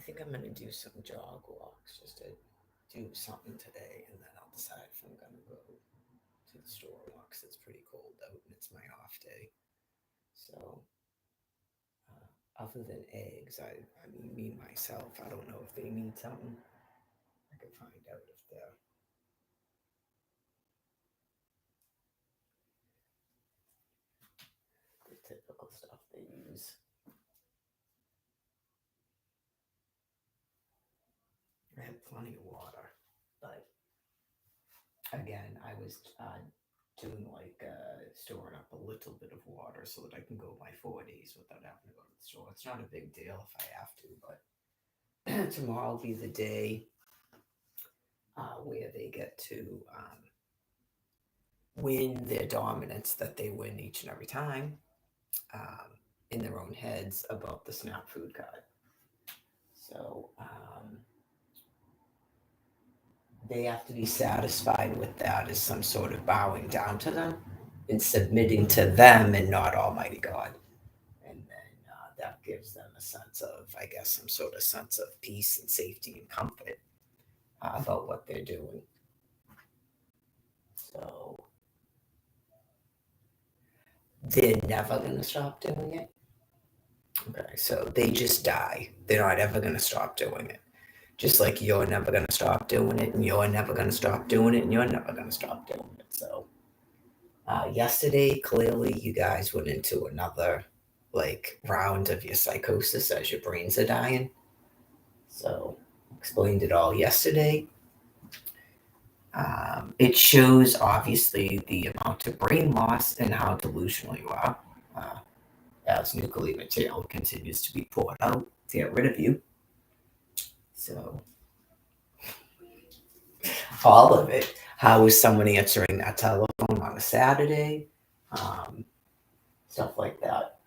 think I'm gonna do some jog walks just to do something today, and then I'll decide if I'm gonna go to the store or not, 'cause it's pretty cold out and it's my off day. So, other than eggs, I mean, me myself, I don't know if they need something. I could find out if they're the typical stuff they use. I have plenty of water, but again, I was doing like storing up a little bit of water so that I can go my 4 days without having to go to the store. It's not a big deal if I have to, but tomorrow will be the day where they get to win their dominance that they win each and every time in their own heads about the SNAP food card. So they have to be satisfied with that as some sort of bowing down to them and submitting to them and not Almighty God. And then that gives them a sense of, I guess, some sort of sense of peace and safety and comfort about what they're doing. So they're never going to stop doing it. Okay, so they just die. They're not ever going to stop doing it. Just like you're never going to stop doing it, and you're never going to stop doing it, and you're never going to stop doing it. So yesterday, clearly, you guys went into another like round of your psychosis as your brains are dying. So explained it all yesterday. It shows obviously the amount of brain loss and how delusional you are as nuclear material continues to be poured out to get rid of you. So all of it. How is someone answering that telephone on a Saturday? Stuff like that.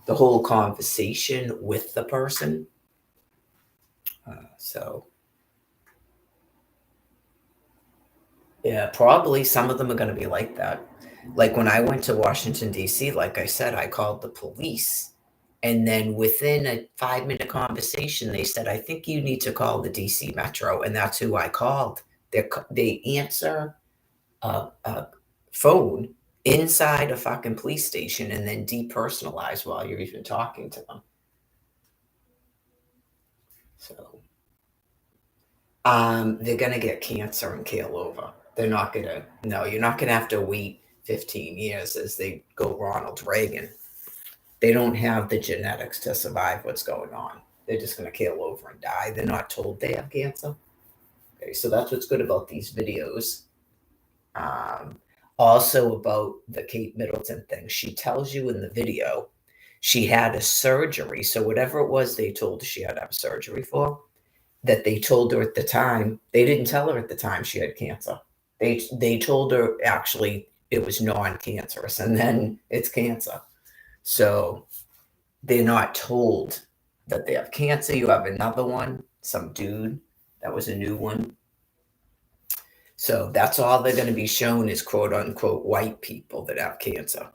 The whole conversation with the person. So, yeah, probably some of them are going to be like that. Like when I went to Washington, D.C., like I said, I called the police. And then within a 5-minute conversation, they said, I think you need to call the DC Metro. And that's who I called. They answer a phone inside a fucking police station and then depersonalize while you're even talking to them. So they're going to get cancer and keel over. They're not going to, no, you're not going to have to wait 15 years as they go Ronald Reagan. They don't have the genetics to survive what's going on. They're just going to keel over and die. They're not told they have cancer. Okay, so that's what's good about these videos. Also about the Kate Middleton thing. She tells you in the video she had a surgery. So whatever it was they told her she had to have surgery for, that they told her at the time, they didn't tell her at the time she had cancer. They told her actually it was non-cancerous, and then it's cancer. So they're not told that they have cancer. You have another one, some dude, that was a new one. So that's all they're going to be shown is quote unquote white people that have cancer,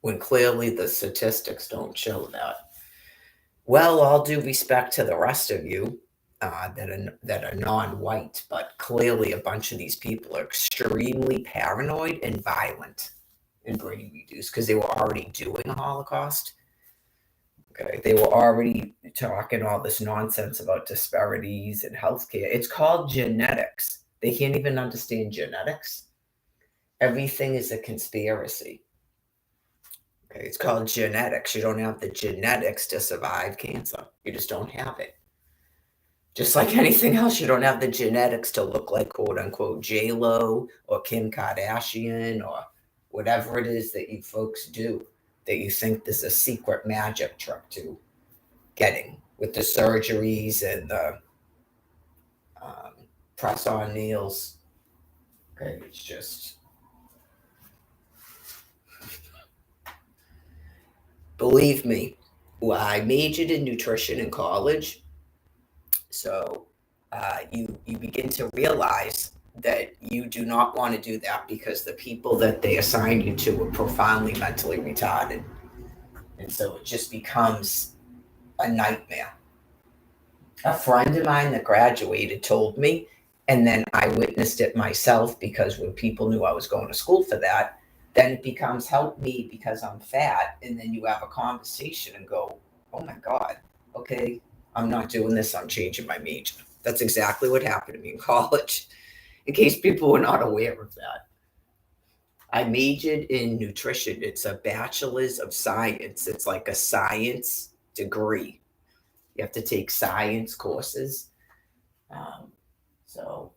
when clearly the statistics don't show that. Well, all due respect to the rest of you that are non-white, but clearly a bunch of these people are extremely paranoid and violent and brain reduced because they were already doing a Holocaust. Okay, they were already talking all this nonsense about disparities in healthcare. It's called genetics. They can't even understand genetics. Everything is a conspiracy. Okay, it's called genetics. You don't have the genetics to survive cancer. You just don't have it. Just like anything else, you don't have the genetics to look like quote unquote J-Lo or Kim Kardashian or whatever it is that you folks do, that you think there's a secret magic trick to getting with the surgeries and the press-on nails. Okay, it's just, believe me, well, I majored in nutrition in college, so you begin to realize that you do not want to do that because the people that they assign you to are profoundly mentally retarded. And so it just becomes a nightmare. A friend of mine that graduated told me, and then I witnessed it myself, because when people knew I was going to school for that, then it becomes help me because I'm fat. And then you have a conversation and go, oh my God, okay, I'm not doing this. I'm changing my major. That's exactly what happened to me in college, in case people were not aware of that. I majored in nutrition. It's a bachelor's of science. It's like a science degree. You have to take science courses. Um, so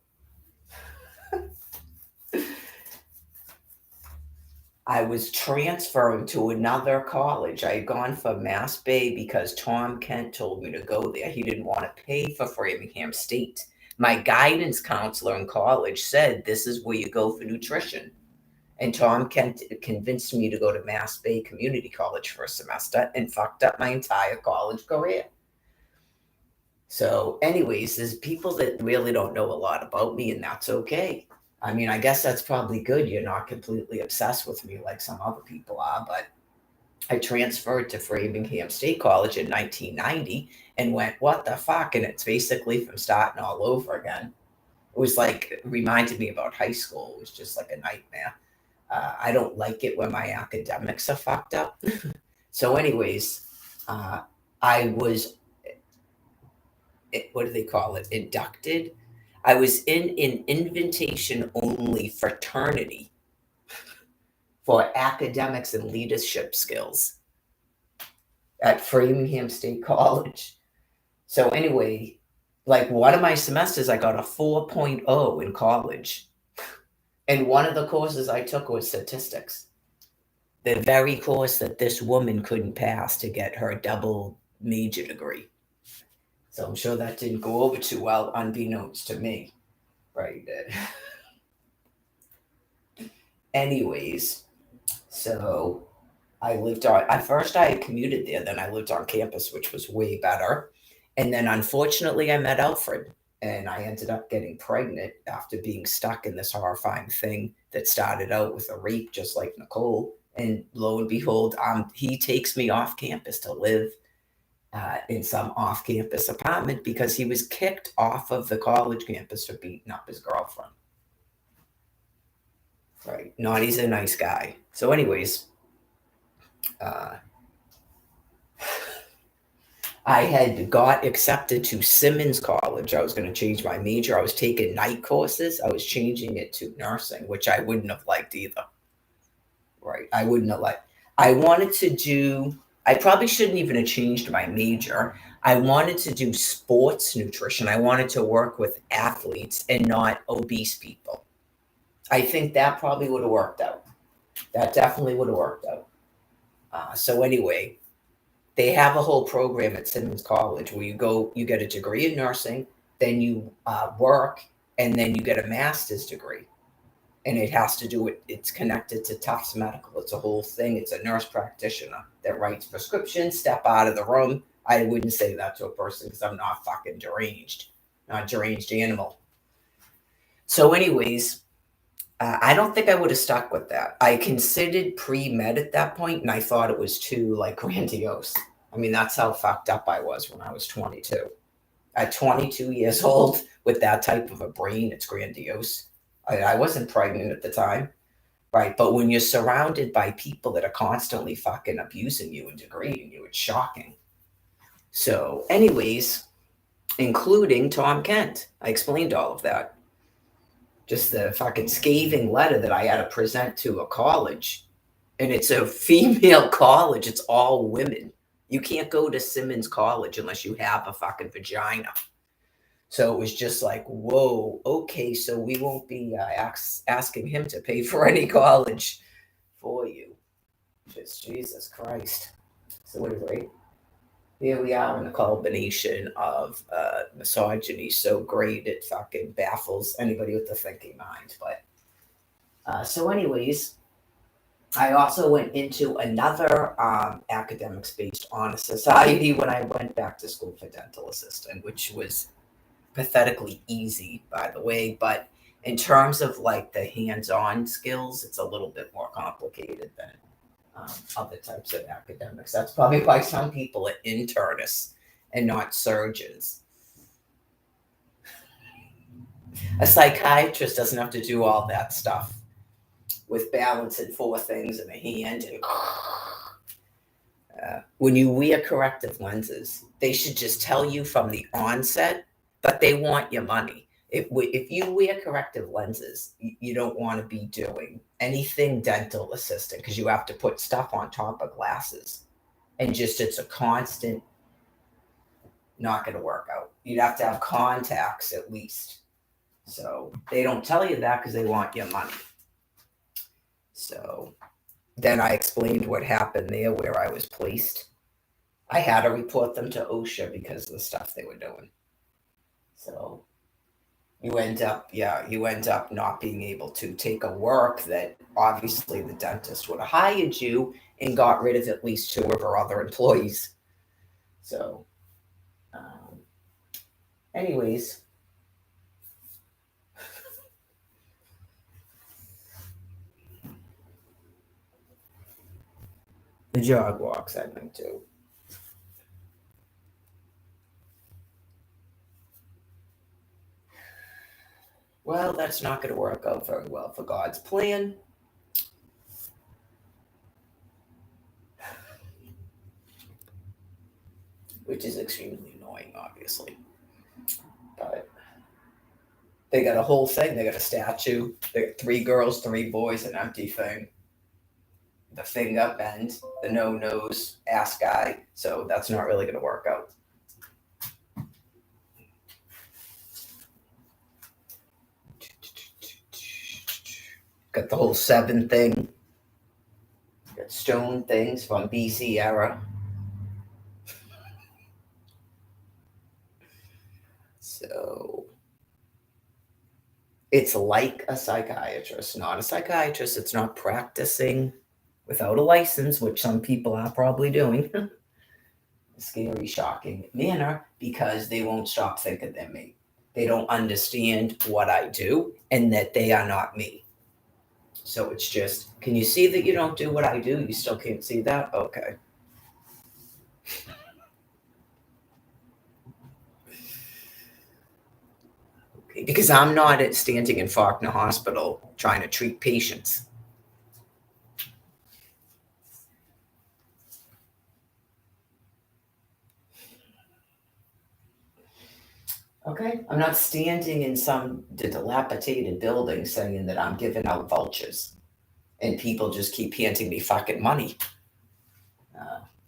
I was transferring to another college. I had gone for Mass Bay because Tom Kent told me to go there. He didn't want to pay for Framingham State. My guidance counselor in college said, this is where you go for nutrition. And Tom Kent convinced me to go to Mass Bay Community College for a semester and fucked up my entire college career. So, anyways, there's people that really don't know a lot about me, and that's okay. I mean, I guess that's probably good. You're not completely obsessed with me like some other people are, but I transferred to Framingham State College in 1990 and went, what the fuck? And it's basically from starting all over again. It was like, it reminded me about high school. It was just like a nightmare. I don't like it when my academics are fucked up. So, anyways, I was, what do they call it? Inducted. I was in an invitation only fraternity for academics and leadership skills at Framingham State College. So, anyway, like one of my semesters, I got a 4.0 in college. And one of the courses I took was statistics, the very course that this woman couldn't pass to get her double major degree. So I'm sure that didn't go over too well, unbeknownst to me. Right. Anyways, so I lived on, at first I commuted there, then I lived on campus, which was way better. And then unfortunately I met Alfred, and I ended up getting pregnant after being stuck in this horrifying thing that started out with a rape, just like Nicole. And lo and behold, he takes me off campus to live in some off campus apartment because he was kicked off of the college campus for beating up his girlfriend. Right. Naughty's a nice guy. So, anyways, uh, I had got accepted to Simmons College. I was going to change my major. I was taking night courses. I was changing it to nursing, which I wouldn't have liked either. Right. I wouldn't have liked. I wanted to do, I probably shouldn't even have changed my major. I wanted to do sports nutrition. I wanted to work with athletes and not obese people. I think that probably would have worked out. That definitely would have worked out. So, anyway, they have a whole program at Simmons College where you go, you get a degree in nursing, then you work, and then you get a master's degree. And it has to do with, it's connected to Tufts Medical. It's a whole thing. It's a nurse practitioner that writes prescriptions. Step out of the room. I wouldn't say that to a person because I'm not fucking deranged, not a deranged animal. So, anyways, I don't think I would have stuck with that. I considered pre-med at that point, and I thought it was too like grandiose. I mean, that's how fucked up I was when I was 22. At 22 years old, with that type of a brain, it's grandiose. I wasn't pregnant at the time, right? But when you're surrounded by people that are constantly fucking abusing you and degrading you, it's shocking. So, anyways, including Tom Kent, I explained all of that. Just the fucking scathing letter that I had to present to a college. And it's a female college. It's all women. You can't go to Simmons College unless you have a fucking vagina. So it was just like, whoa, okay, so we won't be asking him to pay for any college for you. Just Jesus Christ. So anyway, here we are in a culmination of misogyny so great it fucking baffles anybody with a thinking mind. But so, anyways, I also went into another academics-based honor society when I went back to school for dental assistant, which was pathetically easy, by the way. But in terms of like the hands-on skills, it's a little bit more complicated than other types of academics. That's probably why some people are internists and not surgeons. A psychiatrist doesn't have to do all that stuff with balancing four things in a hand and when you wear corrective lenses, they should just tell you from the onset, but they want your money. If you wear corrective lenses, you don't want to be doing anything dental assistant because you have to put stuff on top of glasses. And just it's a constant, not going to work out. You'd have to have contacts at least. So they don't tell you that because they want your money. So then I explained what happened there where I was placed. I had to report them to OSHA because of the stuff they were doing. So you end up not being able to take a work that obviously the dentist would have hired you and got rid of at least two of her other employees. So, anyways. The jog walk segment too. Well, that's not going to work out very well for God's plan. Which is extremely annoying, obviously. But they got a whole thing. They got a statue. They got 3 girls, 3 boys, an empty thing. The finger bend, the no-nose, ass guy. So that's not really going to work out. Got the whole 7 thing. Got stone things from BC era. So it's like a psychiatrist, not a psychiatrist. It's not practicing without a license, which some people are probably doing. A scary, shocking manner because they won't stop thinking they're me. They don't understand what I do and that they are not me. So it's just, can you see that you don't do what I do? You still can't see that? Okay. Okay, because I'm not standing in Faulkner Hospital trying to treat patients. Okay, I'm not standing in some dilapidated building saying that I'm giving out vouchers and people just keep handing me fucking money.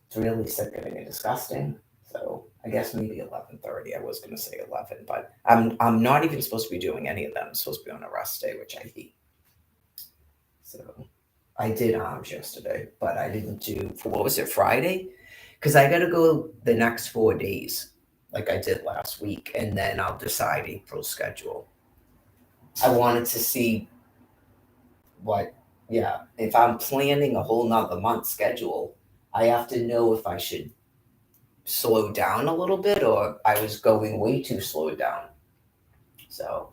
It's really sickening and disgusting. So I guess maybe 11:30. I was going to say 11, but I'm not even supposed to be doing any of them. I'm supposed to be on a rest day, which I hate. So I did arms yesterday, but I didn't do, for what was it, Friday? Because I got to go the next 4 days like I did last week, and then I'll decide April's schedule. I wanted to see if I'm planning a whole nother month schedule, I have to know if I should slow down a little bit or I was going way too slow down. So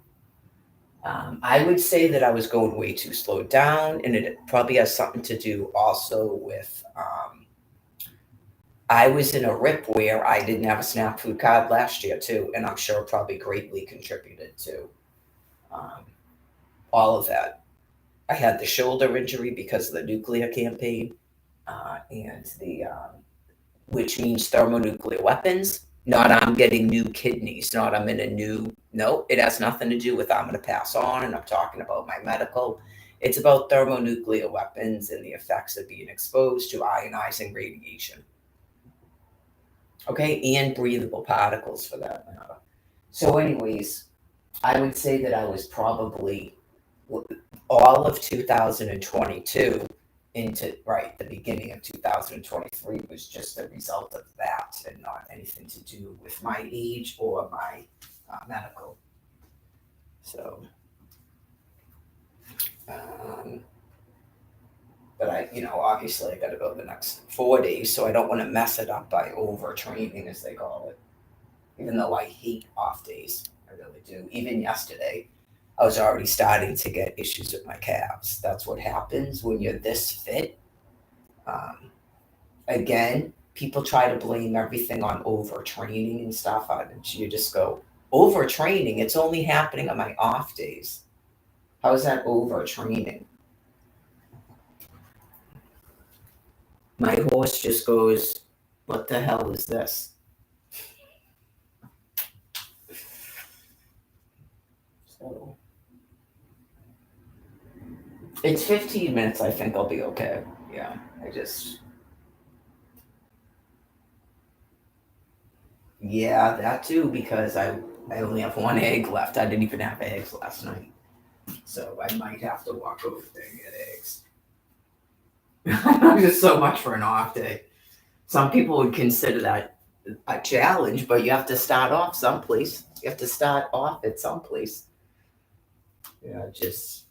I would say that I was going way too slow down, and it probably has something to do also with I was in a rip where I didn't have a SNAP food card last year too, and I'm sure probably greatly contributed to all of that. I had the shoulder injury because of the nuclear campaign, and which means thermonuclear weapons. Not I'm getting new kidneys, not I'm in a new, no, it has nothing to do with I'm going to pass on and I'm talking about my medical. It's about thermonuclear weapons and the effects of being exposed to ionizing radiation. Okay, and breathable particles for that matter. So anyways, I would say that I was probably all of 2022 into the beginning of 2023 was just a result of that and not anything to do with my age or my medical. So, but obviously I got to go the next 4 days, so I don't want to mess it up by overtraining, as they call it. Even though I hate off days, I really do. Even yesterday, I was already starting to get issues with my calves. That's what happens when you're this fit. Um, Again, people try to blame everything on overtraining and stuff. And you just go, overtraining? It's only happening on my off days. How is that overtraining? My horse just goes, what the hell is this? So it's 15 minutes. I think I'll be okay. Yeah, yeah, that too, because I only have one egg left. I didn't even have eggs last night. So I might have to walk over there and get eggs. Just so much for an off day. Some people would consider that a challenge, but you have to start off someplace. You have to start off at someplace. Yeah, just.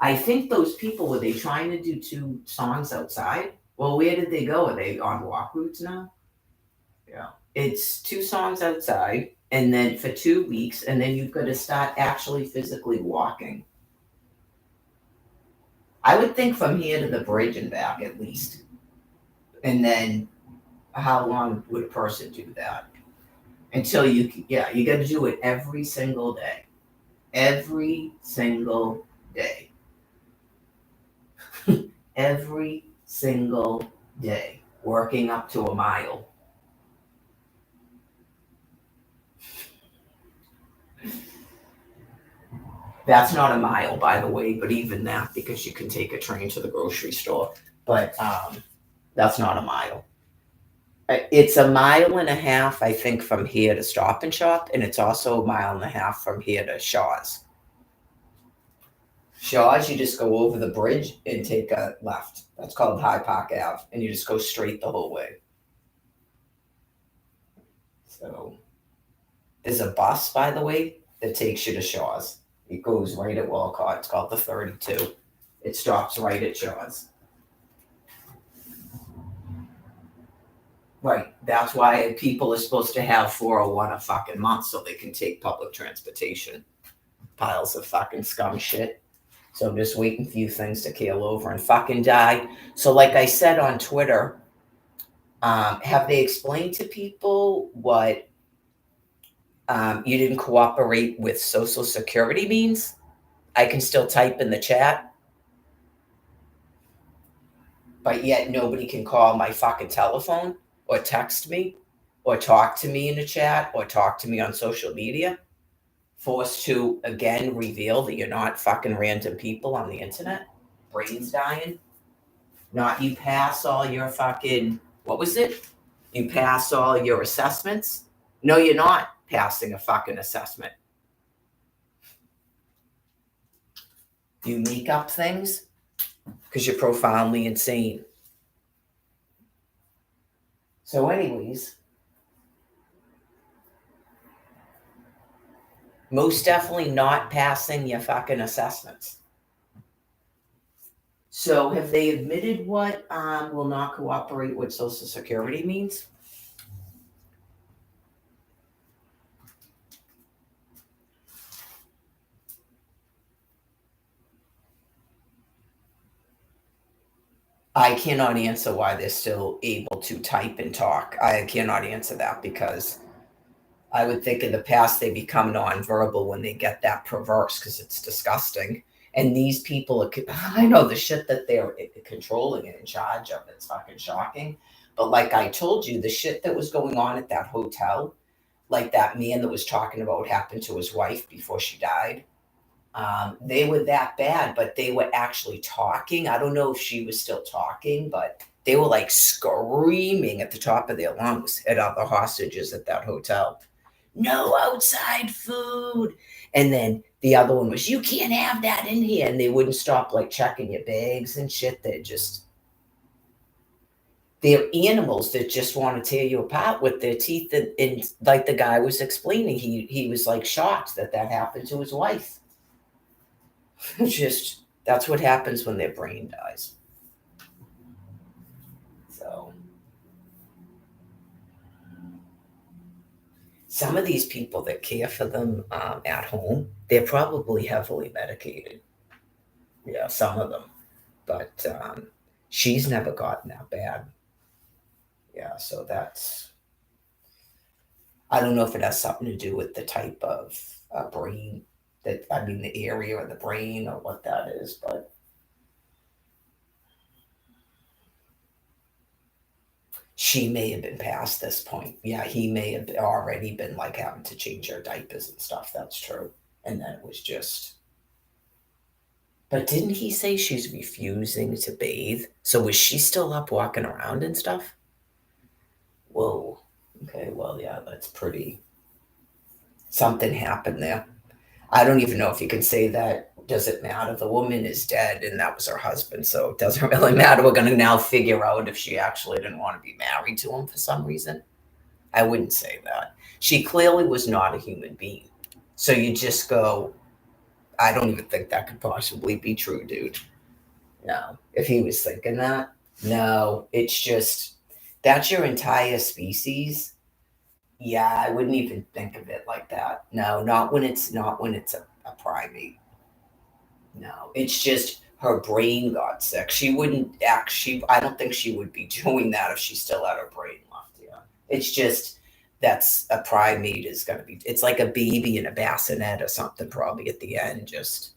I think those people, were they trying to do 2 songs outside? Well, where did they go? Are they on walk routes now? Yeah. It's 2 songs outside, and then for 2 weeks, and then you've got to start actually physically walking. I would think from here to the bridge and back at least. And then how long would a person do that? Until you got to do it every single day. Every single day. Every single day. Working up to a mile. That's not a mile, by the way, but even that, because you can take a train to the grocery store. But that's not a mile. It's a mile and a half, I think, from here to Stop and Shop, and it's also a mile and a half from here to Shaw's. Shaw's, you just go over the bridge and take a left. That's called High Park Ave, and you just go straight the whole way. So there's a bus, by the way, that takes you to Shaw's. It goes right at Walcott. It's called the 32. It stops right at Shaw's. Right. That's why people are supposed to have 401 a fucking month so they can take public transportation. Piles of fucking scum shit. So I'm just waiting for you things to keel over and fucking die. So like I said on Twitter, have they explained to people what you didn't cooperate with Social Security means? I can still type in the chat, but yet nobody can call my fucking telephone or text me or talk to me in the chat or talk to me on social media. Forced to again reveal that you're not fucking random people on the internet. Brains dying. Not you pass all your fucking, what was it? You pass all your assessments? No, you're not passing a fucking assessment. You make up things because you're profoundly insane. So, anyways, most definitely not passing your fucking assessments. So, have they admitted what will not cooperate with Social Security means? I cannot answer why they're still able to type and talk. I cannot answer that because I would think in the past they become nonverbal when they get that perverse because it's disgusting. And these people, I know the shit that they're controlling and in charge of, it's fucking shocking. But like I told you, the shit that was going on at that hotel, like that man that was talking about what happened to his wife before she died, they were that bad, but they were actually talking. I don't know if she was still talking, but they were like screaming at the top of their lungs at other hostages at that hotel. No outside food. And then the other one was, you can't have that in here. And they wouldn't stop like checking your bags and shit. They're animals that just want to tear you apart with their teeth. And like the guy was explaining, he was like shocked that happened to his wife. Just, that's what happens when their brain dies. So some of these people that care for them at home, they're probably heavily medicated. Yeah, some of them. But She's never gotten that bad. Yeah, so that's, I don't know if it has something to do with the type of brain that, I mean, the area of the brain or what that is, but she may have been past this point. Yeah, he may have already been like having to change her diapers and stuff. That's true. And then it was just, but didn't he say she's refusing to bathe? So was she still up walking around and stuff? Whoa. Okay, well, yeah, that's pretty. Something happened there. I don't even know if you can say that. Does it matter? The woman is dead and that was her husband. So it doesn't really matter. We're going to now figure out if she actually didn't want to be married to him for some reason. I wouldn't say that. She clearly was not a human being. So you just go, I don't even think that could possibly be true, dude. No. If he was thinking that, no. It's just, that's your entire species. Yeah, I wouldn't even think of it like that. No, not when it's a primate. No, it's just her brain got sick. She wouldn't act. I don't think she would be doing that if she still had her brain left. Yeah, it's just that's a primate is going to be. It's like a baby in a bassinet or something, probably at the end. Just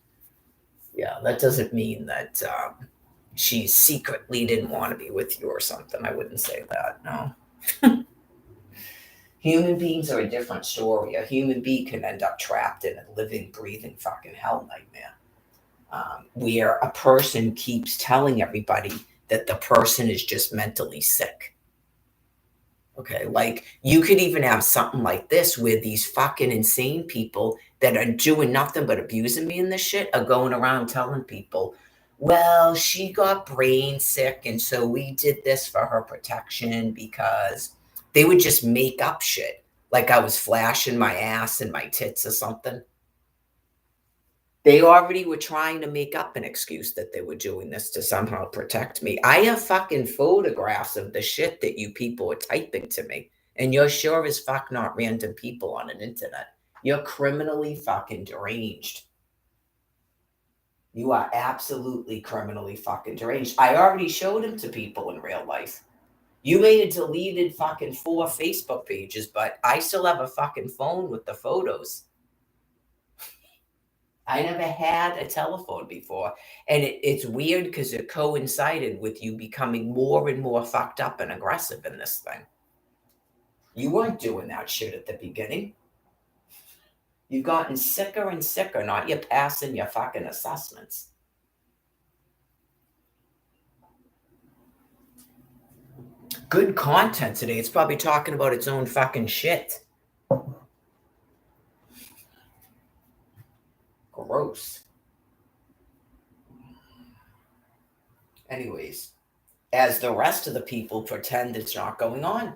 yeah, that doesn't mean that she secretly didn't want to be with you or something. I wouldn't say that. No. Human beings are a different story. A human being can end up trapped in a living, breathing fucking hell nightmare. Where a person keeps telling everybody that the person is just mentally sick. Okay, like you could even have something like this where these fucking insane people that are doing nothing but abusing me and this shit are going around telling people, well, she got brain sick and so we did this for her protection because they would just make up shit. Like I was flashing my ass and my tits or something. They already were trying to make up an excuse that they were doing this to somehow protect me. I have fucking photographs of the shit that you people are typing to me. And you're sure as fuck not random people on an internet. You're criminally fucking deranged. You are absolutely criminally fucking deranged. I already showed them to people in real life. You may have deleted fucking 4 Facebook pages, but I still have a fucking phone with the photos. I never had a telephone before. And it's weird because it coincided with you becoming more and more fucked up and aggressive in this thing. You weren't doing that shit at the beginning. You've gotten sicker and sicker, not you passing your fucking assessments. Good content today. It's probably talking about its own fucking shit. Gross. Anyways, as the rest of the people pretend it's not going on.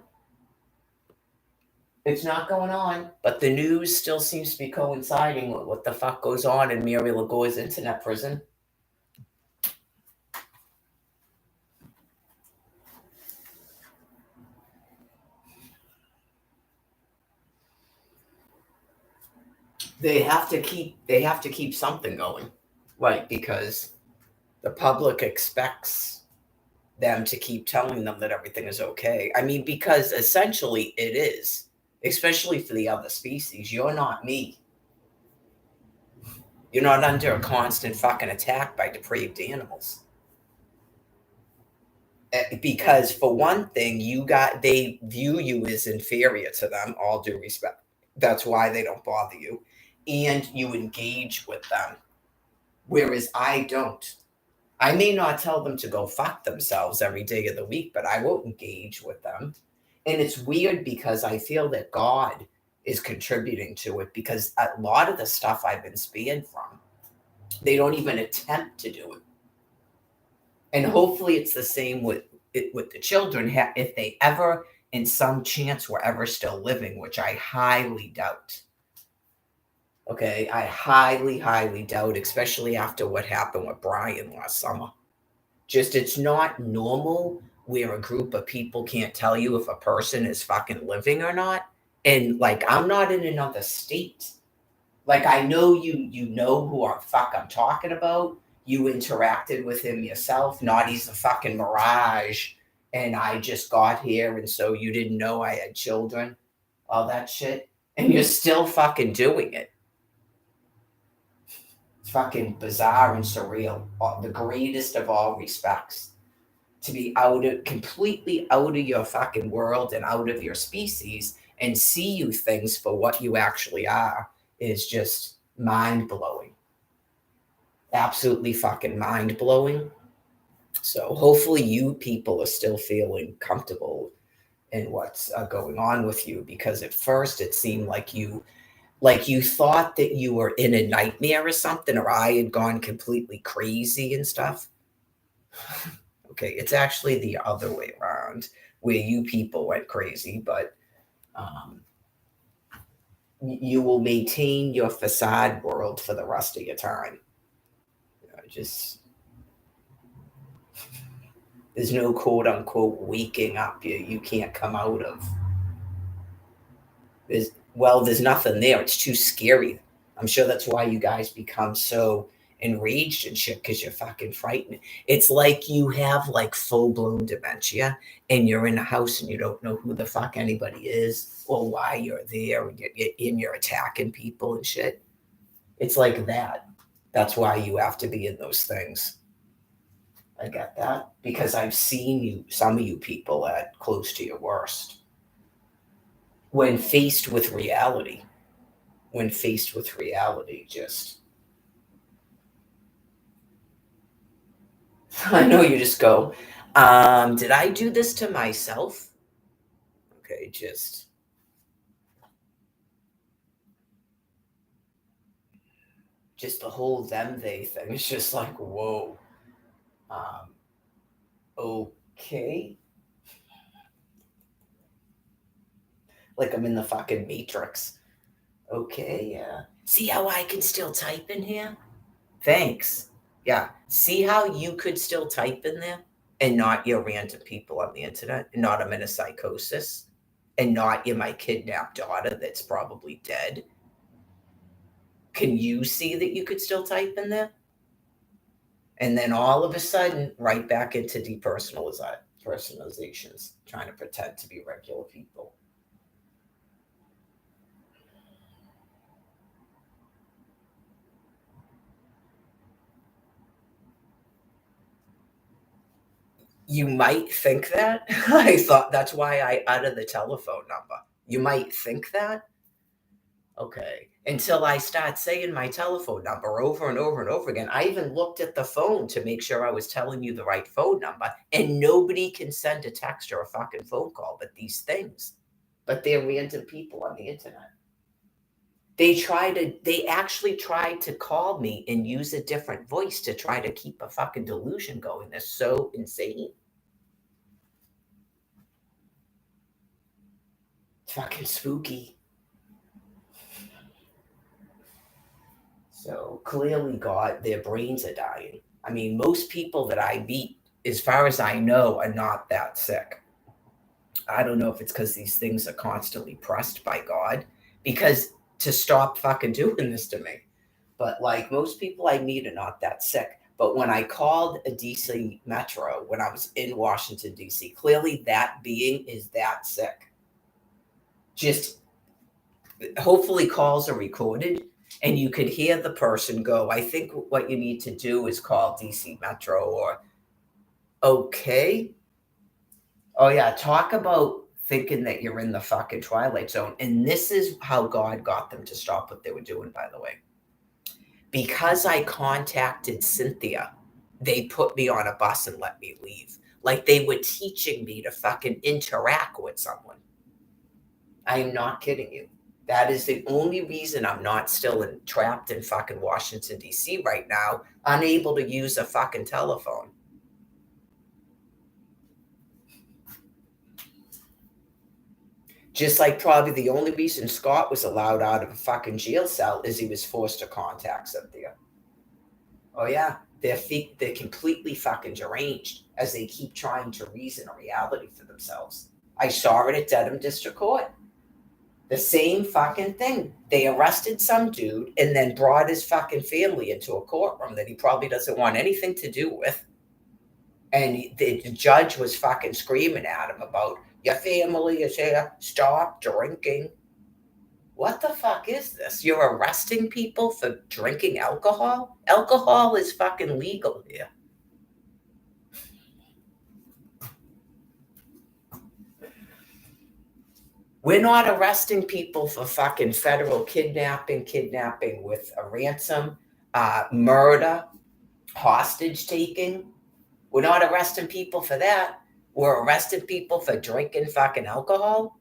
It's not going on, but the news still seems to be coinciding with what the fuck goes on in Mary Lagoy's internet prison. They have to keep something going, right? Because the public expects them to keep telling them that everything is okay. I mean, because essentially it is, especially for the other species. You're not me. You're not under a constant fucking attack by depraved animals. Because for one thing, they view you as inferior to them, all due respect. That's why they don't bother you. And you engage with them. Whereas I don't. I may not tell them to go fuck themselves every day of the week, but I won't engage with them. And it's weird because I feel that God is contributing to it because a lot of the stuff I've been spared from, they don't even attempt to do it. And hopefully it's the same with the children if they ever in some chance were ever still living, which I highly doubt. Okay, I highly, highly doubt, especially after what happened with Brian last summer. Just it's not normal where a group of people can't tell you if a person is fucking living or not. And like I'm not in another state. Like I know you know who I'm talking about. You interacted with him yourself, not he's a fucking mirage and I just got here and so you didn't know I had children, all that shit. And you're still fucking doing it. It's fucking bizarre and surreal. The greatest of all respects. To be completely out of your fucking world and out of your species and see you things for what you actually are is just mind blowing. Absolutely fucking mind blowing. So hopefully you people are still feeling comfortable in what's going on with you, because at first it seemed like you thought that you were in a nightmare or something, or I had gone completely crazy and stuff. Okay, it's actually the other way around, where you people went crazy, but you will maintain your facade world for the rest of your time. Just there's no quote unquote waking up you can't come out of. There's nothing there. It's too scary. I'm sure that's why you guys become so enraged and shit, because you're fucking frightened. It's like you have like full-blown dementia and you're in a house and you don't know who the fuck anybody is or why you're there, and you're attacking people and shit. It's like that. That's why you have to be in those things. I get that, because I've seen some of you people at close to your worst. When faced with reality, just I know you just go, did I do this to myself? Okay, just the whole them they thing. It's just like, whoa. Okay. Like I'm in the fucking Matrix. Okay, yeah. See how I can still type in here? Thanks. Yeah. See how you could still type in there and not your random people on the internet, and not I'm in a psychosis, and not you're my kidnapped daughter that's probably dead. Can you see that you could still type in there? And then all of a sudden, right back into depersonalizations, trying to pretend to be regular people. You might think that. I thought that's why I uttered the telephone number. You might think that. Okay. Until I start saying my telephone number over and over and over again. I even looked at the phone to make sure I was telling you the right phone number. And nobody can send a text or a fucking phone call but these things. But they're random people on the internet. They actually tried to call me and use a different voice to try to keep a fucking delusion going. They're so insane. It's fucking spooky. So clearly, God, their brains are dying. I mean, most people that I meet, as far as I know, are not that sick. I don't know if it's because these things are constantly pressed by God, because to stop fucking doing this to me. But like most people I meet are not that sick. But when I called a DC Metro, when I was in Washington, D.C., clearly that being is that sick. Just hopefully calls are recorded and you could hear the person go, I think what you need to do is call DC Metro, or okay. Oh yeah, talk about thinking that you're in the fucking Twilight Zone. And this is how God got them to stop what they were doing, by the way. Because I contacted Cynthia, they put me on a bus and let me leave. Like they were teaching me to fucking interact with someone. I am not kidding you. That is the only reason I'm not still trapped in fucking Washington, D.C. right now, unable to use a fucking telephone. Just like probably the only reason Scott was allowed out of a fucking jail cell is he was forced to contact Cynthia. Oh yeah, they're completely fucking deranged as they keep trying to reason a reality for themselves. I saw it at Dedham District Court. The same fucking thing. They arrested some dude and then brought his fucking family into a courtroom that he probably doesn't want anything to do with. And the judge was fucking screaming at him about, your family is here, stop drinking. What the fuck is this? You're arresting people for drinking alcohol? Alcohol is fucking legal here. We're not arresting people for fucking federal kidnapping with a ransom, murder, hostage taking. We're not arresting people for that. We're arresting people for drinking fucking alcohol.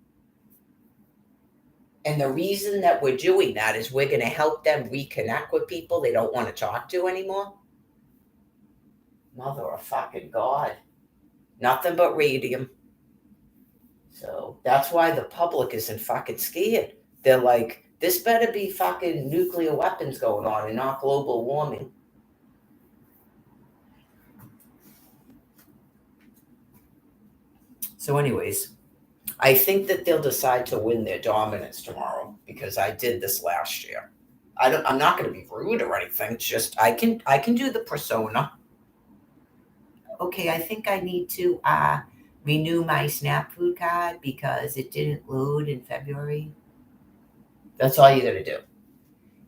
And the reason that we're doing that is we're going to help them reconnect with people they don't want to talk to anymore. Mother of fucking God. Nothing but radium. So that's why the public isn't fucking scared. They're like, this better be fucking nuclear weapons going on and not global warming. So anyways, I think that they'll decide to win their dominance tomorrow because I did this last year. I'm not going to be rude or anything. Just I can do the persona. Okay, I think I need to renew my SNAP food card because it didn't load in February. That's all you got to do.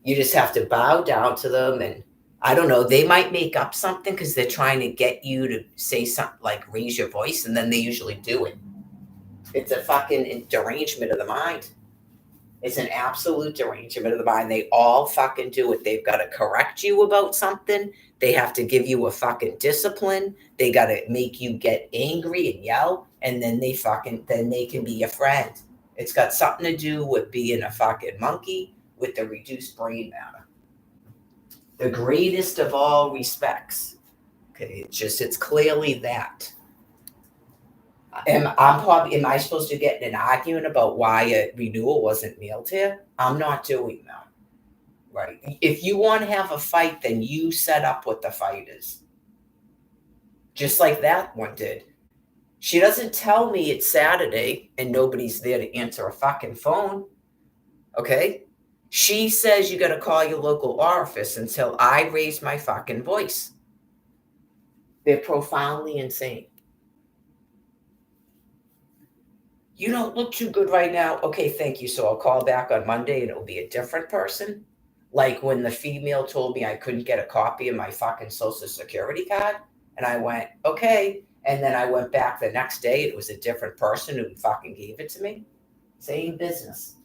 You just have to bow down to them, and I don't know, they might make up something because they're trying to get you to say something like raise your voice, and then they usually do it. It's a fucking derangement of the mind. It's an absolute derangement of the mind. They all fucking do it. They've got to correct you about something. They have to give you a fucking discipline. They got to make you get angry and yell, and then they can be your friend. It's got something to do with being a fucking monkey with the reduced brain matter. The greatest of all respects. Okay, it's clearly that. Am I supposed to get in an argument about why a renewal wasn't mailed here? I'm not doing that. Right. If you want to have a fight, then you set up what the fight is. Just like that one did. She doesn't tell me it's Saturday and nobody's there to answer a fucking phone. Okay? She says you got to call your local office until I raise my fucking voice. They're profoundly insane. You don't look too good right now. Okay, thank you. So I'll call back on Monday and it'll be a different person. Like when the female told me I couldn't get a copy of my fucking social security card. And I went, okay. And then I went back the next day. It was a different person who fucking gave it to me. Same business.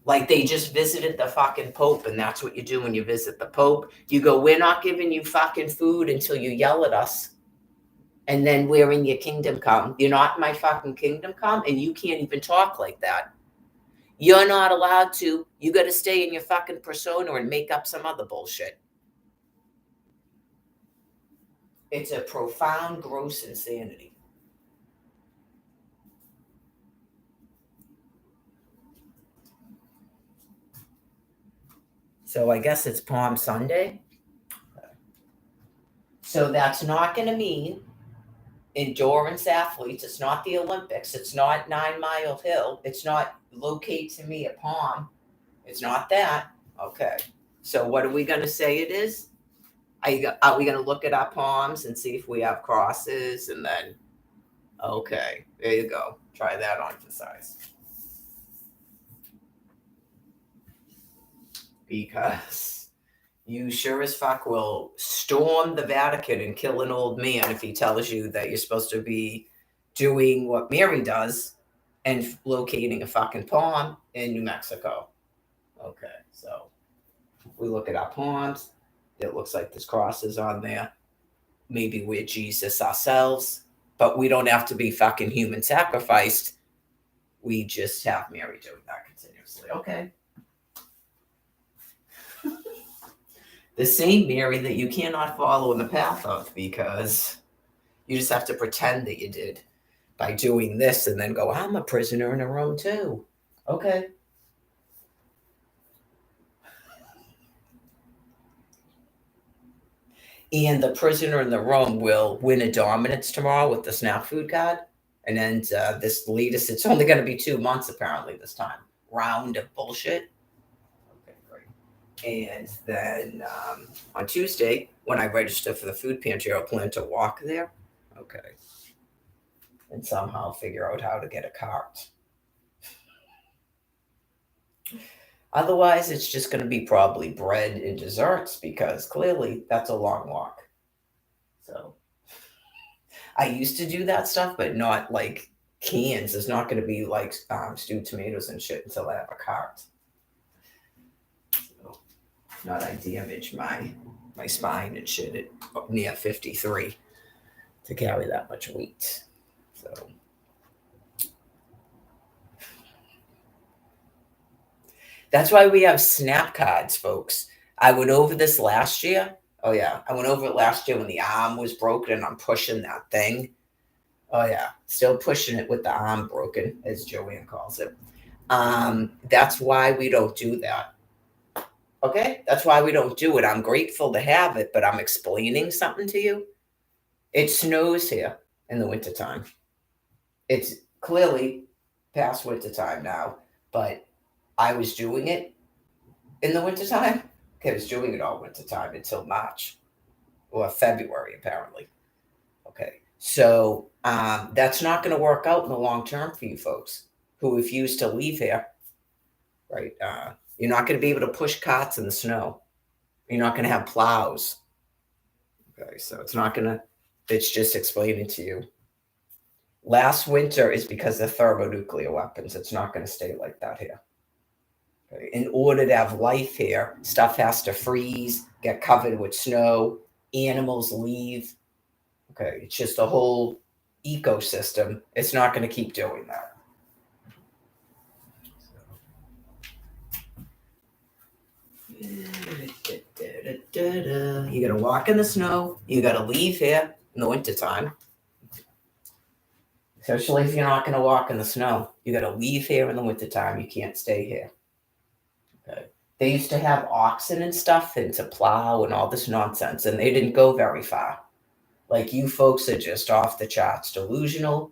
Like they just visited the fucking Pope, and that's what you do when you visit the Pope. You go, we're not giving you fucking food until you yell at us. And then we're in your kingdom come. You're not in my fucking kingdom come, and you can't even talk like that. You're not allowed to. You got to stay in your fucking persona and make up some other bullshit. It's a profound, gross insanity. So I guess it's Palm Sunday. So that's not going to mean endurance athletes. It's not the Olympics. It's not 9 Mile Hill. It's not locate to me a palm. It's not that. Okay. So what are we going to say it is? Are we going to look at our palms and see if we have crosses? And then, okay, there you go. Try that on for size. Because you sure as fuck will storm the Vatican and kill an old man if he tells you that you're supposed to be doing what Mary does and locating a fucking palm in New Mexico. Okay, so we look at our palms. It looks like there's crosses on there. Maybe we're Jesus ourselves, but we don't have to be fucking human sacrificed. We just have Mary doing that continuously. Okay. The same Mary that you cannot follow in the path of because you just have to pretend that you did by doing this and then go, I'm a prisoner in a room too. Okay. And the prisoner in the room will win a dominance tomorrow with the SNAP food card. And then this latest, it's only going to be 2 months apparently this time, round of bullshit. Okay, great. And then on Tuesday, when I register for the food pantry, I'll plan to walk there. Okay. And somehow figure out how to get a cart. Otherwise, it's just going to be probably bread and desserts because clearly that's a long walk. So I used to do that stuff, but not like cans. There's not going to be like stewed tomatoes and shit until I have a cart. So, not I damage my spine and shit at near 53 to carry that much weight. So that's why we have snap cards, folks. I went over this last year. Oh yeah, I went over it last year when the arm was broken and I'm pushing that thing. Oh yeah, still pushing it with the arm broken, as Joanne calls it. That's why we don't do that. Okay, that's why we don't do it. I'm grateful to have it, but I'm explaining something to you. It snows here in the wintertime. It's clearly past wintertime now, but I was doing it in the wintertime. Okay, I was doing it all wintertime until March or February, apparently. Okay, so that's not going to work out in the long term for you folks who refuse to leave here, right? You're not going to be able to push carts in the snow. You're not going to have plows. Okay, so it's not going to, it's just explaining to you. Last winter is because of thermonuclear weapons. It's not going to stay like that here. Okay? In order to have life here, stuff has to freeze, get covered with snow, animals leave. Okay, it's just a whole ecosystem. It's not going to keep doing that. You got to walk in the snow. You got to leave here in the wintertime. Especially if you're not going to walk in the snow. You got to leave here in the wintertime. You can't stay here. Okay. They used to have oxen and stuff and to plow and all this nonsense, and they didn't go very far. Like you folks are just off the charts, delusional,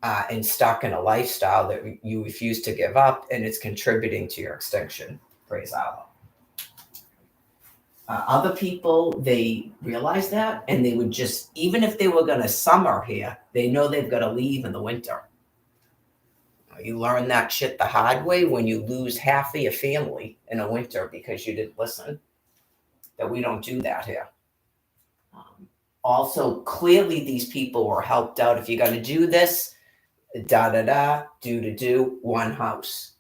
and stuck in a lifestyle that you refuse to give up, and it's contributing to your extinction. Praise Allah. Other people, they realize that, and they would just, even if they were going to summer here, they know they've got to leave in the winter. You learn that shit the hard way when you lose half of your family in a winter because you didn't listen. That we don't do that here. Also, clearly these people were helped out. If you're going to do this, do, one house.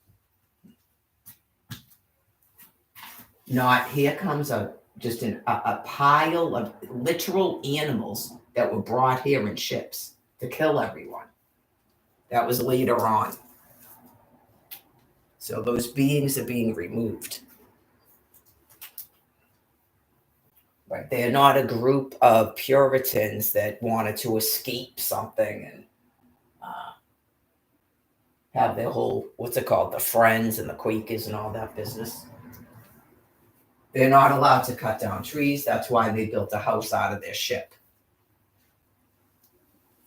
Not here comes a pile of literal animals that were brought here in ships to kill everyone. That was later on. So those beings are being removed. Right? They are not a group of Puritans that wanted to escape something and have their whole, what's it called, the Friends and the Quakers and all that business. They're not allowed to cut down trees. That's why they built a house out of their ship.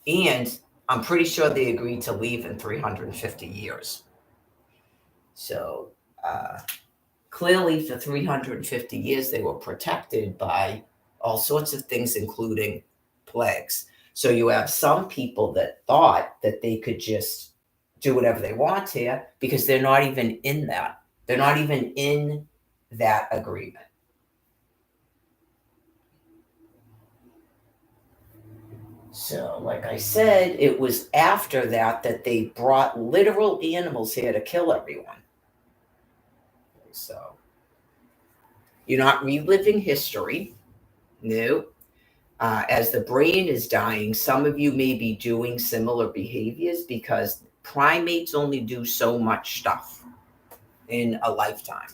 And I'm pretty sure they agreed to leave in 350 years. So clearly for 350 years, they were protected by all sorts of things, including plagues. So you have some people that thought that they could just do whatever they want here because they're not even in that. They're not even in that agreement. So, like I said, it was after that that they brought literal animals here to kill everyone. So, you're not reliving history. No. As the brain is dying, some of you may be doing similar behaviors because primates only do so much stuff in a lifetime.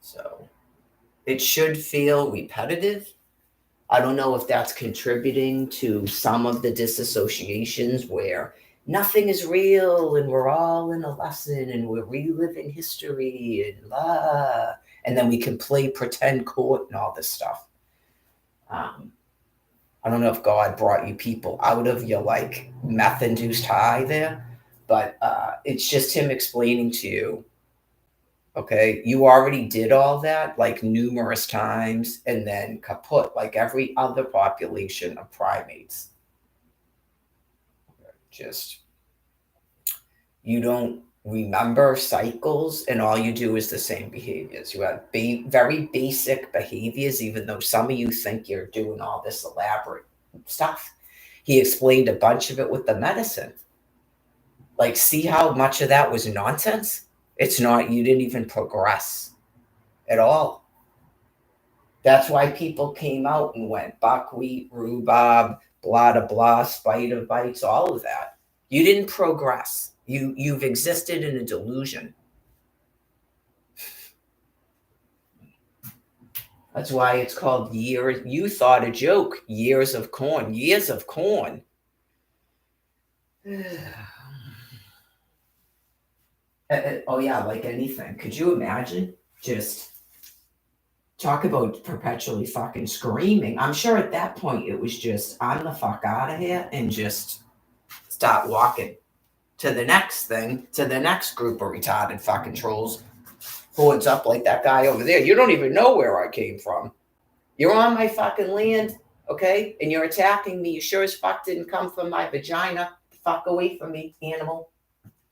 So it should feel repetitive. I don't know if that's contributing to some of the disassociations where nothing is real and we're all in a lesson and we're reliving history and blah. And then we can play pretend court and all this stuff. I don't know if God brought you people out of your like meth induced high there, but it's just him explaining to you, okay, you already did all that like numerous times and then kaput like every other population of primates. Just you don't remember cycles and all you do is the same behaviors. You have very basic behaviors, even though some of you think you're doing all this elaborate stuff. He explained a bunch of it with the medicine. Like, see how much of that was nonsense? It's not, you didn't even progress at all. That's why people came out and went buckwheat, rhubarb, blah, blah, blah, spider bites, all of that. You didn't progress. You've existed in a delusion. That's why it's called years. You thought a joke, years of corn, years of corn. Oh yeah, like anything. Could you imagine just talk about perpetually fucking screaming? I'm sure at that point it was just, I'm the fuck out of here and just start walking to the next thing, to the next group of retarded fucking trolls. Hordes up like that guy over there. You don't even know where I came from. You're on my fucking land, okay? And you're attacking me. You sure as fuck didn't come from my vagina. Fuck away from me, animal.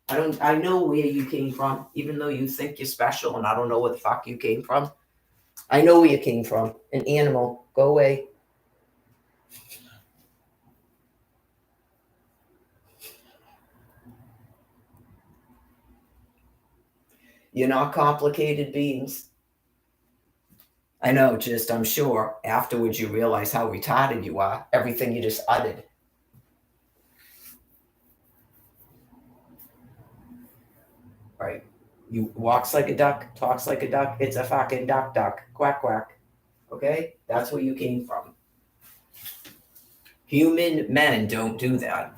I know where you came from, even though you think you're special and I don't know where the fuck you came from. I know where you came from. An animal. Go away. You're not complicated beings. I know, just I'm sure afterwards you realize how retarded you are. Everything you just uttered. Right. You walks like a duck, talks like a duck. It's a fucking duck, quack, quack. Okay? That's where you came from. Human men don't do that.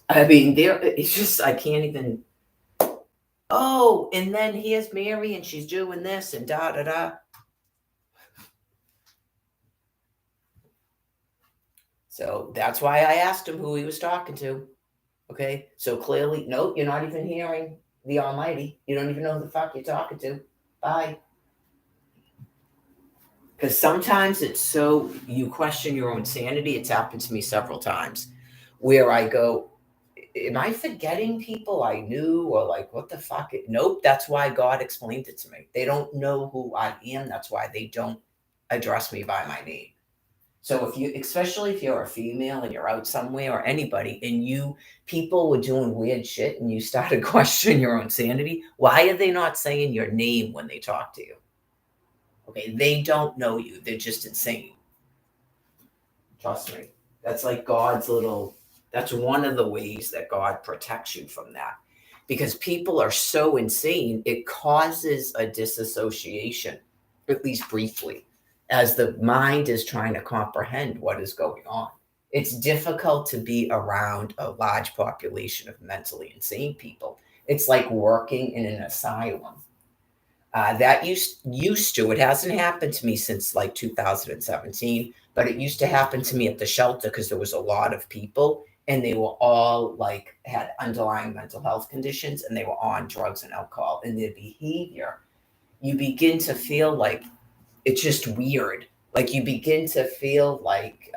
I mean, it's just, I can't even. Oh, and then here's Mary and she's doing this and da da da. So that's why I asked him who he was talking to. Okay? So clearly, nope, you're not even hearing the Almighty. You don't even know who the fuck you're talking to. Bye. Because sometimes it's so you question your own sanity. It's happened to me several times where I go, am I forgetting people I knew or like what the fuck? Nope, that's why God explained it to me. They don't know who I am. That's why they don't address me by my name. So if you, especially if you're a female and you're out somewhere or anybody and you people were doing weird shit and you started questioning your own sanity, why are they not saying your name when they talk to you? Okay, they don't know you. They're just insane. Trust me. That's like God's little, that's one of the ways that God protects you from that. Because people are so insane, it causes a disassociation, at least briefly, as the mind is trying to comprehend what is going on. It's difficult to be around a large population of mentally insane people. It's like working in an asylum. That used to, it hasn't happened to me since like 2017, but it used to happen to me at the shelter because there was a lot of people and they were all like had underlying mental health conditions and they were on drugs and alcohol, and their behavior, you begin to feel like it's just weird. Like you begin to feel like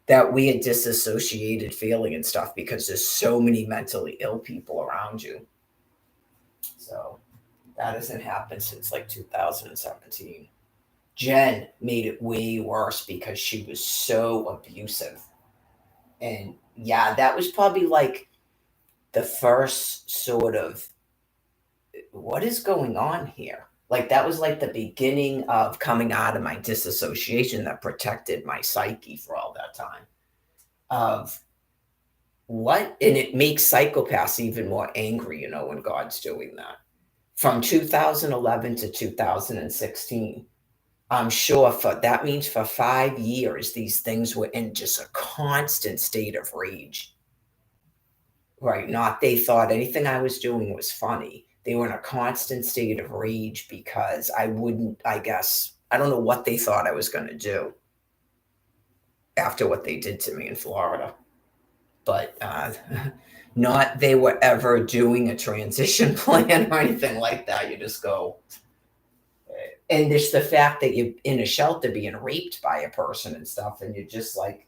that weird disassociated feeling and stuff because there's so many mentally ill people around you. So that hasn't happened since like 2017. Jen made it way worse because she was so abusive. And yeah, that was probably like the first sort of what is going on here? Like that was like the beginning of coming out of my disassociation that protected my psyche for all that time. Of what? And it makes psychopaths even more angry, you know, when God's doing that. From 2011 to 2016, I'm sure for that means for 5 years, these things were in just a constant state of rage. Right. Not they thought anything I was doing was funny. They were in a constant state of rage because I wouldn't, I guess, I don't know what they thought I was going to do. after what they did to me in Florida. But not they were ever doing a transition plan or anything like that. You just go, and there's the fact that you're in a shelter being raped by a person and stuff, and you're just like,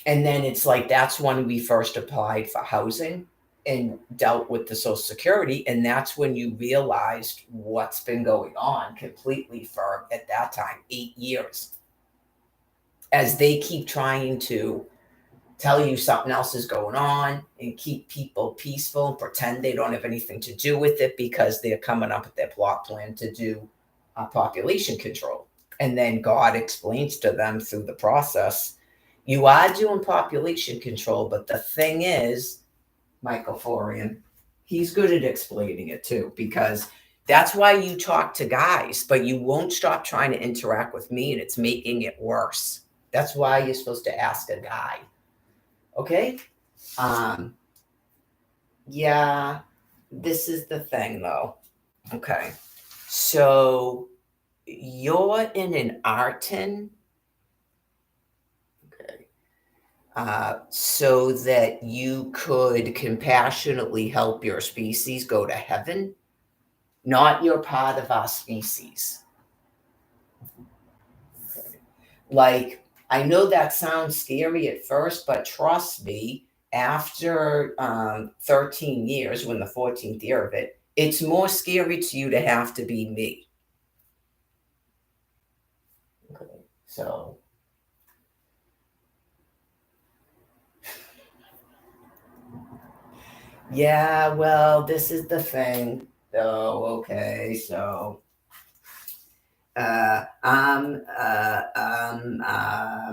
and then it's like that's when we first applied for housing and dealt with the Social Security, and that's when you realized what's been going on completely for at that time 8 years, as they keep trying to tell you something else is going on and keep people peaceful and pretend they don't have anything to do with it because they're coming up with their plot plan to do population control. And then God explains to them through the process, you are doing population control, but the thing is, Michael Forian, he's good at explaining it too, because that's why you talk to guys, but you won't stop trying to interact with me, and it's making it worse. That's why you're supposed to ask a guy. Okay? Yeah, this is the thing though. Okay. So you're in an Arton. Okay. So that you could compassionately help your species go to heaven, not you're part of our species. Okay. Like, I know that sounds scary at first, but trust me, after 13 years, when the 14th year of it, it's more scary to you to have to be me. Okay. So, yeah, well, this is the thing. So, okay, so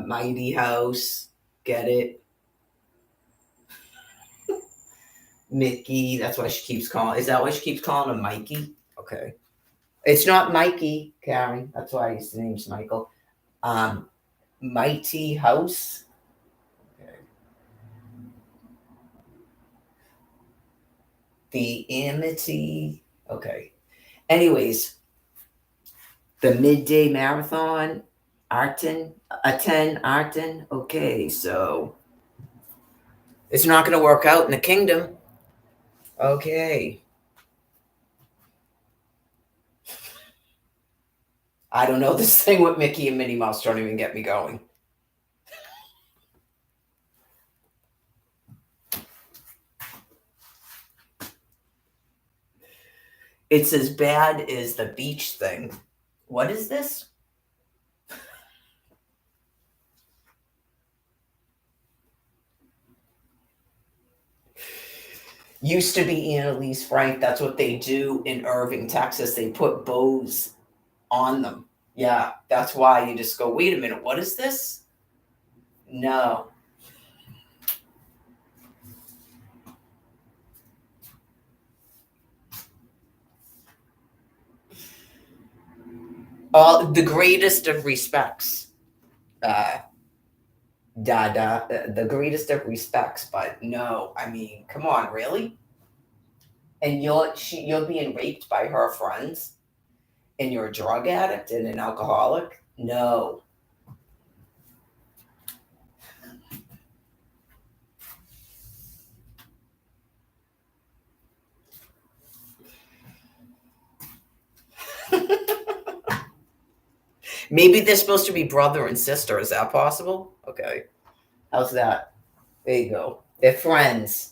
Mighty House, get it? Mickey, that's why she keeps calling. Is that why she keeps calling him Mikey? Okay. It's not Mikey, Karen. That's why his name's Michael. Um, Mighty House. Okay. The Amity. Okay. Anyways, the midday marathon. Arton. Arton. Okay, so it's not going to work out in the kingdom. Okay. I don't know. This thing with Mickey and Minnie Mouse don't even get me going. It's as bad as the beach thing. What is this? Used to be Annalise Frank. That's what they do in Irving, Texas. They put bows on them. Yeah, that's why you just go, wait a minute, what is this? No. All the greatest of respects. Uh, the greatest of respects, but no, I mean, come on, really? And you're being raped by her friends, and you're a drug addict and an alcoholic? No. Maybe they're supposed to be brother and sister. Is that possible? Okay. How's that? There you go. They're friends.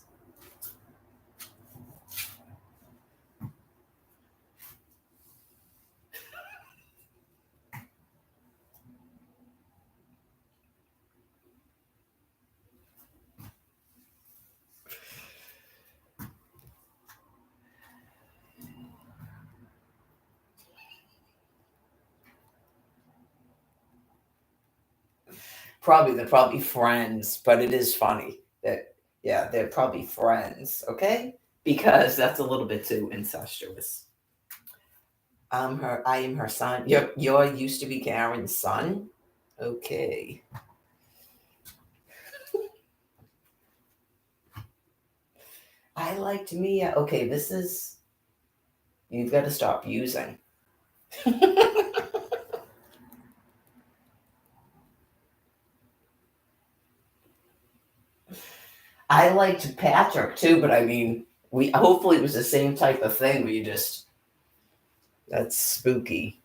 They're probably friends, but it is funny that, yeah, they're probably friends, okay? Because that's a little bit too incestuous. I am her son. You're used to be Karen's son? Okay. I liked Mia. Okay, this is, you've got to stop using. I liked Patrick too, but I mean, we hopefully it was the same type of thing where you just that's spooky.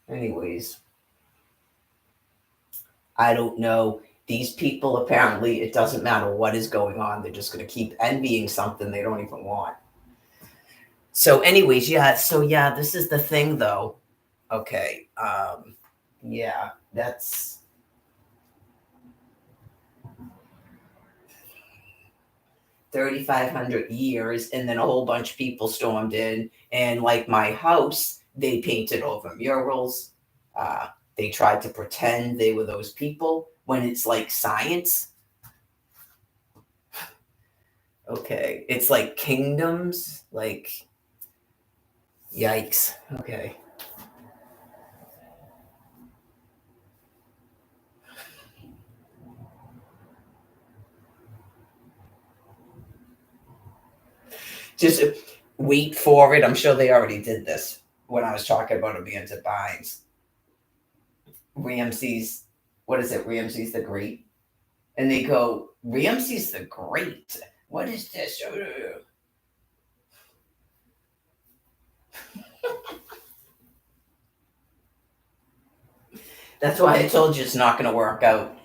Anyways, I don't know. These people apparently it doesn't matter what is going on, they're just gonna keep envying something they don't even want. So, anyways, yeah, so yeah, this is the thing though. Okay. Yeah, that's 3,500 years, and then a whole bunch of people stormed in, and like my house, they painted over murals. Uh, they tried to pretend they were those people when it's like science. Okay, it's like kingdoms, like yikes. Okay. Just wait for it. I'm sure they already did this when I was talking about Amanda Bynes. Ramses, what is it? Ramses the Great. And they go, Ramses the Great. What is this? That's why I told you it's not going to work out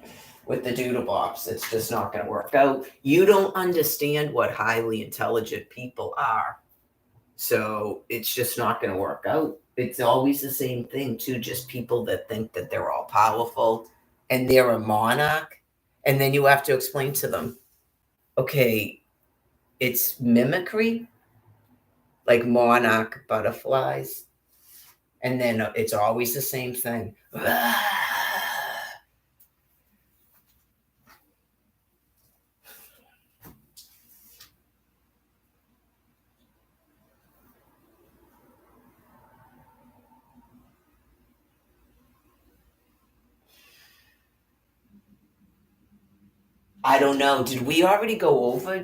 with the doodle bops. It's just not going to work out. You don't understand what highly intelligent people are. So it's just not going to work out. It's always the same thing, too. Just people that think that they're all powerful and they're a monarch. And then you have to explain to them, okay, it's mimicry, like monarch butterflies. And then it's always the same thing. I don't know. Did we already go over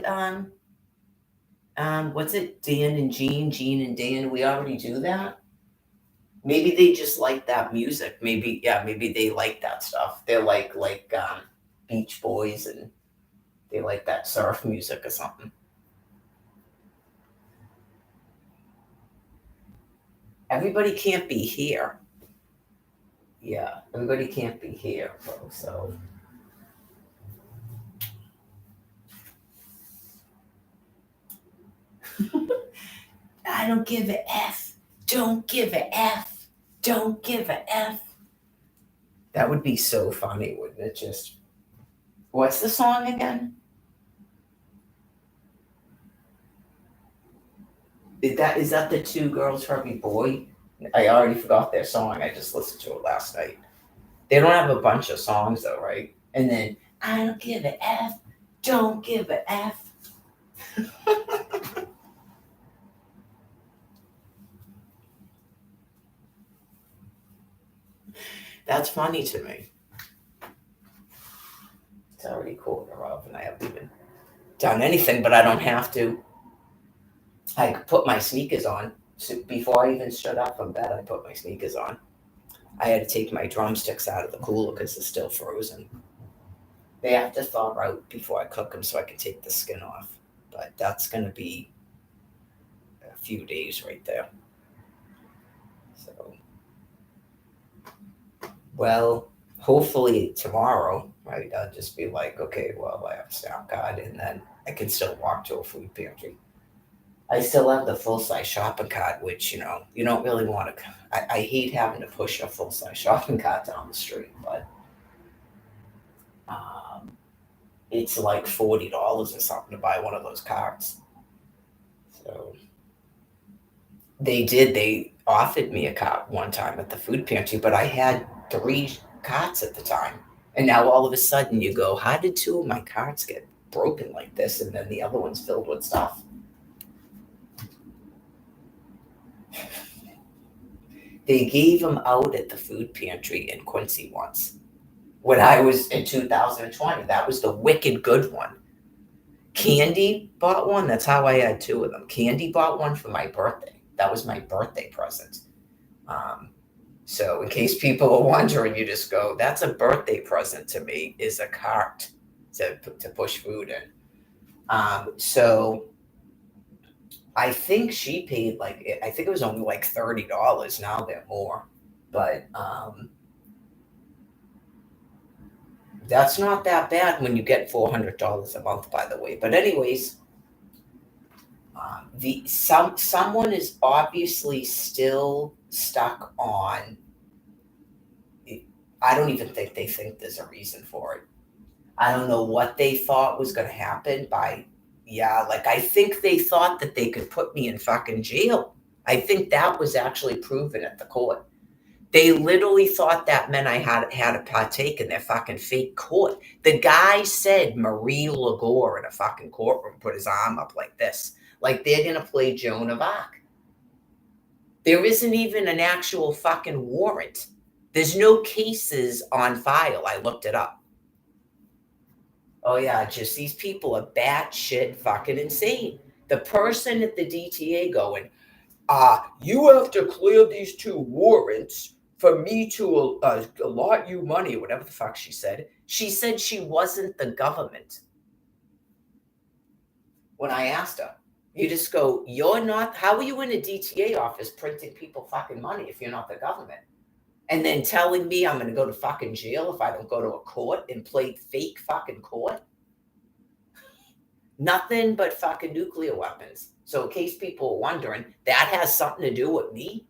what's it? Dan and Gene, Gene and Dan. We already do that. Maybe they just like that music. Maybe yeah. Maybe they like that stuff. They're like Beach Boys and they like that surf music or something. Everybody can't be here. Yeah, everybody can't be here, bro. So I don't give a F. Don't give a F. Don't give a F. That would be so funny, wouldn't it? Just what's the song again? Is that the two girls for every boy? I already forgot their song. I just listened to it last night. They don't have a bunch of songs though, right? And then I don't give a F. Don't give a F. That's funny to me. It's already quarter of, and I haven't even done anything, but I don't have to. I could put my sneakers on. So before I even stood up from bed, I put my sneakers on. I had to take my drumsticks out of the cooler because they're still frozen. They have to thaw out before I cook them so I can take the skin off. But that's going to be a few days right there. So, well, hopefully tomorrow, right? I'll just be like, okay, well, I have a SNAP card and then I can still walk to a food pantry. I still have the full size shopping cart, which you don't really want to. I hate having to push a full size shopping cart down the street, but um, it's like $40 or something to buy one of those carts. So they did. They offered me a cart one time at the food pantry, but I had three carts at the time, and now all of a sudden you go, how did two of my carts get broken like this, and then the other one's filled with stuff? They gave them out at the food pantry in Quincy once. When I was in 2020, that was the wicked good one. Candy bought one. That's how I had two of them. Candy bought one for my birthday. That was my birthday present. So in case people are wondering, you just go, that's a birthday present to me, is a cart to push food in. So I think she paid I think it was only like $30. Now they're more. But that's not that bad when you get $400 a month, by the way. But anyways, someone is obviously still stuck on. I don't even think they think there's a reason for it. I don't know what they thought was going to happen I think they thought that they could put me in fucking jail. I think that was actually proven at the court. They literally thought that meant I had to partake in their fucking fake court. The guy said Marie Lagore in a fucking courtroom, put his arm up like this. Like they're going to play Joan of Arc. There isn't even an actual fucking warrant. There's no cases on file. I looked it up. Oh yeah, just these people are batshit fucking insane. The person at the DTA going, you have to clear these 2 warrants for me to allot you money, whatever the fuck she said. She said she wasn't the government. When I asked her, you just go, you're not, how are you in a DTA office printing people fucking money if you're not the government? And then telling me I'm going to go to fucking jail if I don't go to a court and play fake fucking court? Nothing but fucking nuclear weapons. So in case people are wondering, that has something to do with me?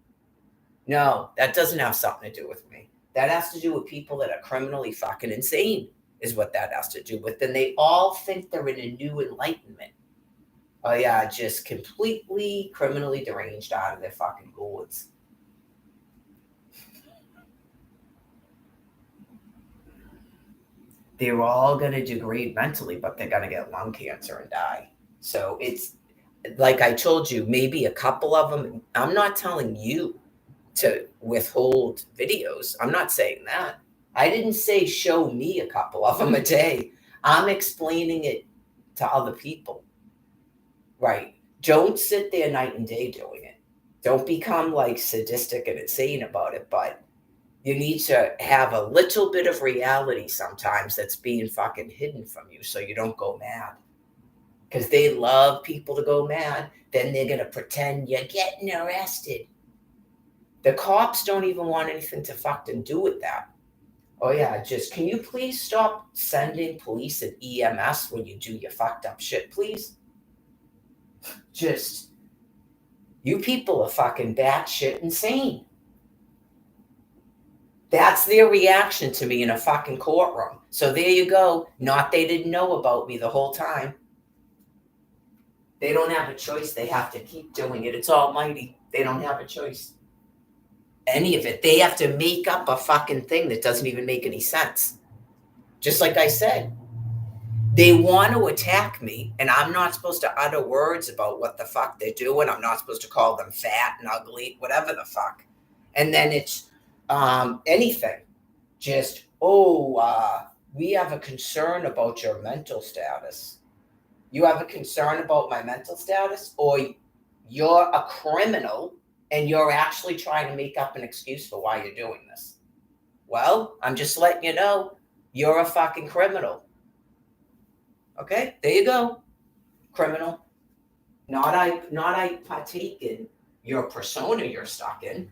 No, that doesn't have something to do with me. That has to do with people that are criminally fucking insane, is what that has to do with. And they all think they're in a new enlightenment. Oh yeah, just completely criminally deranged out of their fucking gourds. They're all going to degrade mentally, but they're going to get lung cancer and die. So it's like I told you, maybe a couple of them. I'm not telling you to withhold videos. I'm not saying that. I didn't say show me a couple of them a day. I'm explaining it to other people. Right. Don't sit there night and day doing it. Don't become like sadistic and insane about it, but you need to have a little bit of reality sometimes that's being fucking hidden from you so you don't go mad. Because they love people to go mad. Then they're going to pretend you're getting arrested. The cops don't even want anything to fucking do with that. Oh yeah, just can you please stop sending police and EMS when you do your fucked up shit, please? Just, you people are fucking batshit insane. That's their reaction to me in a fucking courtroom. So there you go. Not they didn't know about me the whole time. They don't have a choice. They have to keep doing it. It's almighty. They don't have a choice. Any of it. They have to make up a fucking thing that doesn't even make any sense. Just like I said. They want to attack me, and I'm not supposed to utter words about what the fuck they're doing. I'm not supposed to call them fat and ugly, whatever the fuck. And then it's anything. Just, we have a concern about your mental status. You have a concern about my mental status, or you're a criminal and you're actually trying to make up an excuse for why you're doing this. Well, I'm just letting you know, you're a fucking criminal. Okay, there you go. Criminal. Not I partake in your persona you're stuck in.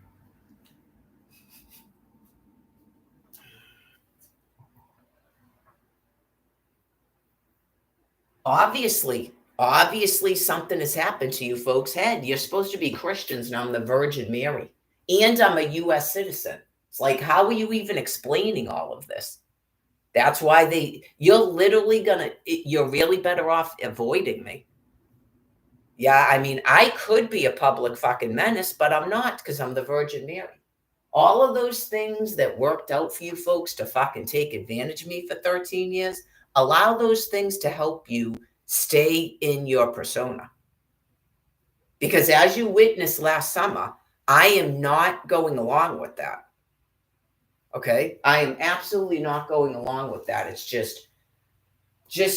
Obviously something has happened to you folks' head. You're supposed to be Christians, and I'm the Virgin Mary. And I'm a U.S. citizen. It's like, how are you even explaining all of this? That's why you're really better off avoiding me. Yeah, I mean, I could be a public fucking menace, but I'm not because I'm the Virgin Mary. All of those things that worked out for you folks to fucking take advantage of me for 13 years, allow those things to help you stay in your persona. Because as you witnessed last summer, I am not going along with that. Okay? I am absolutely not going along with that. It's just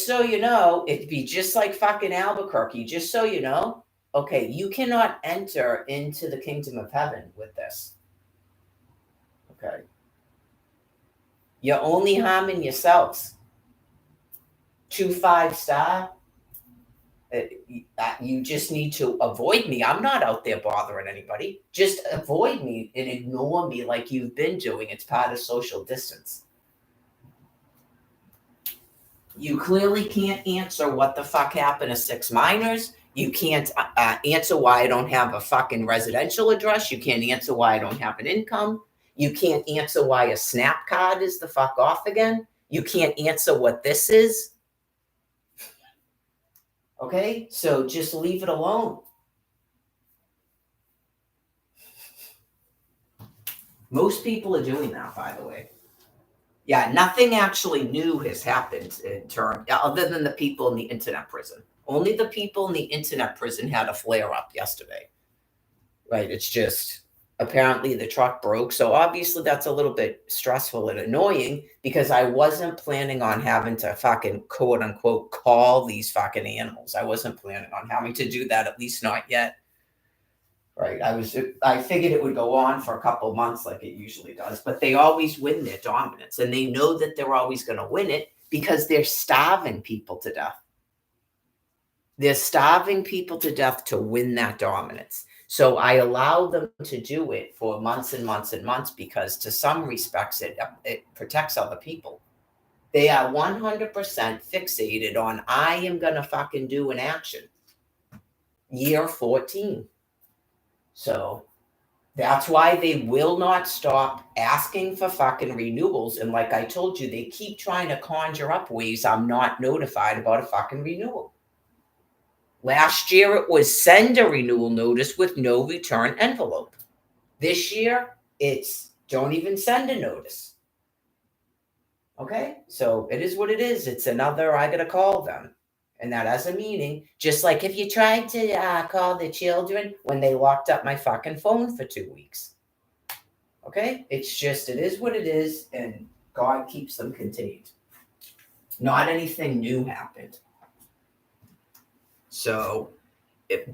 so you know, it'd be just like fucking Albuquerque. Just so you know, okay, you cannot enter into the kingdom of heaven with this. Okay. You're only harming yourselves. 2 5-star. You just need to avoid me. I'm not out there bothering anybody. Just avoid me and ignore me like you've been doing. It's part of social distance. You clearly can't answer what the fuck happened to 6 minors. You can't answer why I don't have a fucking residential address. You can't answer why I don't have an income. You can't answer why a SNAP card is the fuck off again. You can't answer what this is. Okay, so just leave it alone. Most people are doing that, by the way. Yeah, nothing actually new has happened in terms, other than the people in the internet prison. Only the people in the internet prison had a flare up yesterday. Right? It's just apparently the truck broke. So obviously that's a little bit stressful and annoying because I wasn't planning on having to fucking quote unquote call these fucking animals. I wasn't planning on having to do that, at least not yet. Right. I figured it would go on for a couple months like it usually does, but they always win their dominance and they know that they're always going to win it because they're starving people to death. They're starving people to death to win that dominance. So I allow them to do it for months and months and months because to some respects it protects other people. They are 100% fixated on I am going to fucking do an action. Year 14. So that's why they will not stop asking for fucking renewals. And like I told you, they keep trying to conjure up ways I'm not notified about a fucking renewal. Last year, it was send a renewal notice with no return envelope. This year, it's don't even send a notice. Okay? So it is what it is. It's another, I got to call them. And that has a meaning. Just like if you tried to call the children when they locked up my fucking phone for 2 weeks. Okay? It's just, it is what it is. And God keeps them contained. Not anything new happened. So,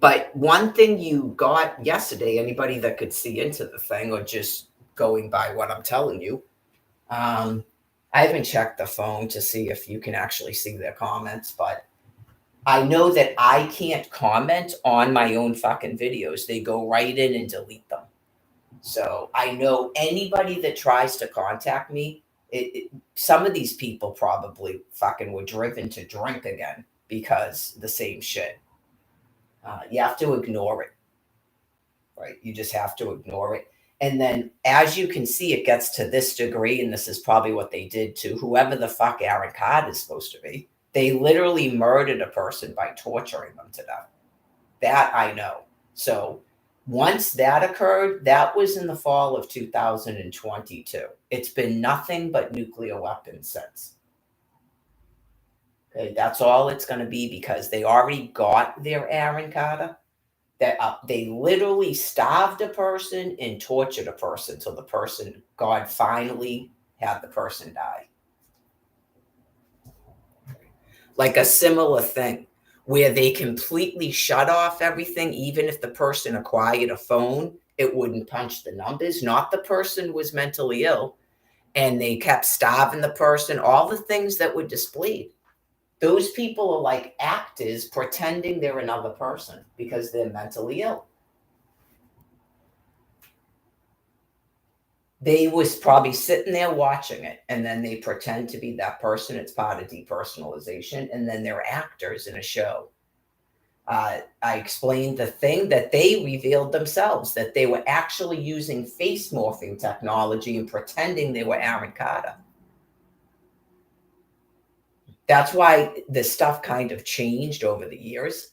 but one thing you got yesterday, anybody that could see into the thing or just going by what I'm telling you, I haven't checked the phone to see if you can actually see their comments, but I know that I can't comment on my own fucking videos. They go right in and delete them. So I know anybody that tries to contact me, some of these people probably fucking were driven to drink again because the same shit. You have to ignore it, right? You just have to ignore it. And then as you can see, it gets to this degree, and this is probably what they did to whoever the fuck Aaron Card is supposed to be. They literally murdered a person by torturing them to death. That I know. So once that occurred, that was in the fall of 2022. It's been nothing but nuclear weapons since. Okay, that's all it's going to be because they already got their Aaron Carter. That they literally starved a person and tortured a person till the person, God finally had the person die. Like a similar thing where they completely shut off everything, even if the person acquired a phone, it wouldn't punch the numbers. Not the person was mentally ill, and they kept starving the person, all the things that were displayed. Those people are like actors pretending they're another person because they're mentally ill. They was probably sitting there watching it, and then they pretend to be that person. It's part of depersonalization, and then they're actors in a show. I explained the thing that they revealed themselves, that they were actually using face morphing technology and pretending they were Aaron Carter. That's why the stuff kind of changed over the years.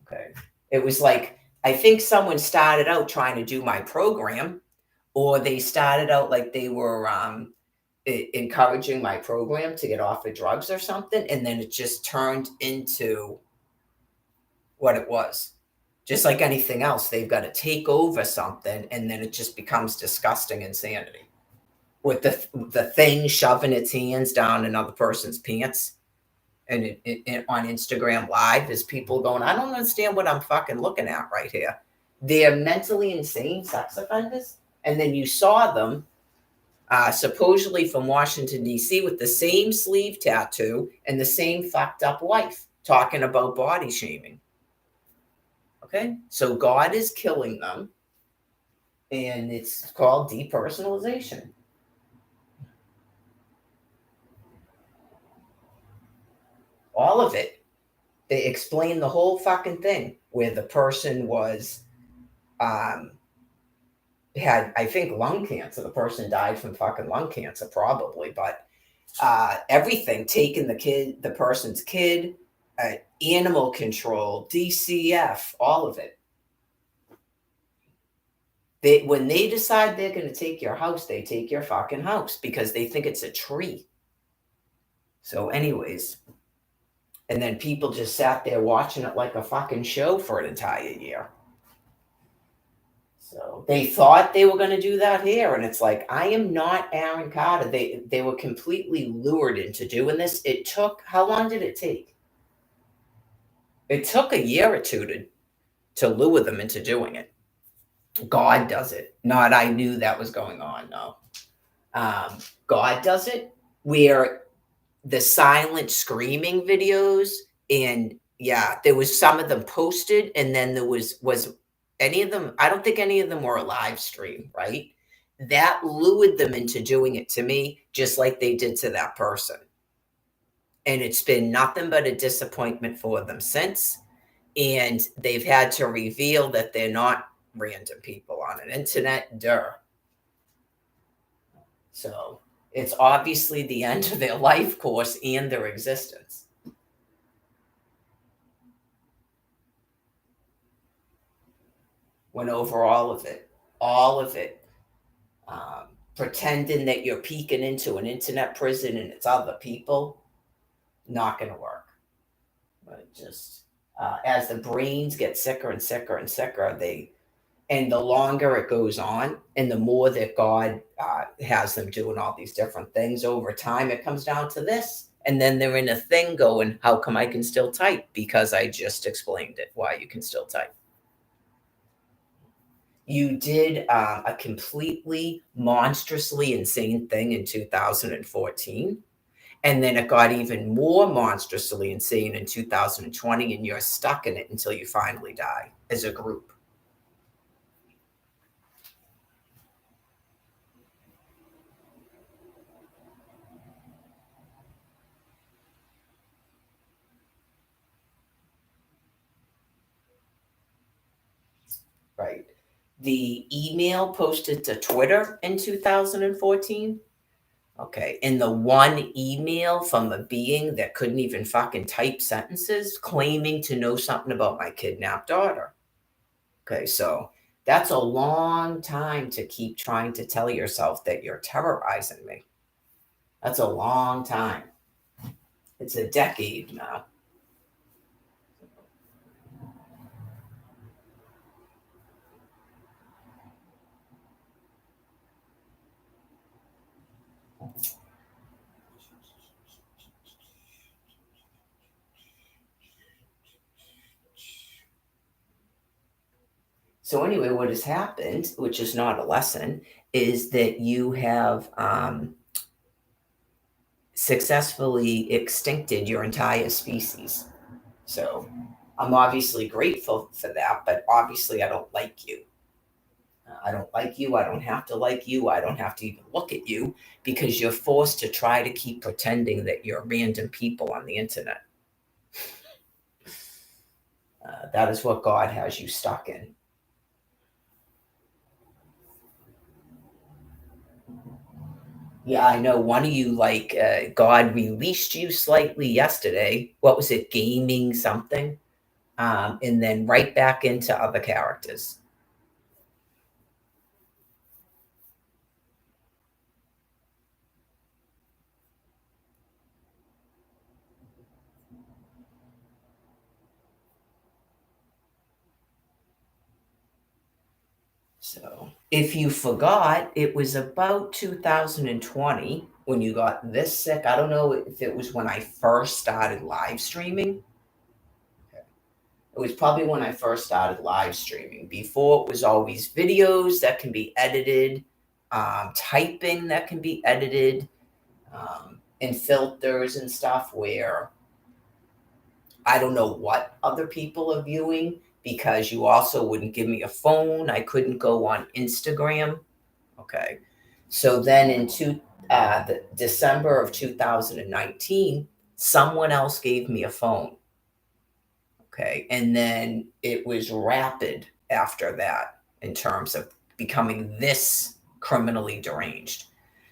Okay. It was like, I think someone started out trying to do my program, or they started out like they were encouraging my program to get off of drugs or something. And then it just turned into what it was. Just like anything else, they've got to take over something, and then it just becomes disgusting insanity. With the thing shoving its hands down another person's pants, and on Instagram Live is people going, I don't understand what I'm fucking looking at right here. They're mentally insane sex offenders, and then you saw them supposedly from Washington, D.C., with the same sleeve tattoo and the same fucked up wife, talking about body shaming. Okay, so God is killing them, and it's called depersonalization. All of it. They explain the whole fucking thing where the person was um, had, I think, lung cancer. The person died from fucking lung cancer, probably, but everything, taking the person's kid, animal control, DCF, all of it. When they decide they're going to take your house, they take your fucking house because they think it's a tree. So, anyways, and then people just sat there watching it like a fucking show for an entire year. So they thought they were going to do that here, and it's like, I am not Aaron Carter. They were completely lured into doing this. It took, how long did it take? It took a year or two to lure them into doing it. God does it. Not I knew that was going on. No. God does it, where the silent screaming videos, and yeah, there was some of them posted, and then there was any of them, I don't think any of them were a live stream, right? That lured them into doing it to me, just like they did to that person. And it's been nothing but a disappointment for them since. And they've had to reveal that they're not random people on an internet. Duh. So it's obviously the end of their life course and their existence. Went over all of it. All of it. Pretending that you're peeking into an internet prison and it's other people, not going to work. But just as the brains get sicker and sicker and sicker, and the longer it goes on, and the more that God has them doing all these different things over time, it comes down to this. And then they're in a thing going, how come I can still type? Because I just explained it, why you can still type. You did a completely monstrously insane thing in 2014. And then it got even more monstrously insane in 2020, and you're stuck in it until you finally die as a group. Right. The email posted to Twitter in 2014. Okay. And the one email from a being that couldn't even fucking type sentences claiming to know something about my kidnapped daughter. Okay. So that's a long time to keep trying to tell yourself that you're terrorizing me. That's a long time. It's a decade now. So anyway, what has happened, which is not a lesson, is that you have successfully extincted your entire species. So I'm obviously grateful for that, but obviously I don't like you. I don't like you. I don't have to like you. I don't have to even look at you because you're forced to try to keep pretending that you're random people on the internet. That is what God has you stuck in. Yeah, I know one of you, like, God released you slightly yesterday. What was it? Gaming something? And then right back into other characters. So if you forgot, it was about 2020 when you got this sick. I don't know if it was when I first started live streaming. It was probably when I first started live streaming. Before, it was always videos that can be edited. typing that can be edited, and filters and stuff where I don't know what other people are viewing, because you also wouldn't give me a phone. I couldn't go on Instagram. Okay. So then the December of 2019, someone else gave me a phone. Okay. And then it was rapid after that in terms of becoming this criminally deranged.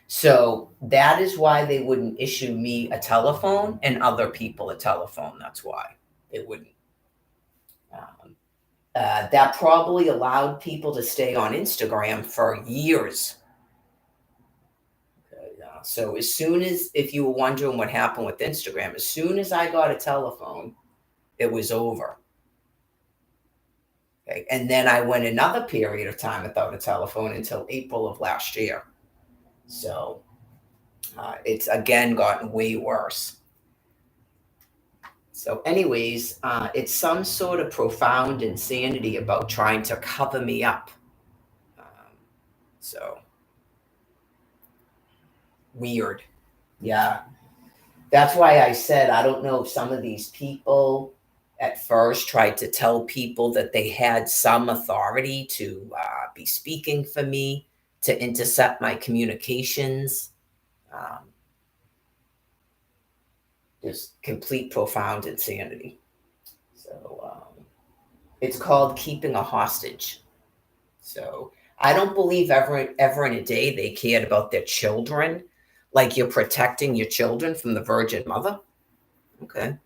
So that is why they wouldn't issue me a telephone and other people a telephone. That's why they wouldn't. Um, that probably allowed people to stay on Instagram for years. So as soon as, if you were wondering what happened with Instagram, as soon as I got a telephone, it was over. Okay. And then I went another period of time without a telephone until April of last year. So it's again gotten way worse. So anyways, it's some sort of profound insanity about trying to cover me up. So weird. Yeah. That's why I said, I don't know if some of these people at first tried to tell people that they had some authority to be speaking for me, to intercept my communications. Um, just complete, profound insanity. So it's called keeping a hostage. So I don't believe ever in a day they cared about their children, like you're protecting your children from the Virgin Mother. Okay.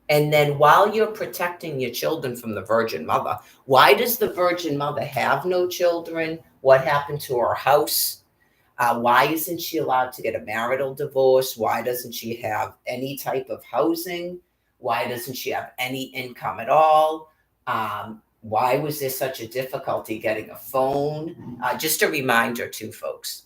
And then while you're protecting your children from the Virgin Mother, why does the Virgin Mother have no children? What happened to her house? Why isn't she allowed to get a marital divorce? Why doesn't she have any type of housing? Why doesn't she have any income at all? Why was there such a difficulty getting a phone? Just a reminder too, folks.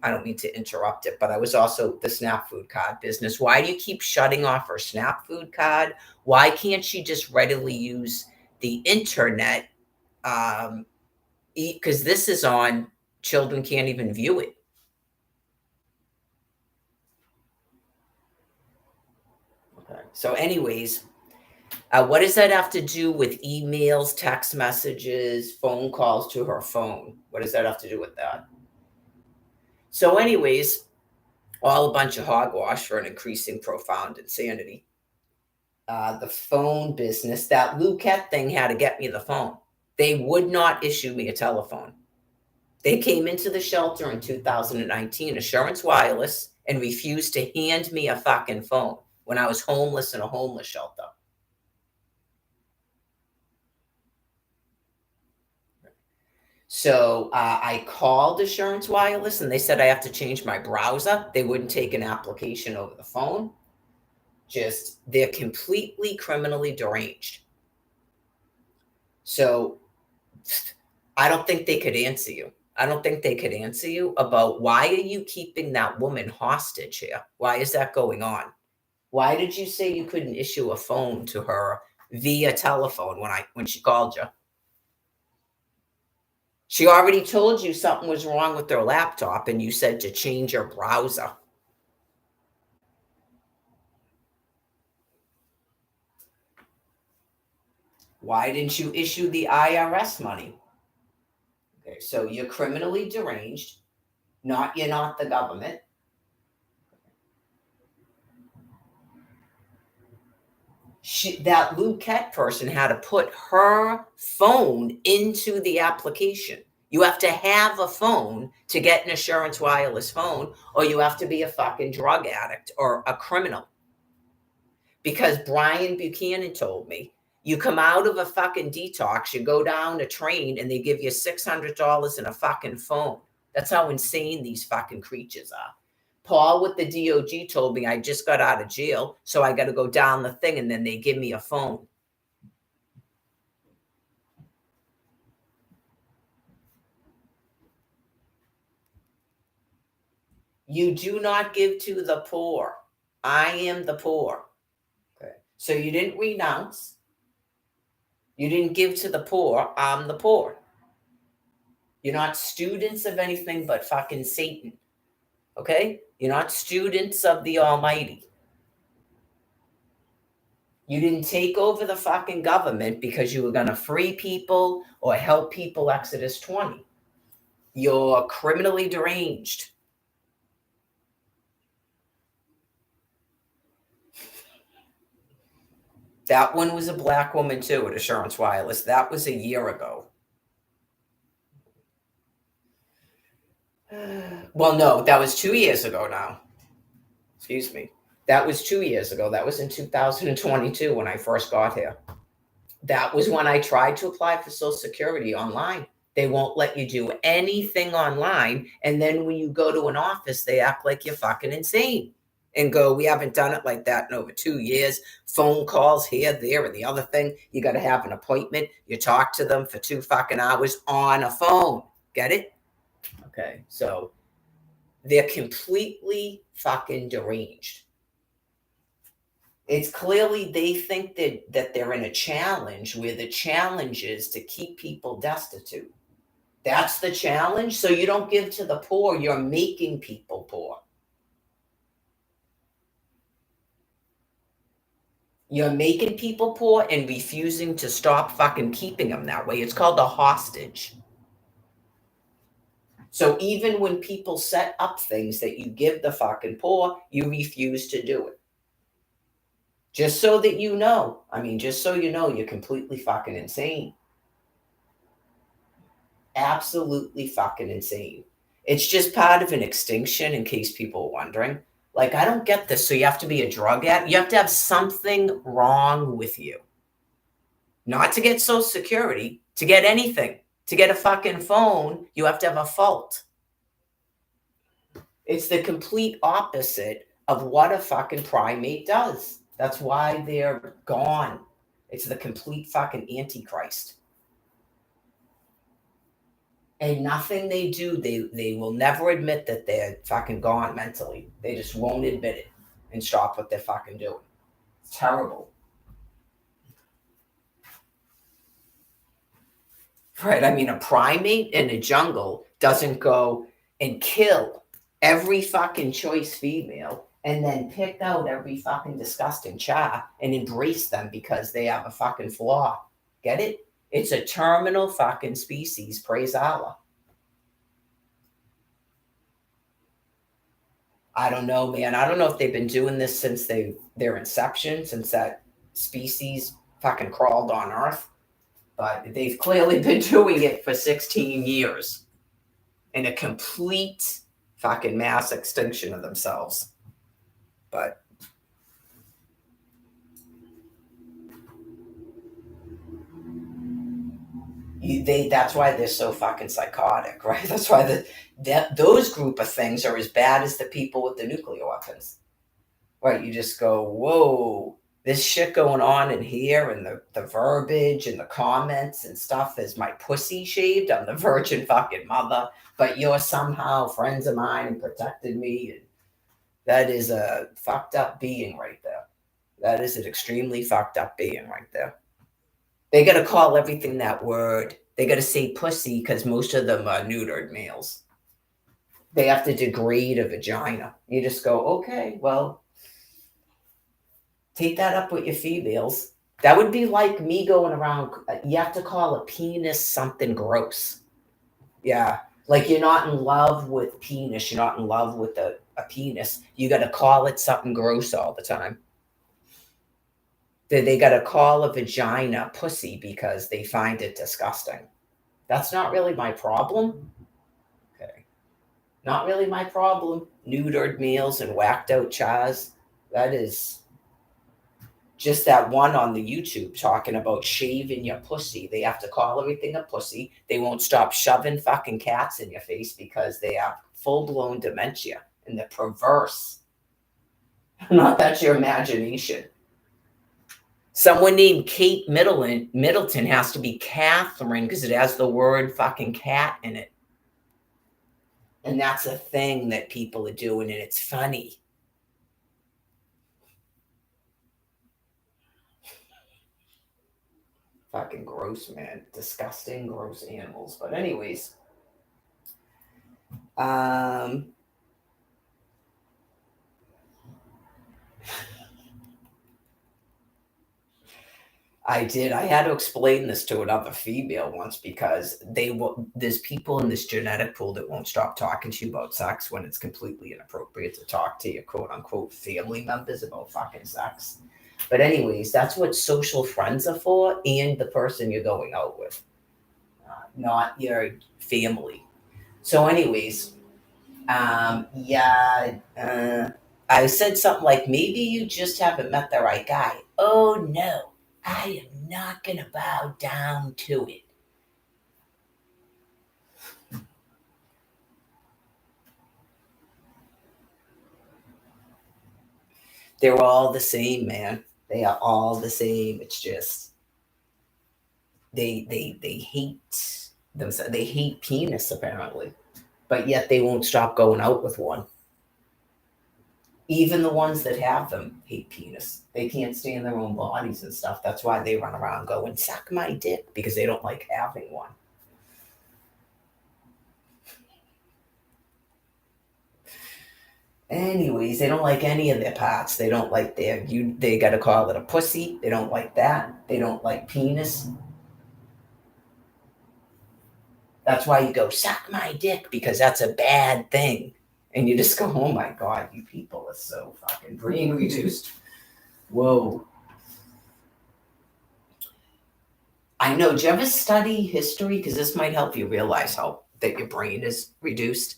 I don't mean to interrupt it, but I was also the Snap Food card business. Why do you keep shutting off her Snap Food card? Why can't she just readily use the internet? Because this is on, children can't even view it. Okay. So, anyways, what does that have to do with emails, text messages, phone calls to her phone? What does that have to do with that? So, anyways, all a bunch of hogwash for an increasing profound insanity. The phone business, that Luquette thing had to get me the phone. They would not issue me a telephone. They came into the shelter in 2019, Assurance Wireless, and refused to hand me a fucking phone when I was homeless in a homeless shelter. So I called Assurance Wireless and they said I have to change my browser. They wouldn't take an application over the phone. Just, they're completely criminally deranged. So I don't think they could answer you. I don't think they could answer you about why are you keeping that woman hostage here? Why is that going on? Why did you say you couldn't issue a phone to her via telephone when she called you? She already told you something was wrong with their laptop and you said to change your browser. Why didn't you issue the IRS money? Okay, so you're criminally deranged. You're not the government. That Luquette person had to put her phone into the application. You have to have a phone to get an Assurance Wireless phone, or you have to be a fucking drug addict or a criminal. Because Brian Buchanan told me, you come out of a fucking detox, you go down a train, and they give you $600 in a fucking phone. That's how insane these fucking creatures are. Paul with the DOG told me I just got out of jail, so I got to go down the thing, and then they give me a phone. You do not give to the poor. I am the poor. Okay. So you didn't renounce. You didn't give to the poor. I'm the poor. You're not students of anything but fucking Satan. Okay? You're not students of the Almighty. You didn't take over the fucking government because you were going to free people or help people Exodus 20. You're criminally deranged. That one was a black woman too at Assurance Wireless. That was a year ago. Well, no, that was 2 years ago now. Excuse me. That was 2 years ago. That was in 2022 when I first got here. That was when I tried to apply for Social Security online. They won't let you do anything online. And then when you go to an office, they act like you're fucking insane and go, we haven't done it like that in over 2 years. Phone calls here, there, and the other thing. You got to have an appointment. You talk to them for 2 fucking hours on a phone. Get it? Okay. So they're completely fucking deranged. It's clearly they think that they're in a challenge where the challenge is to keep people destitute. That's the challenge. So you don't give to the poor, you're making people poor. You're making people poor and refusing to stop fucking keeping them that way. It's called a hostage. So even when people set up things that you give the fucking poor, you refuse to do it. Just so that you know. I mean, just so you know, you're completely fucking insane. Absolutely fucking insane. It's just part of an extinction, in case people are wondering. Like, I don't get this. So you have to be a drug addict? You have to have something wrong with you. Not to get Social Security, to get anything. To get a fucking phone, you have to have a fault. It's the complete opposite of what a fucking primate does. That's why they're gone. It's the complete fucking antichrist. And nothing they do, they will never admit that they're fucking gone mentally. They just won't admit it and stop what they're fucking doing. It's terrible. Right? I mean, a primate in a jungle doesn't go and kill every fucking choice female and then pick out every fucking disgusting child and embrace them because they have a fucking flaw. Get it? It's a terminal fucking species. Praise Allah. I don't know, man. I don't know if they've been doing this since their inception, since that species fucking crawled on Earth. But they've clearly been doing it for 16 years in a complete fucking mass extinction of themselves. But that's why they're so fucking psychotic, right? That's why those group of things are as bad as the people with the nuclear weapons. Right? You just go, whoa, this shit going on in here, and the verbiage and the comments and stuff is my pussy shaved. I'm the virgin fucking mother, but you're somehow friends of mine and protected me. And that is a fucked up being right there. That is an extremely fucked up being right there. They got to call everything that word. They got to say pussy because most of them are neutered males. They have to degrade a vagina. You just go, okay, well, take that up with your females. That would be like me going around. You have to call a penis something gross. Yeah. Like you're not in love with penis. You're not in love with a penis. You got to call it something gross all the time. They got to call a vagina pussy because they find it disgusting. That's not really my problem. Okay. Not really my problem. Neutered males and whacked out chas. That is just that one on the YouTube talking about shaving your pussy. They have to call everything a pussy. They won't stop shoving fucking cats in your face because they have full-blown dementia and they're perverse. Not that's your imagination. Someone named Kate Middleton has to be Catherine because it has the word fucking cat in it. And that's a thing that people are doing, and it's funny. Fucking gross, man. Disgusting, gross animals. But anyways, Um, I did. I had to explain this to another female once because there's people in this genetic pool that won't stop talking to you about sex when it's completely inappropriate to talk to your quote unquote family members about fucking sex. But anyways, that's what social friends are for, and the person you're going out with, not your family. So, anyways, yeah, I said something like, maybe you just haven't met the right guy. Oh no, I am not gonna bow down to it. They're all the same, man. They are all the same. It's just they hate themselves. They hate penis apparently, but yet they won't stop going out with one. Even the ones that have them hate penis. They can't stand their own bodies and stuff. That's why they run around going, suck my dick, because they don't like having one. Anyways, they don't like any of their parts. They don't like they gotta call it a pussy. They don't like that. They don't like penis. That's why you go, suck my dick, because that's a bad thing. And you just go, oh my God, you people are so fucking brain reduced. Whoa. I know. Do you ever study history? Because this might help you realize how that your brain is reduced.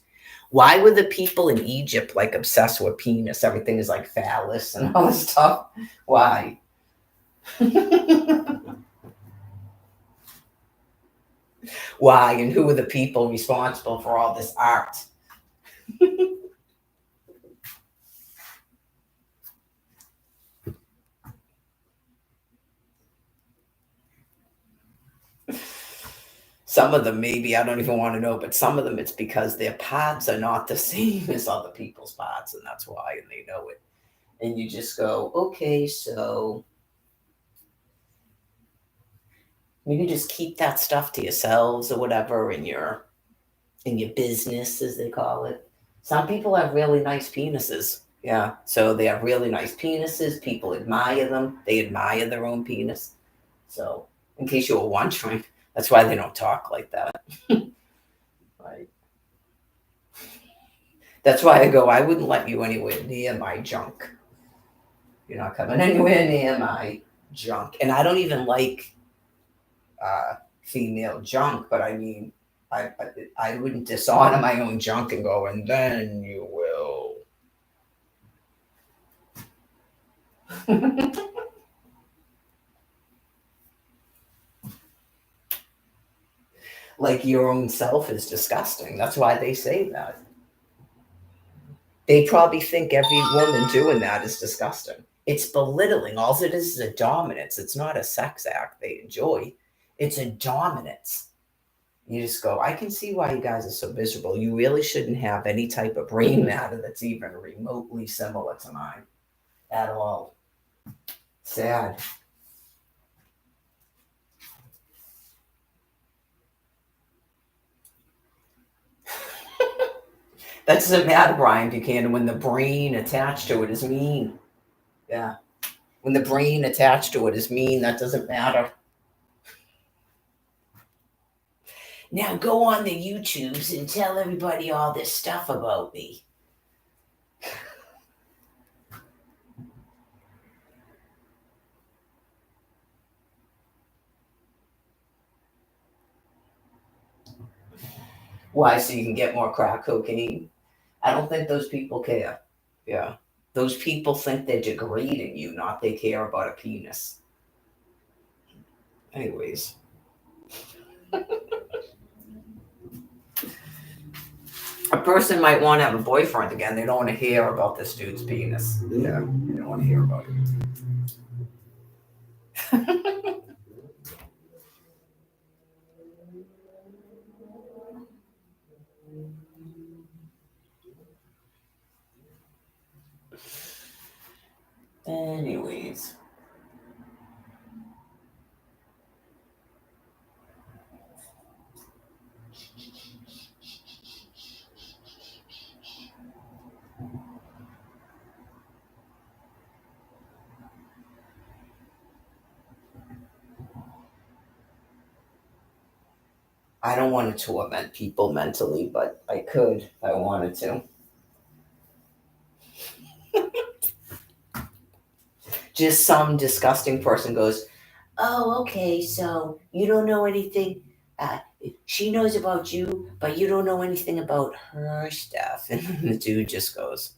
Why were the people in Egypt like obsessed with penis? Everything is like phallus and all this stuff. Why? Why? And who are the people responsible for all this art? Some of them, maybe, I don't even want to know, but some of them it's because their parts are not the same as other people's parts, and that's why, and they know it. And you just go, okay, so you can just keep that stuff to yourselves or whatever in your business, as they call it. Some people have really nice penises. Yeah. So they have really nice penises. People admire them. They admire their own penis. So, in case you were wondering, that's why they don't talk like that. Right. That's why I go, I wouldn't let you anywhere near my junk. You're not coming anywhere near my junk. And I don't even like female junk, but I mean, I wouldn't dishonor my own junk and go, and then you will. Like your own self is disgusting. That's why they say that. They probably think every woman doing that is disgusting. It's belittling. All it is a dominance. It's not a sex act they enjoy. It's a dominance. You just go, I can see why you guys are so miserable. You really shouldn't have any type of brain matter that's even remotely similar to mine at all. Sad. That doesn't matter, Brian Buchanan, when the brain attached to it is mean. Yeah. When the brain attached to it is mean, that doesn't matter. Now go on the YouTubes and tell everybody all this stuff about me. Why? So you can get more crack cocaine? I don't think those people care. Yeah. Those people think they're degrading you, not they care about a penis. Anyways, a person might want to have a boyfriend again. They don't want to hear about this dude's penis. Yeah, they don't want to hear about it. Anyways, I don't want to torment people mentally, but I could if I wanted to. Just some disgusting person goes, "Oh, okay, so you don't know anything. Uh, she knows about you, but you don't know anything about her stuff." And the dude just goes,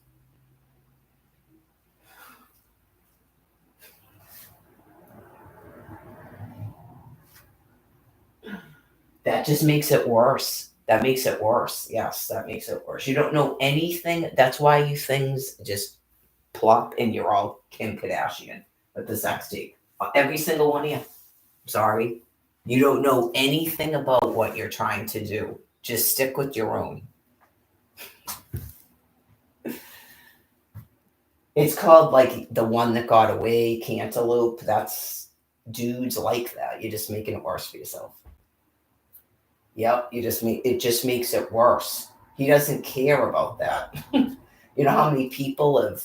that just makes it worse. That makes it worse. Yes, that makes it worse. You don't know anything. That's why you things just plop and you're all Kim Kardashian with the sex tape. Every single one of you. Sorry. You don't know anything about what you're trying to do. Just stick with your own. It's called like the one that got away, cantaloupe. That's dudes like that. You're just making it worse for yourself. Yep, it just makes it worse. He doesn't care about that. You know how many people have,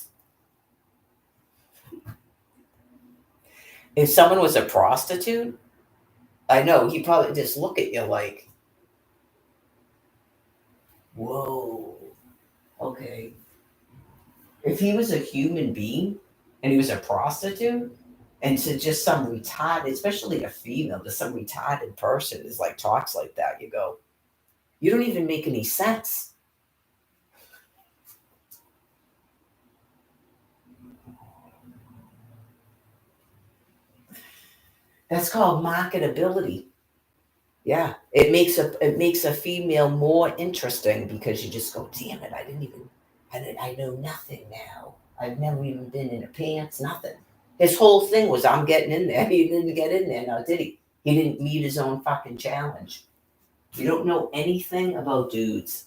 if someone was a prostitute, I know he probably just look at you like, whoa, okay. If he was a human being and he was a prostitute, and to just some retarded, especially a female, to some retarded person is like talks like that, you go, you don't even make any sense. That's called marketability. Yeah, it makes a female more interesting because you just go, damn it, I know nothing now. I've never even been in a pants, nothing. His whole thing was, I'm getting in there. He didn't get in there, now did he? He didn't meet his own fucking challenge. You don't know anything about dudes.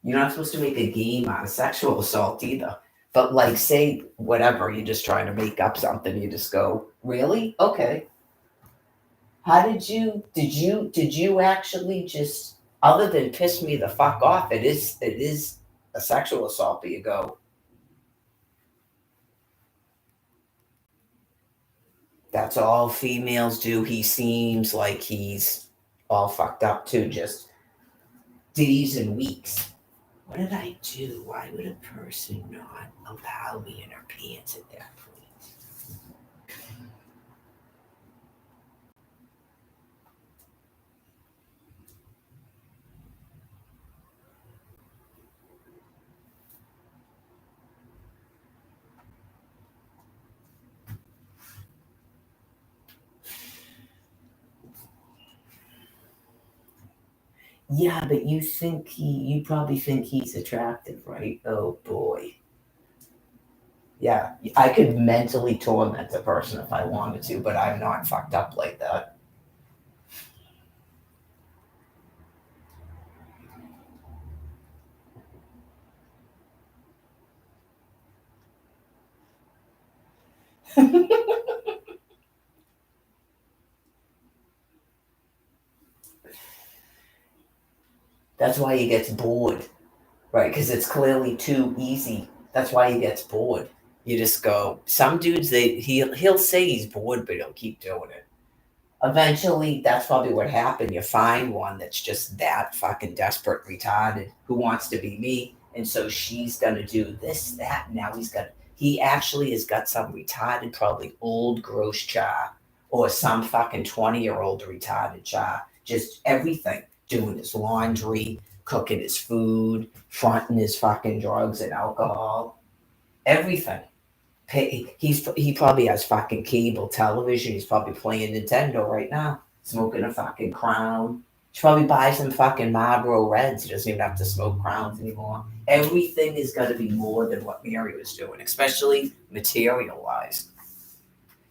You're not supposed to make a game out of sexual assault either. But like, say whatever, you're just trying to make up something. You just go, really? Okay. How did you actually just, other than piss me the fuck off? It is a sexual assault. But you go, that's all females do. He seems like he's all fucked up too. Just days and weeks. What did I do? Why would a person not allow me in her pants at that point? Yeah, but you probably think he's attractive, right? Oh boy. Yeah, I could mentally torment a person if I wanted to, but I'm not fucked up like that. That's why he gets bored, right? Because it's clearly too easy. That's why he gets bored. You just go. Some dudes, he'll say he's bored, but he'll keep doing it. Eventually, that's probably what happened. You find one that's just that fucking desperate, retarded, who wants to be me, and so she's gonna do this, that. Now he actually has got some retarded, probably old gross cha, or some fucking 20-year-old retarded cha. Just everything, doing his laundry, cooking his food, fronting his fucking drugs and alcohol, everything. He probably has fucking cable television. He's probably playing Nintendo right now, smoking a fucking Crown. He should probably buy some fucking Marlboro Reds. He doesn't even have to smoke Crowns anymore. Everything is going to be more than what Mary was doing, especially material wise.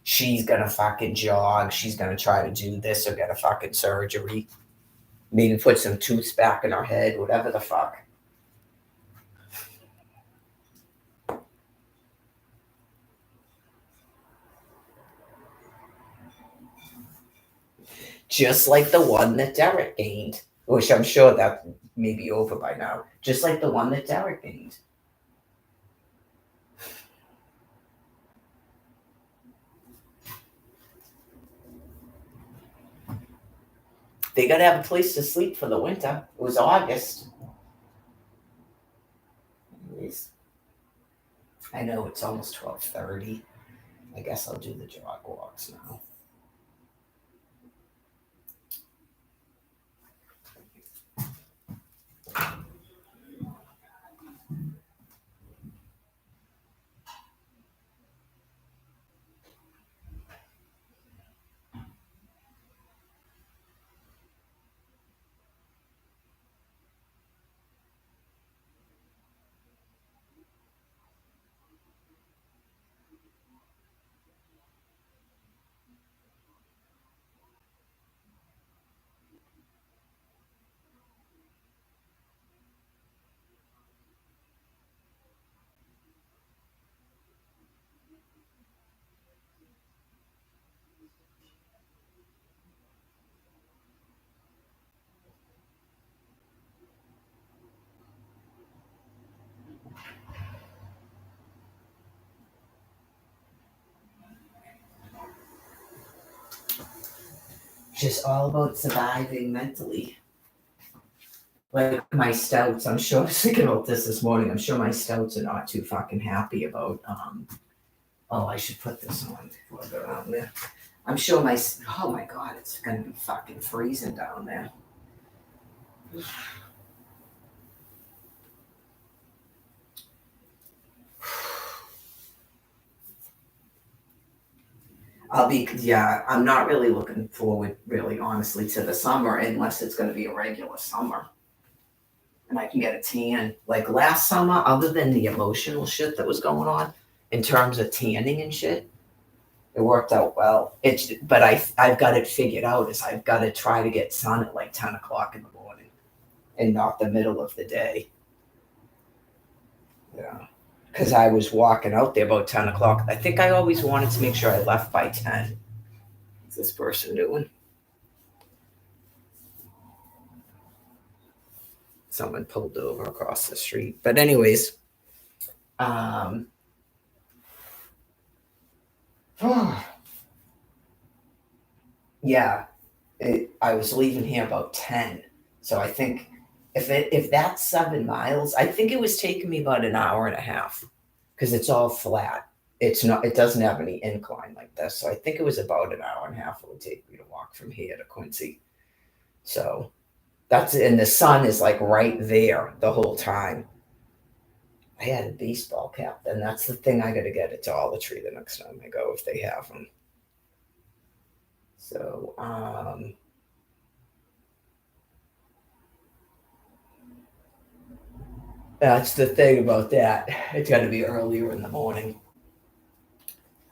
She's gonna fucking jog. She's gonna try to do this or get a fucking surgery. Maybe put some tooths back in her head, whatever the fuck. Just like the one that Derek gained. which I'm sure that may be over by now, just like the one that Derek named. They got to have a place to sleep for the winter. It was August. Anyways, I know it's almost 12:30. I guess I'll do the jog walks now. Just all about surviving mentally. Like my stouts, I'm sure I was thinking about this morning. I'm sure my stouts are not too fucking happy about. Oh, I should put this on before I go down there. I'm sure my. Oh my god, it's gonna be fucking freezing down there. I'm not really looking forward, really, honestly, to the summer unless it's going to be a regular summer and I can get a tan. Like last summer, other than the emotional shit that was going on in terms of tanning and shit, it worked out well. But I've got it figured out is I've got to try to get sun at like 10 o'clock in the morning and not the middle of the day. Yeah. Because I was walking out there about 10 o'clock. I think I always wanted to make sure I left by 10. What's this person doing? Someone pulled over across the street. But anyways, yeah, I was leaving here about 10. So I think if that's 7 miles, I think it was taking me about an hour and a half because it's all flat. It doesn't have any incline like this. So I think it was about an hour and a half it would take me to walk from here to Quincy. So and the sun is like right there the whole time. I had a baseball cap, and that's the thing I got to get at Dollar Tree the next time I go if they have them. So, that's the thing about that. It's got to be earlier in the morning.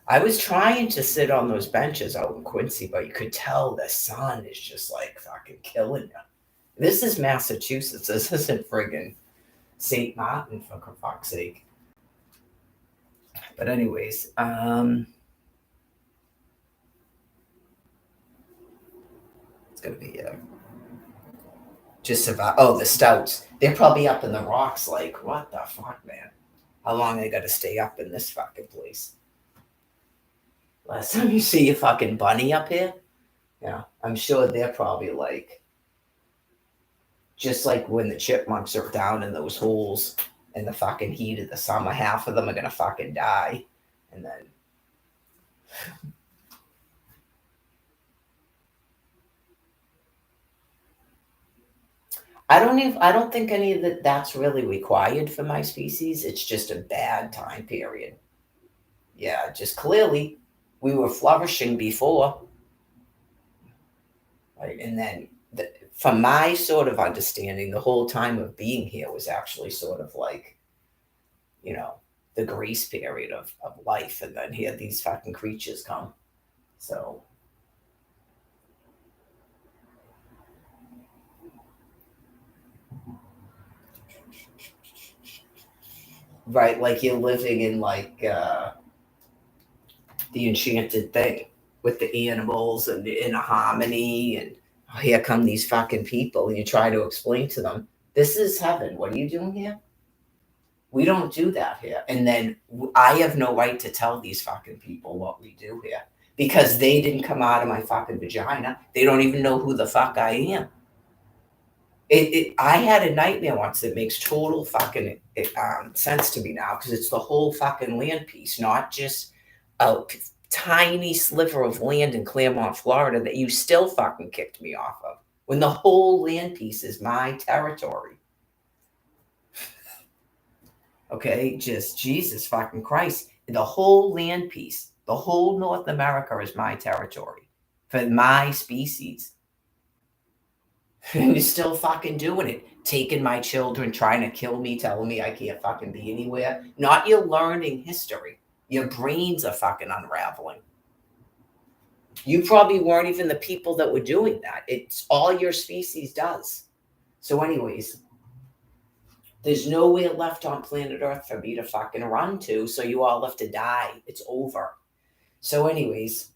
I was trying to sit on those benches out in Quincy, but you could tell the sun is just like fucking killing you. This is Massachusetts. This isn't friggin' St. Martin, for fuck's sake. But anyways, it's gonna be just about. Oh, the stouts. They're probably up in the rocks. Like, what the fuck, man? How long I got to stay up in this fucking place? Last time you see a fucking bunny up here, yeah, I'm sure they're probably like, just like when the chipmunks are down in those holes in the fucking heat of the summer, half of them are gonna fucking die, and then. I don't think any of that's really required for my species. It's just a bad time period. Yeah, just clearly we were flourishing before. Right. And then from my sort of understanding, the whole time of being here was actually sort of like, the grace period of life. And then here these fucking creatures come. So. Right. Like you're living in like the enchanted thing with the animals and in a harmony and Oh, here come these fucking people. And you try to explain to them, this is heaven. What are you doing here? We don't do that here. And then I have no right to tell these fucking people what we do here because they didn't come out of my fucking vagina. They don't even know who the fuck I am. I had a nightmare once that makes total fucking sense to me now because it's the whole fucking land piece, not just a tiny sliver of land in Claremont, Florida that you still fucking kicked me off of when the whole land piece is my territory. Okay, just Jesus fucking Christ. The whole land piece, the whole North America is my territory for my species. And you're still fucking doing it. Taking my children, trying to kill me, telling me I can't fucking be anywhere. Not your learning history. Your brains are fucking unraveling. You probably weren't even the people that were doing that. It's all your species does. So anyways, there's nowhere left on planet Earth for me to fucking run to, so you all have to die. It's over. So anyways,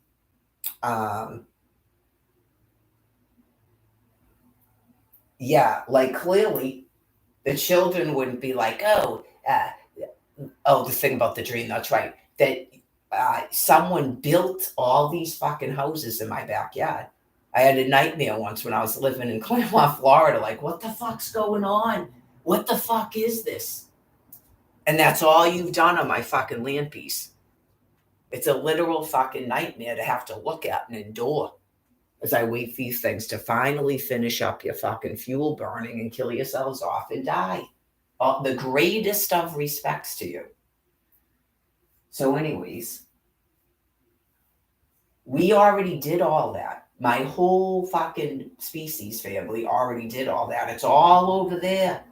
yeah, like clearly the children wouldn't be like, the thing about the dream, that's right. That someone built all these fucking houses in my backyard. I had a nightmare once when I was living in Claremont, Florida. Like, what the fuck's going on? What the fuck is this? And that's all you've done on my fucking land piece. It's a literal fucking nightmare to have to look at and endure as I wait for these things to finally finish up your fucking fuel burning and kill yourselves off and die. The greatest of respects to you. So anyways, we already did all that. My whole fucking species family already did all that. It's all over there.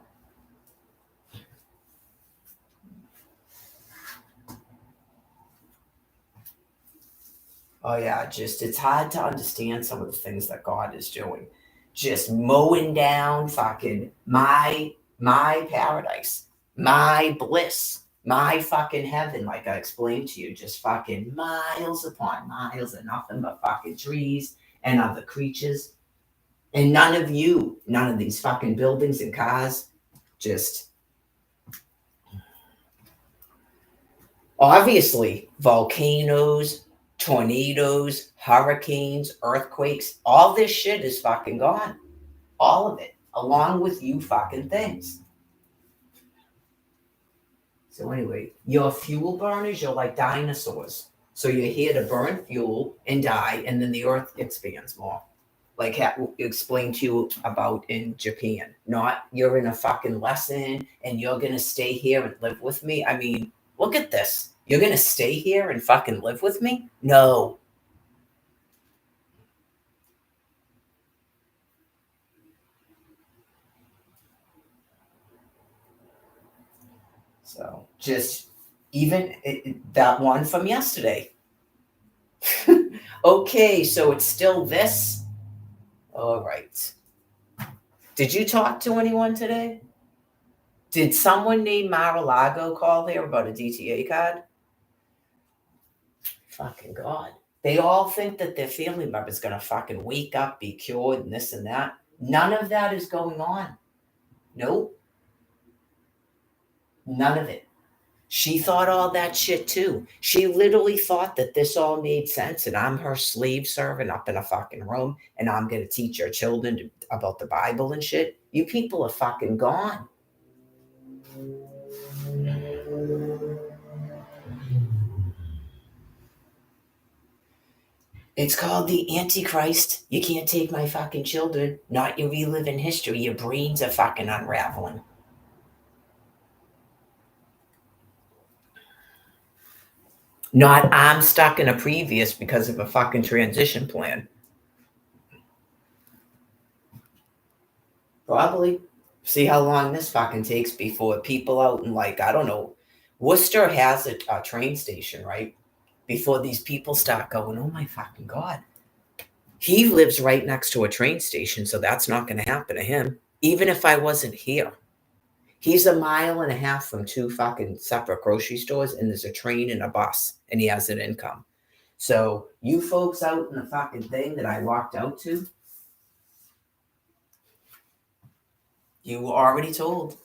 Oh yeah, just it's hard to understand some of the things that God is doing. Just mowing down fucking my paradise, my bliss, my fucking heaven, like I explained to you, just fucking miles upon miles and nothing but fucking trees and other creatures. And none of these fucking buildings and cars, just obviously volcanoes, tornadoes, hurricanes, earthquakes, all this shit is fucking gone. All of it, along with you fucking things. So anyway, your fuel burners, you're like dinosaurs. So you're here to burn fuel and die, and then the earth expands more. Like explained to you about in Japan. Not you're in a fucking lesson and you're going to stay here and live with me. I mean, look at this. You're going to stay here and fucking live with me? No. So just even that one from yesterday. Okay, so it's still this. All right. Did you talk to anyone today? Did someone named Mar-a-Lago call here about a DTA card? Fucking God. They all think that their family member's going to fucking wake up, be cured, and this and that. None of that is going on. Nope. None of it. She thought all that shit too. She literally thought that this all made sense and I'm her slave servant up in a fucking room and I'm going to teach your children about the Bible and shit. You people are fucking gone. It's called the Antichrist. You can't take my fucking children. Not your reliving history. Your brains are fucking unraveling. Not I'm stuck in a previous because of a fucking transition plan. Probably. See how long this fucking takes before people out in, like, I don't know, Worcester has a train station, right? Before these people start going, oh my fucking God. He lives right next to a train station, so that's not going to happen to him, even if I wasn't here. He's a mile and a half from two fucking separate grocery stores, and there's a train and a bus, and he has an income. So you folks out in the fucking thing that I walked out to, You were already told.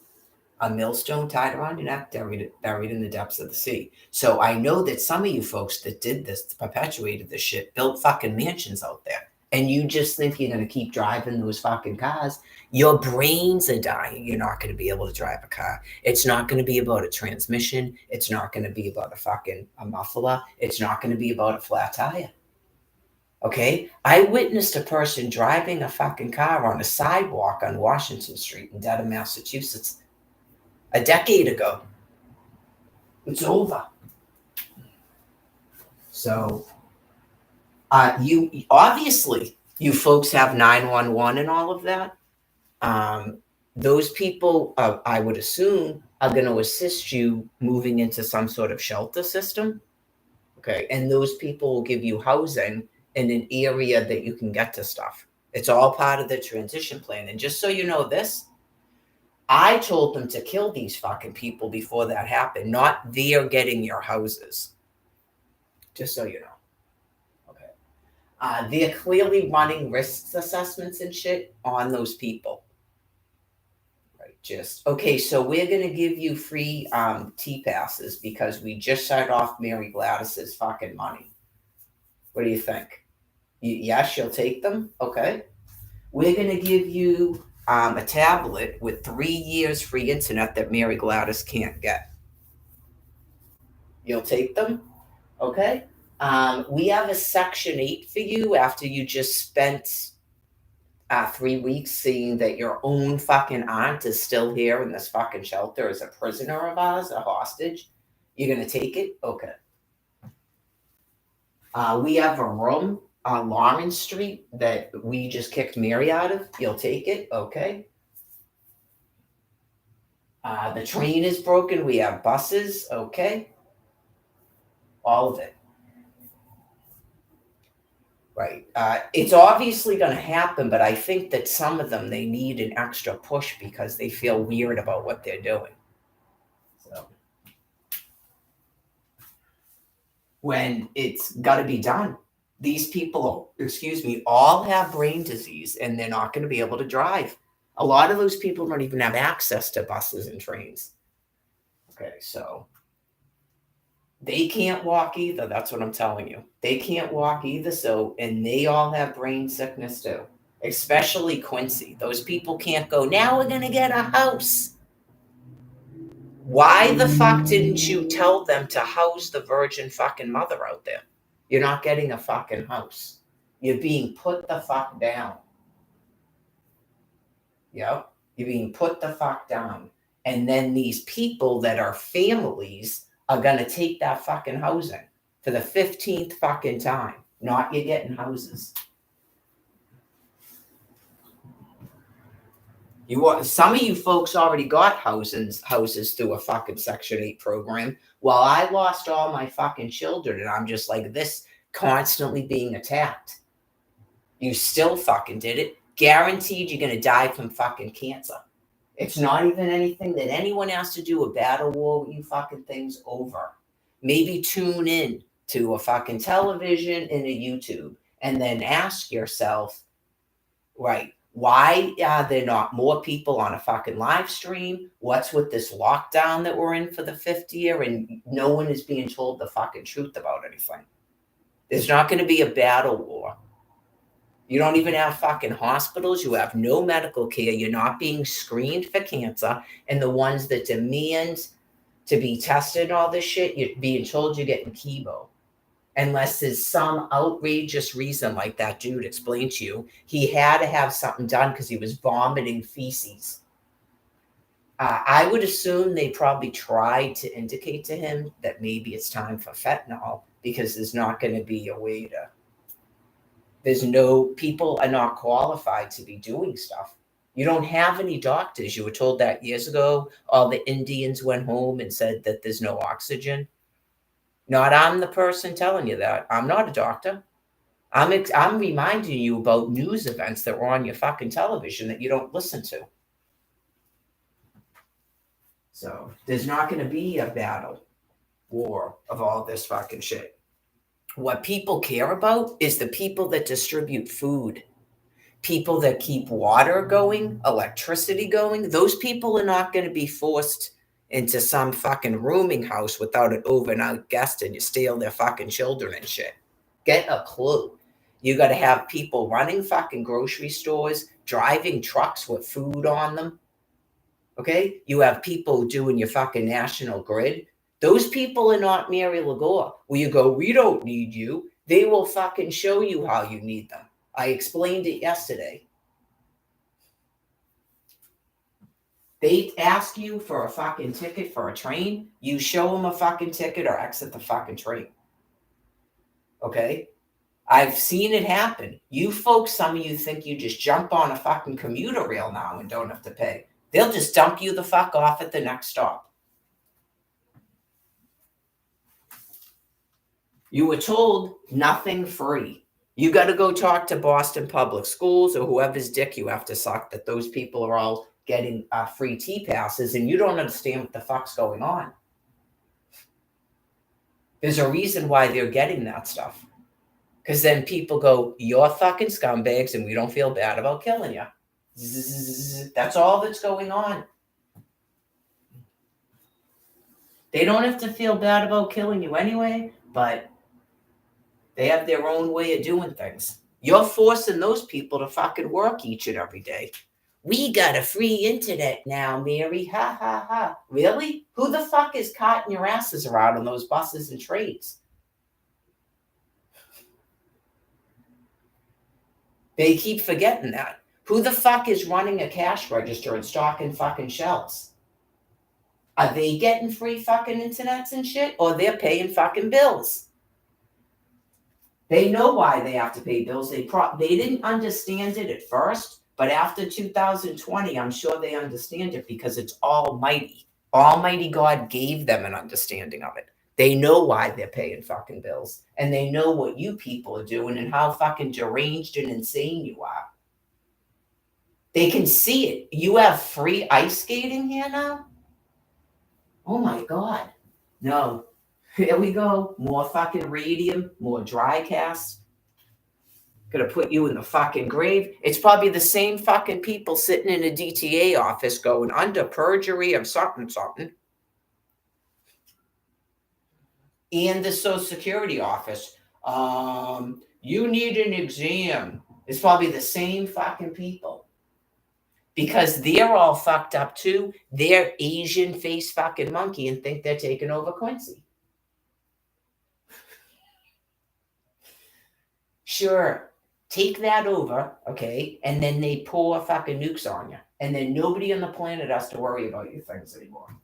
A millstone tied around your neck, buried in the depths of the sea. So I know that some of you folks that did this, perpetuated this shit, built fucking mansions out there. And you just think you're going to keep driving those fucking cars. Your brains are dying. You're not going to be able to drive a car. It's not going to be about a transmission. It's not going to be about a muffler. It's not going to be about a flat tire. Okay? I witnessed a person driving a fucking car on a sidewalk on Washington Street in Dedham, Massachusetts a decade ago. It's over. So, you obviously, you folks have 911 and all of that. Those people, I would assume, are going to assist you moving into some sort of shelter system. Okay. And those people will give you housing in an area that you can get to stuff. It's all part of the transition plan. And just so you know this, I told them to kill these fucking people before that happened, not they're getting your houses. Just so you know. Okay. They're clearly running risk assessments and shit on those people. Right. Okay, so we're going to give you free T-passes because we just shut off Mary Gladys's fucking money. What do you think? Yes, you'll take them? Okay. We're going to give you a tablet with 3 years free internet that Mary Gladys can't get. You'll take them? Okay. We have a Section 8 for you after you just spent 3 weeks seeing that your own fucking aunt is still here in this fucking shelter as a prisoner of ours, a hostage. You're going to take it? Okay. We have a room on Lawrence Street that we just kicked Mary out of. You'll take it? Okay. The train is broken. We have buses. Okay. All of it. Right. It's obviously going to happen, but I think that some of them, they need an extra push because they feel weird about what they're doing. So when it's got to be done, these people, all have brain disease and they're not going to be able to drive. A lot of those people don't even have access to buses and trains. Okay, so they can't walk either. That's what I'm telling you. They can't walk either. So, and they all have brain sickness too, especially Quincy. Those people can't go, now we're going to get a house. Why the fuck didn't you tell them to house the virgin fucking mother out there? You're not getting a fucking house. You're being put the fuck down. Yep. You're being put the fuck down. And then these people that are families are going to take that fucking housing for the 15th fucking time. Not you getting houses. Some of you folks already got houses through a fucking Section 8 program. Well, I lost all my fucking children and I'm just like this, constantly being attacked. You still fucking did it. Guaranteed you're going to die from fucking cancer. It's not even anything that anyone has to do a battle war with you fucking things over. Maybe tune in to a fucking television and a YouTube and then ask yourself, right, why are there not more people on a fucking live stream? What's with this lockdown that we're in for the 5th year and no one is being told the fucking truth about anything? There's not going to be a battle war. You don't even have fucking hospitals. You have no medical care. You're not being screened for cancer. And the ones that demand to be tested and all this shit, you're being told you're getting chemo. Unless there's some outrageous reason like that dude explained to you. He had to have something done because he was vomiting feces. I would assume they probably tried to indicate to him that maybe it's time for fentanyl because there's not going to be a way to... People are not qualified to be doing stuff. You don't have any doctors. You were told that years ago. All the Indians went home and said that there's no oxygen. Not I'm the person telling you that. I'm not a doctor. I'm reminding you about news events that were on your fucking television that you don't listen to. So there's not going to be a battle war of all this fucking shit. What people care about is the people that distribute food. people that keep water going, electricity going, those people are not going to be forced into some fucking rooming house without an overnight guest and you steal their fucking children and shit. Get a clue. You got to have people running fucking grocery stores, driving trucks with food on them. Okay? You have people doing your fucking national grid. Those people are not Mary Lagore. Where you go, we don't need you. They will fucking show you how you need them. I explained it yesterday. They ask you for a fucking ticket for a train. You show them a fucking ticket or exit the fucking train. Okay? I've seen it happen. You folks, some of you think you just jump on a fucking commuter rail now and don't have to pay. They'll just dump you the fuck off at the next stop. You were told nothing free. You got to go talk to Boston Public Schools or whoever's dick you have to suck that those people are all getting free T passes and you don't understand what the fuck's going on. There's a reason why they're getting that stuff. Because then people go, you're fucking scumbags and we don't feel bad about killing you. Zzz, that's all that's going on. They don't have to feel bad about killing you anyway, but they have their own way of doing things. You're forcing those people to fucking work each and every day. We got a free internet now, Mary. Ha, ha, ha. Really? Who the fuck is carting your asses around on those buses and trains? They keep forgetting that. Who the fuck is running a cash register and stocking fucking shelves? Are they getting free fucking internets and shit? Or they're paying fucking bills? They know why they have to pay bills. They didn't understand it at first, but after 2020, I'm sure they understand it because it's almighty. Almighty God gave them an understanding of it. They know why they're paying fucking bills. And they know what you people are doing and how fucking deranged and insane you are. They can see it. You have free ice skating here now? Oh my God. No. Here we go. More fucking radium, more dry cast. Gonna put you in the fucking grave. It's probably the same fucking people sitting in a DTA office going under perjury of something. And the Social Security office. You need an exam. It's probably the same fucking people. Because they're all fucked up too. They're Asian face fucking monkey and think they're taking over Quincy. Sure, take that over, okay? And then they pour fucking nukes on you. And then nobody on the planet has to worry about your things anymore.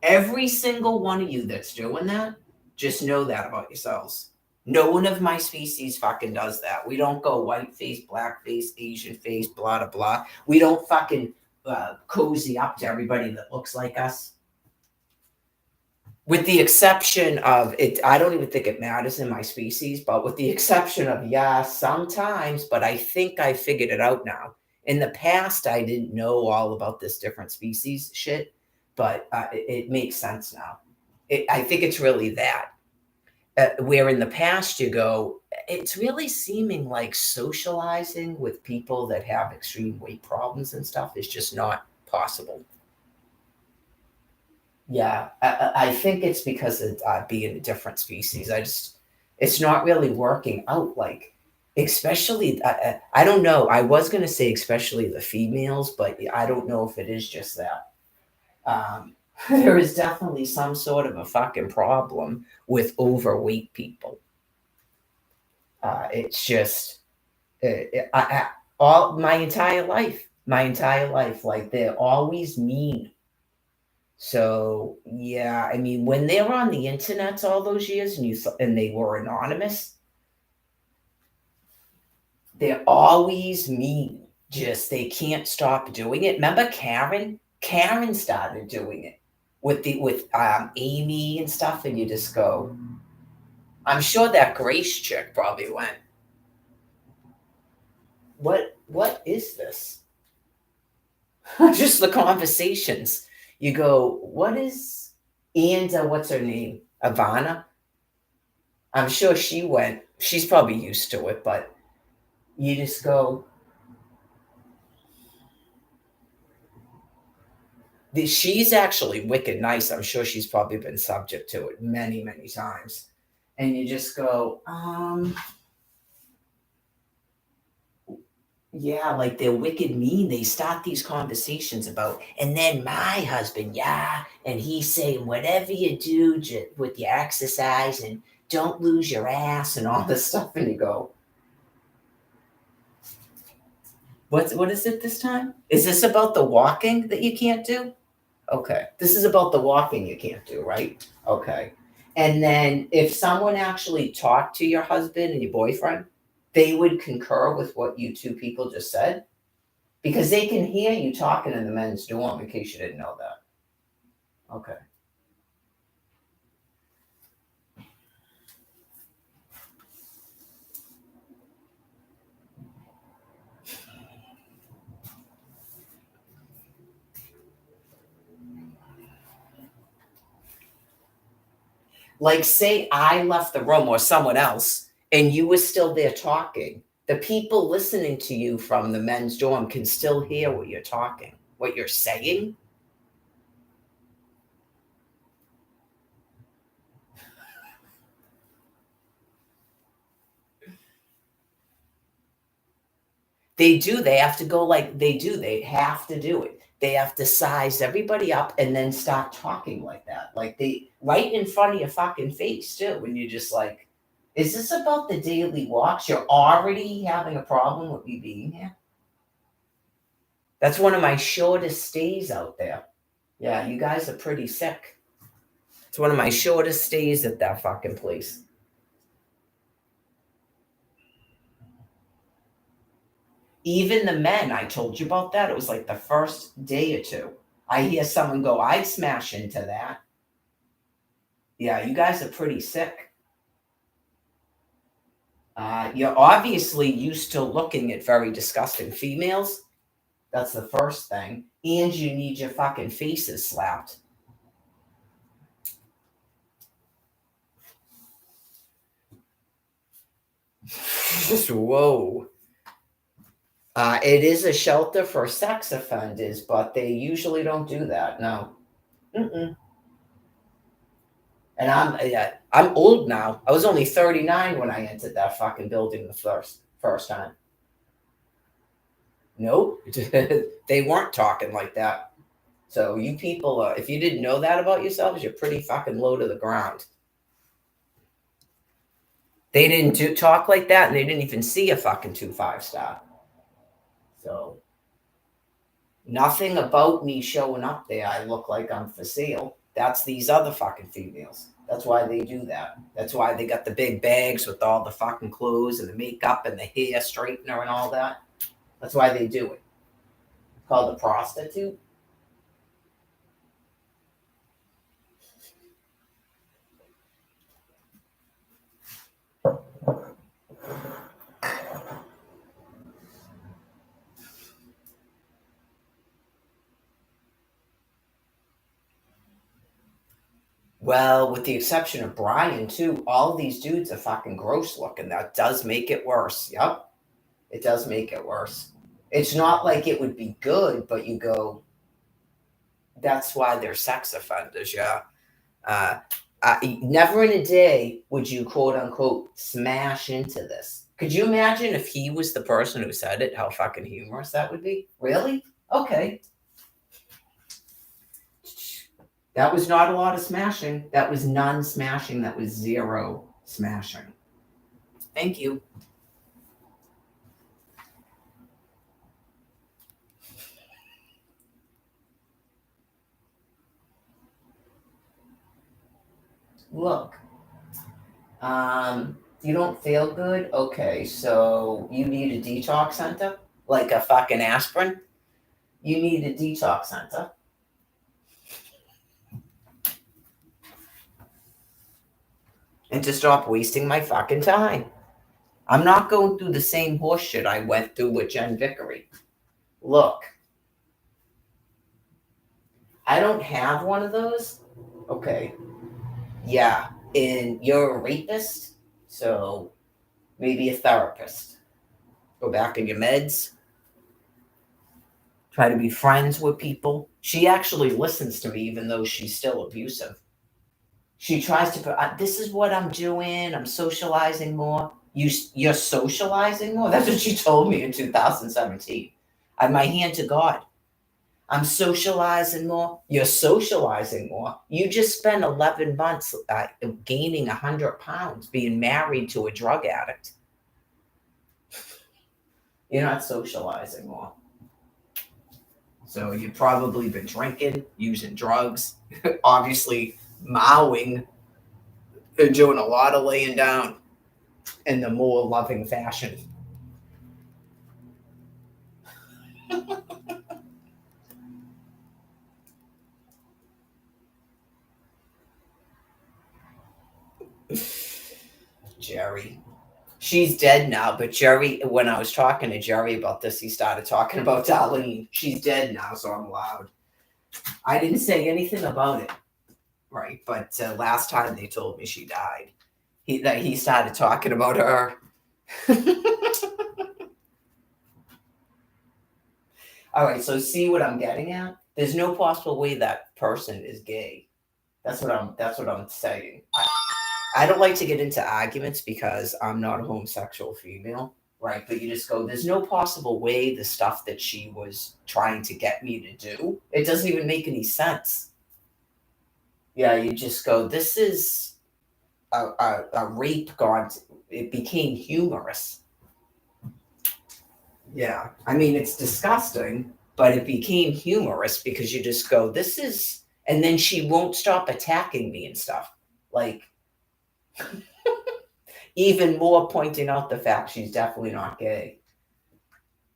Every single one of you that's doing that, just know that about yourselves. No one of my species fucking does that. We don't go white face, black face, Asian face, blah, blah, blah. We don't fucking cozy up to everybody that looks like us. With the exception of it, I don't even think it matters in my species, but with the exception of, yeah, sometimes, but I think I figured it out now. In the past, I didn't know all about this different species shit, but it makes sense now. I think it's really that. Where in the past you go, it's really seeming like socializing with people that have extreme weight problems and stuff is just not possible. Yeah, I think it's because of being a different species. It's not really working out. Like, especially, I don't know. I was going to say especially the females, but I don't know if it is just that. There is definitely some sort of a fucking problem with overweight people. It's just all my entire life, like they're always mean. So yeah, I mean, when they were on the internet all those years, and they were anonymous, they're always mean. Just they can't stop doing it. Remember Karen? Karen started doing it with Amy and stuff, and you just go. I'm sure that Grace chick probably went. What is this? Just the conversations. You go, what is, and what's her name? Ivana? I'm sure she went. She's probably used to it, but You just go, she's actually wicked nice. I'm sure she's probably been subject to it many, many times. And you just go, yeah, like they're wicked mean. They start these conversations about, and then my husband, yeah, and he's saying, whatever you do with your exercise and don't lose your ass and all this stuff. And you go, what is it this time? Is this about the walking that you can't do? Okay. This is about the walking you can't do, right? Okay. And then if someone actually talked to your husband and your boyfriend, they would concur with what you two people just said because they can hear you talking in the men's dorm in case you didn't know that. Okay. Like, say I left the room or someone else and you were still there talking, the people listening to you from the men's dorm can still hear what you're talking, what you're saying. They do. They have to go like they do. They have to do it. They have to size everybody up and then start talking like that. Like they right in front of your fucking face too. When you're just like, is this about the daily walks? You're already having a problem with me being here? That's one of my shortest stays out there. Yeah, you guys are pretty sick. It's one of my shortest stays at that fucking place. Even the men, I told you about that. It was like the first day or two. I hear someone go, I'd smash into that. Yeah, you guys are pretty sick. You're obviously used to looking at very disgusting females. That's the first thing. And you need your fucking faces slapped. Whoa. It is a shelter for sex offenders, but they usually don't do that. No. Mm-mm. And I'm old now. I was only 39 when I entered that fucking building the first time. Nope. They weren't talking like that. So you people, if you didn't know that about yourselves, you're pretty fucking low to the ground. They didn't talk like that, and they didn't even see a fucking 2 5 star. So nothing about me showing up there. I look like I'm for sale. That's these other fucking females. That's why they do that. That's why they got the big bags with all the fucking clothes and the makeup and the hair straightener and all that. That's why they do it. It's called a prostitute. Well, with the exception of Brian, too, all of these dudes are fucking gross looking. That does make it worse. Yep. It does make it worse. It's not like it would be good, but you go, that's why they're sex offenders. Yeah. Uh, never in a day would you quote unquote smash into this. Could you imagine if he was the person who said it, how fucking humorous that would be? Really? Okay. That was not a lot of smashing. That was none smashing. That was zero smashing. Thank you. Look, you don't feel good? Okay, so you need a detox center? Like a fucking aspirin? You need a detox center. And to stop wasting my fucking time. I'm not going through the same horseshit I went through with Jen Vickery. Look, I don't have one of those. Okay. Yeah. And you're a rapist, so maybe a therapist. Go back in your meds. Try to be friends with people. She actually listens to me even though she's still abusive. She tries to put, this is what I'm doing. I'm socializing more. You're socializing more? That's what she told me in 2017. I have my hand to God. I'm socializing more. You're socializing more. You just spent 11 months gaining 100 pounds, being married to a drug addict. You're not socializing more. So you've probably been drinking, using drugs, obviously mowing, and doing a lot of laying down in the more loving fashion. Jerry. She's dead now, but Jerry, when I was talking to Jerry about this, he started talking about Darlene. She's dead now, so I'm allowed. I didn't say anything about it, right? But last time they told me she died, he started talking about her. All right, so see what I'm getting at? There's no possible way that person is gay. That's what I'm saying. I don't like to get into arguments because I'm not a homosexual female, right? But you just go, there's no possible way the stuff that she was trying to get me to do, it doesn't even make any sense. Yeah, you just go, this is a rape gone, it became humorous. Yeah, I mean, it's disgusting, but it became humorous because you just go, this is, and then she won't stop attacking me and stuff. Like, even more pointing out the fact she's definitely not gay.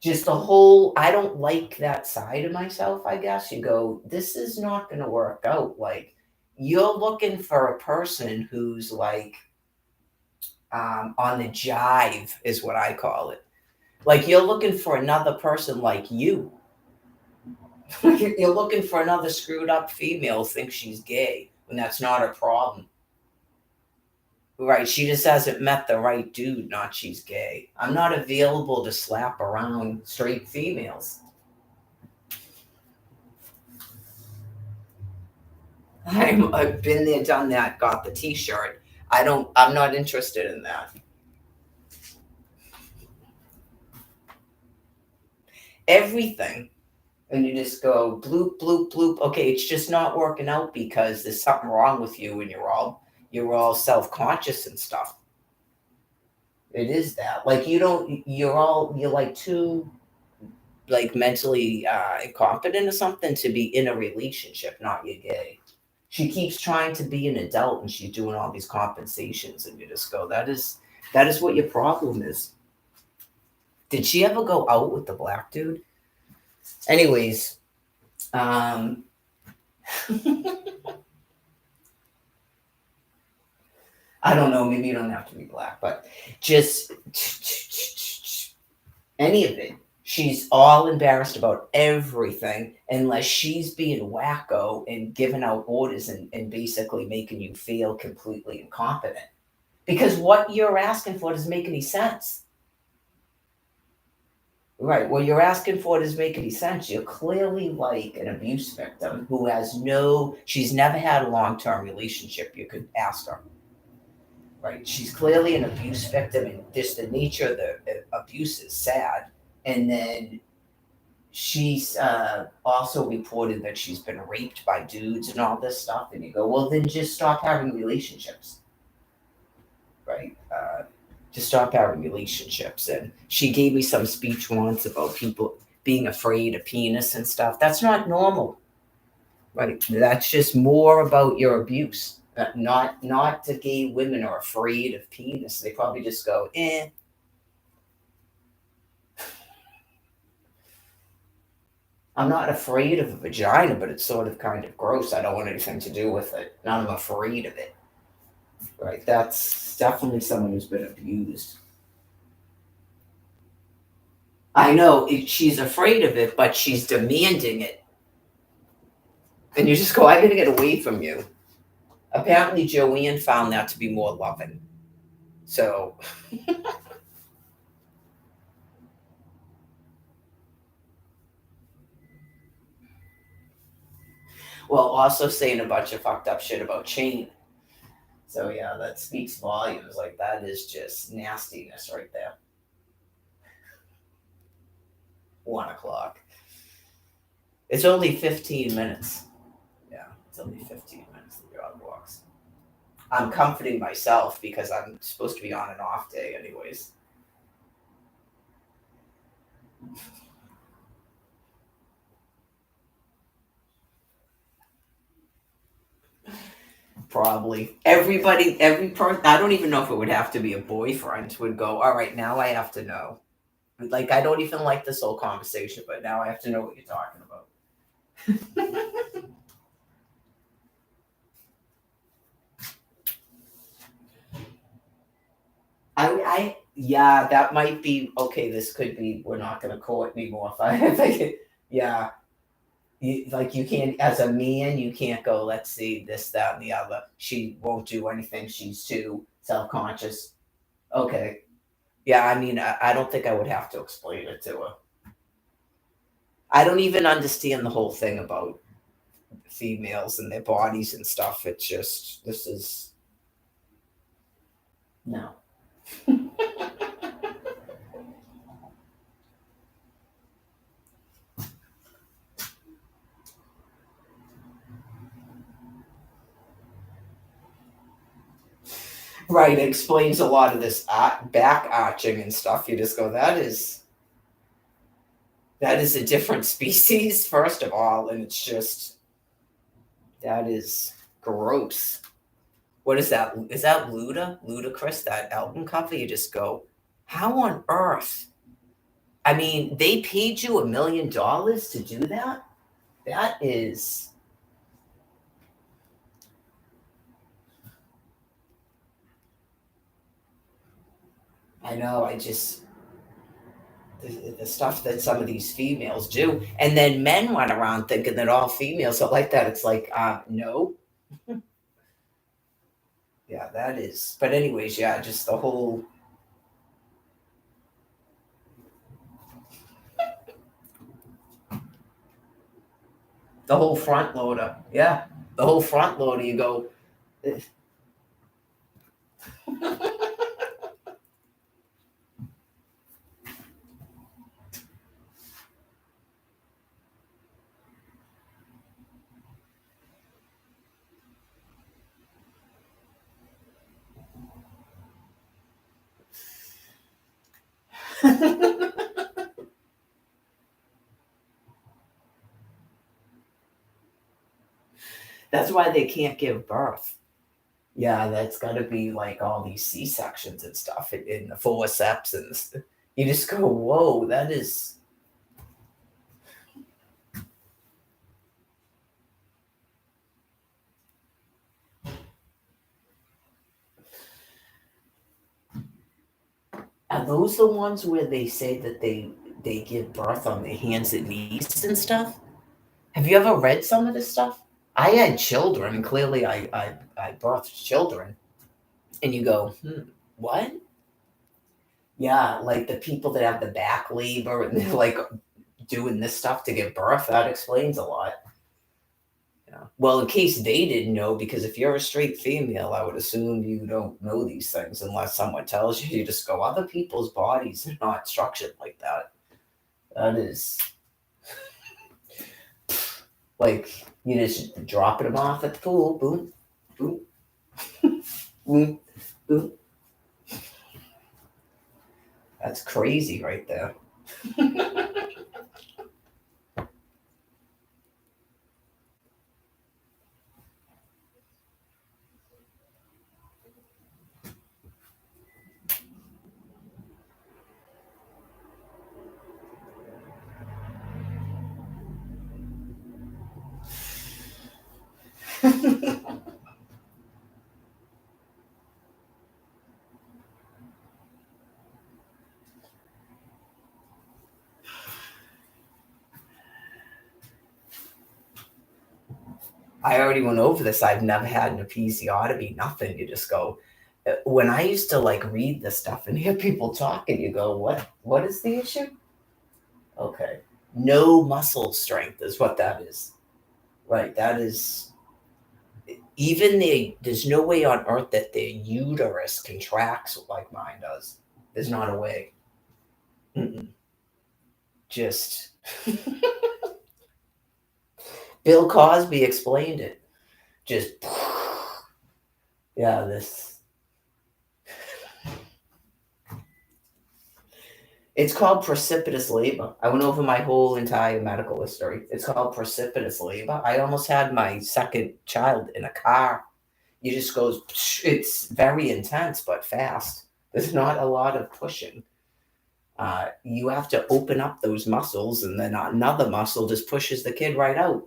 Just the whole, I don't like that side of myself, I guess. You go, this is not going to work out. Like, you're looking for a person who's like on the jive, is what I call it. Like, you're looking for another person like you. You're looking for another screwed up female who thinks she's gay when that's not a problem. Right, she just hasn't met the right dude, not she's gay. I'm not available to slap around straight females. I've been there, done that, got the t-shirt. I'm not interested in that. Everything. And you just go bloop, bloop, bloop. Okay, it's just not working out because there's something wrong with you and you're all self-conscious and stuff. It is that. Like you're like too like mentally incompetent or something to be in a relationship, not you're gay. She keeps trying to be an adult and she's doing all these compensations and you just go, that is what your problem is. Did she ever go out with the black dude? Anyways, I don't know, maybe you don't have to be black, but just any of it. She's all embarrassed about everything unless she's being wacko and giving out orders and basically making you feel completely incompetent. Because what you're asking for doesn't make any sense. Right. What you're asking for doesn't make any sense. You're clearly like an abuse victim who she's never had a long-term relationship. You could ask her. Right. She's clearly an abuse victim and just the nature of the abuse is sad. And then she's also reported that she's been raped by dudes and all this stuff. And you go, well, then just stop having relationships. Right. Just stop having relationships. And she gave me some speech once about people being afraid of penis and stuff. That's not normal. Right. That's just more about your abuse. Not the gay women are afraid of penis. They probably just go, eh. I'm not afraid of a vagina, but it's sort of kind of gross. I don't want anything to do with it. And I'm afraid of it. Right. That's definitely someone who's been abused. I know she's afraid of it, but she's demanding it. And you just go, I'm going to get away from you. Apparently, Joanne found that to be more loving. So, Well, also saying a bunch of fucked up shit about Shane. So yeah, that speaks volumes. Like that is just nastiness right there. 1 o'clock. It's only 15 minutes. Yeah, it's only 15 minutes. The dog walks. I'm comforting myself because I'm supposed to be on an off day, anyways. Probably every person. I don't even know if it would have to be a boyfriend would go. All right, now I have to know. Like I don't even like this whole conversation, but now I have to know what you're talking about. Yeah, that might be okay. This could be. We're not going to court anymore. If I, if I could, yeah, like you can't as a man, you can't go. Let's see this, that, and the other. She won't do anything. She's too self conscious. Okay, yeah. I mean, I don't think I would have to explain it to her. I don't even understand the whole thing about females and their bodies and stuff. It's just this is no. Right, it explains a lot of this back arching and stuff. You just go, that is a different species, first of all, and it's just that is gross. What is that? Is that Ludacris, that album cover? You just go, how on earth? I mean, they paid you $1 million to do that? That is, I know, the stuff that some of these females do. And then men went around thinking that all females are like that. It's like, no. Yeah, that is. But anyways, yeah, just the whole front loader. Yeah, the whole front loader. You go. That's why they can't give birth. Yeah, that's got to be like all these C sections and stuff in the forceps and you just go, whoa, that is. Are those the ones where they say that they give birth on their hands and knees and stuff? Have you ever read some of this stuff? I had children, and clearly I birthed children, and you go, what? Yeah, like the people that have the back labor and they're like doing this stuff to give birth, that explains a lot. Yeah. Well, in case they didn't know, because if you're a straight female, I would assume you don't know these things unless someone tells you. You just go, other people's bodies are not structured like that. That is like you just dropping them off at the pool, boom, boom, boom, boom. That's crazy right there. I already went over this. I've never had an episiotomy, nothing. You just go. When I used to like read this stuff and hear people talking, you go, What is the issue? Okay, no muscle strength is what that is. Right. That is, even there's no way on earth that their uterus contracts like mine does. There's not a way. Mm-mm. Just Bill Cosby explained it. Just, yeah, this. It's called precipitous labor. I went over my whole entire medical history. It's called precipitous labor. I almost had my second child in a car. You just goes, it's very intense but fast. There's not a lot of pushing. You have to open up those muscles, and then another muscle just pushes the kid right out.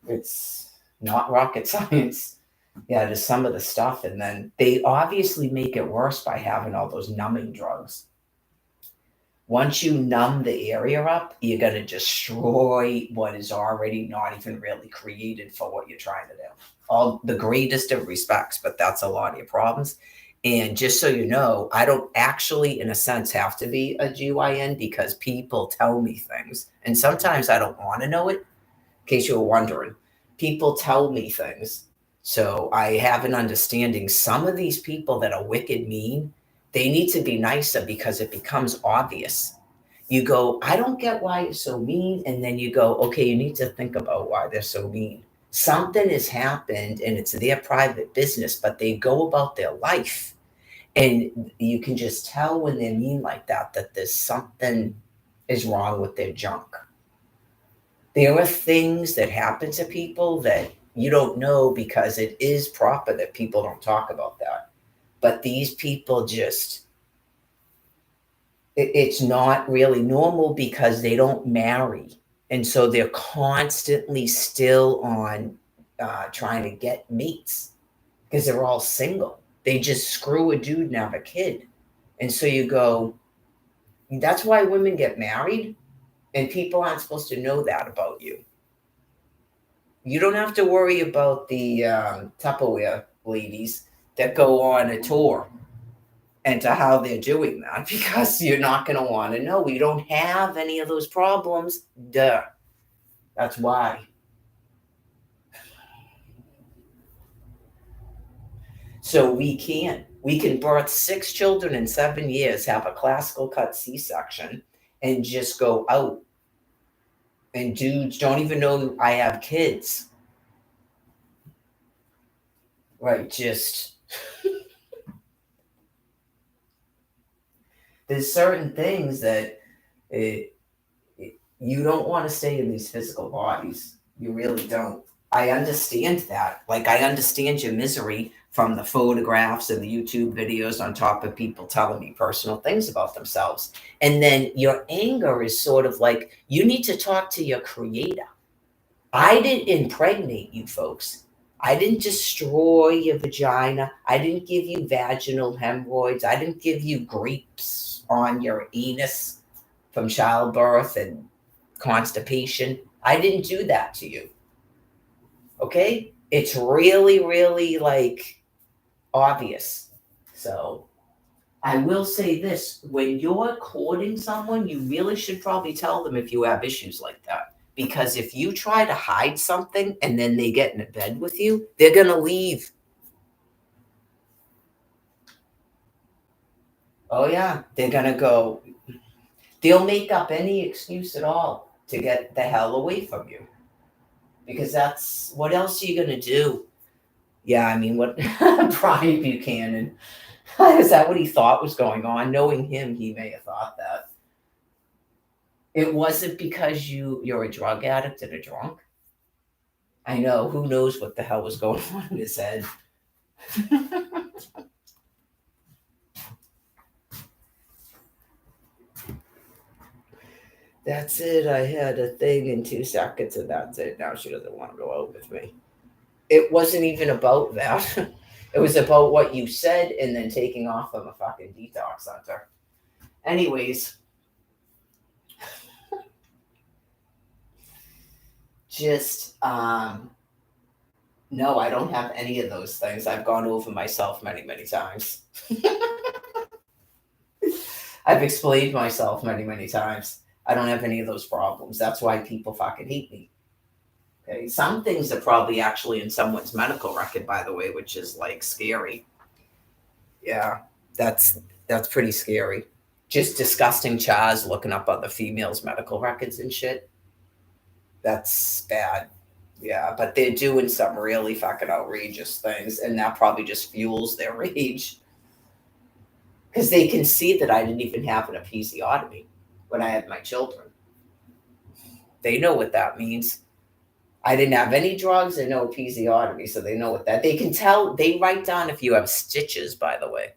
It's not rocket science. Yeah, just some of the stuff. And then they obviously make it worse by having all those numbing drugs. Once you numb the area up, you're going to destroy what is already not even really created for what you're trying to do. All the greatest of respects, but that's a lot of your problems. And just so you know, I don't actually, in a sense, have to be a GYN because people tell me things. And sometimes I don't want to know it, in case you were wondering. People tell me things. So I have an understanding. Some of these people that are wicked mean, they need to be nicer because it becomes obvious. You go, I don't get why you're so mean. And then you go, okay, you need to think about why they're so mean. Something has happened and it's their private business, but they go about their life. And you can just tell when they're mean like that, that there's something is wrong with their junk. There are things that happen to people that you don't know because it is proper that people don't talk about that. But these people just, it's not really normal because they don't marry. And so they're constantly still on trying to get mates because they're all single. They just screw a dude and have a kid. And so you go, that's why women get married. And people aren't supposed to know that about you. You don't have to worry about the Tupperware ladies that go on a tour and to how they're doing that because you're not going to want to know. We don't have any of those problems. Duh. That's why. So we can birth 6 children in 7 years, have a classical cut C-section, and just go out. And dudes don't even know I have kids. Right, just there's certain things that you don't want to stay in these physical bodies. You really don't. I understand that. Like, I understand your misery from the photographs and the YouTube videos on top of people telling me personal things about themselves. And then your anger is sort of like, you need to talk to your creator. I didn't impregnate you folks. I didn't destroy your vagina. I didn't give you vaginal hemorrhoids. I didn't give you grapes on your anus from childbirth and constipation. I didn't do that to you. Okay? It's really, really like obvious. So I will say this, when you're courting someone, you really should probably tell them if you have issues like that. Because if you try to hide something and then they get in bed with you, they're going to leave. Oh, yeah. They're going to go. They'll make up any excuse at all to get the hell away from you. Because that's, what else are you going to do? Yeah, I mean, what, Brian Buchanan, is that what he thought was going on? Knowing him, he may have thought that. It wasn't because you're a drug addict and a drunk. I know, who knows what the hell was going on in his head. That's it. I had a thing in 2 seconds and that's it. Now she doesn't want to go out with me. It wasn't even about that. It was about what you said and then taking off of a fucking detox center. Anyways. Just, no, I don't have any of those things. I've gone over myself many, many times. I've explained myself many, many times. I don't have any of those problems. That's why people fucking hate me. Okay, some things are probably actually in someone's medical record, by the way, which is like scary. Yeah, that's that's pretty scary. Just disgusting chars looking up other females' medical records and shit. That's bad. Yeah, but they're doing some really fucking outrageous things, and that probably just fuels their rage because they can see that I didn't even have an episiotomy when I had my children. They know what that means. I didn't have any drugs and no episiotomy, so they know what that. They can tell. They write down if you have stitches, by the way,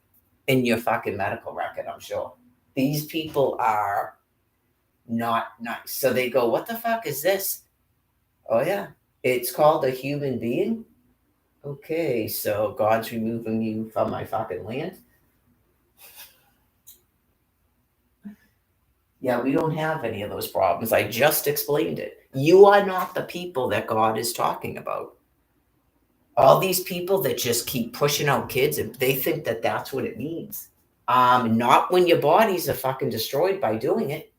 in your fucking medical record. I'm sure these people are not nice. So they go, "What the fuck is this?" Oh yeah, it's called a human being. Okay, so God's removing you from my fucking land. Yeah, we don't have any of those problems. I just explained it. You are not the people that God is talking about. All these people that just keep pushing out kids, and they think that that's what it means. Not when your bodies are fucking destroyed by doing it.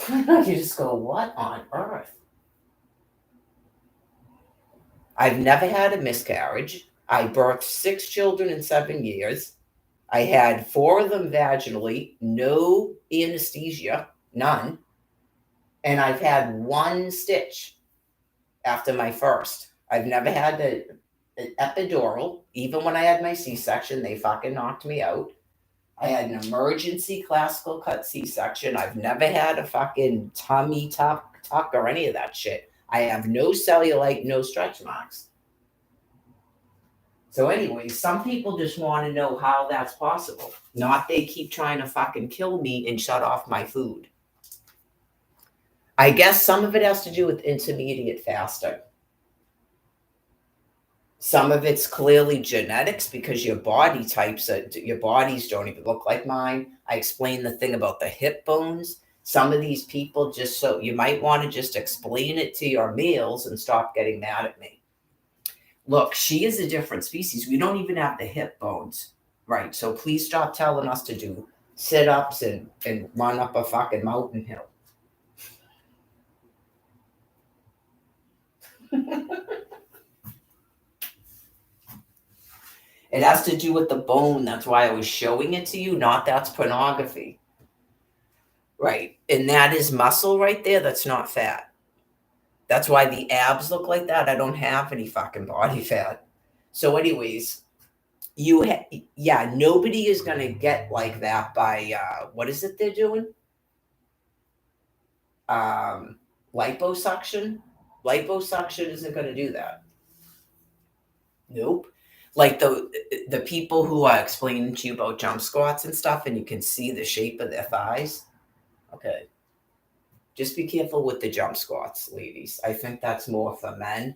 You just go, what on earth? I've never had a miscarriage. I birthed 6 children in 7 years. I had 4 of them vaginally, no anesthesia, none. And I've had 1 stitch after my first. I've never had an epidural. Even when I had my C-section, they fucking knocked me out. I had an emergency classical cut C-section. I've never had a fucking tummy tuck or any of that shit. I have no cellulite, no stretch marks. So anyway, some people just want to know how that's possible. Not they keep trying to fucking kill me and shut off my food. I guess some of it has to do with intermediate fasting. Some of it's clearly genetics because your body types, your bodies don't even look like mine. I explained the thing about the hip bones. Some of these people just so you might want to just explain it to your males and stop getting mad at me. Look, she is a different species. We don't even have the hip bones, right? So please stop telling us to do sit-ups and run up a fucking mountain hill. It has to do with the bone. That's why I was showing it to you, not that's pornography. Right. And that is muscle right there. That's not fat. That's why the abs look like that. I don't have any fucking body fat. So, anyways, yeah, nobody is going to get like that by, what is it they're doing? Liposuction. Liposuction isn't going to do that. Nope. Like the people who are explaining to you about jump squats and stuff, and you can see the shape of their thighs. Okay. Just be careful with the jump squats, ladies. I think that's more for men.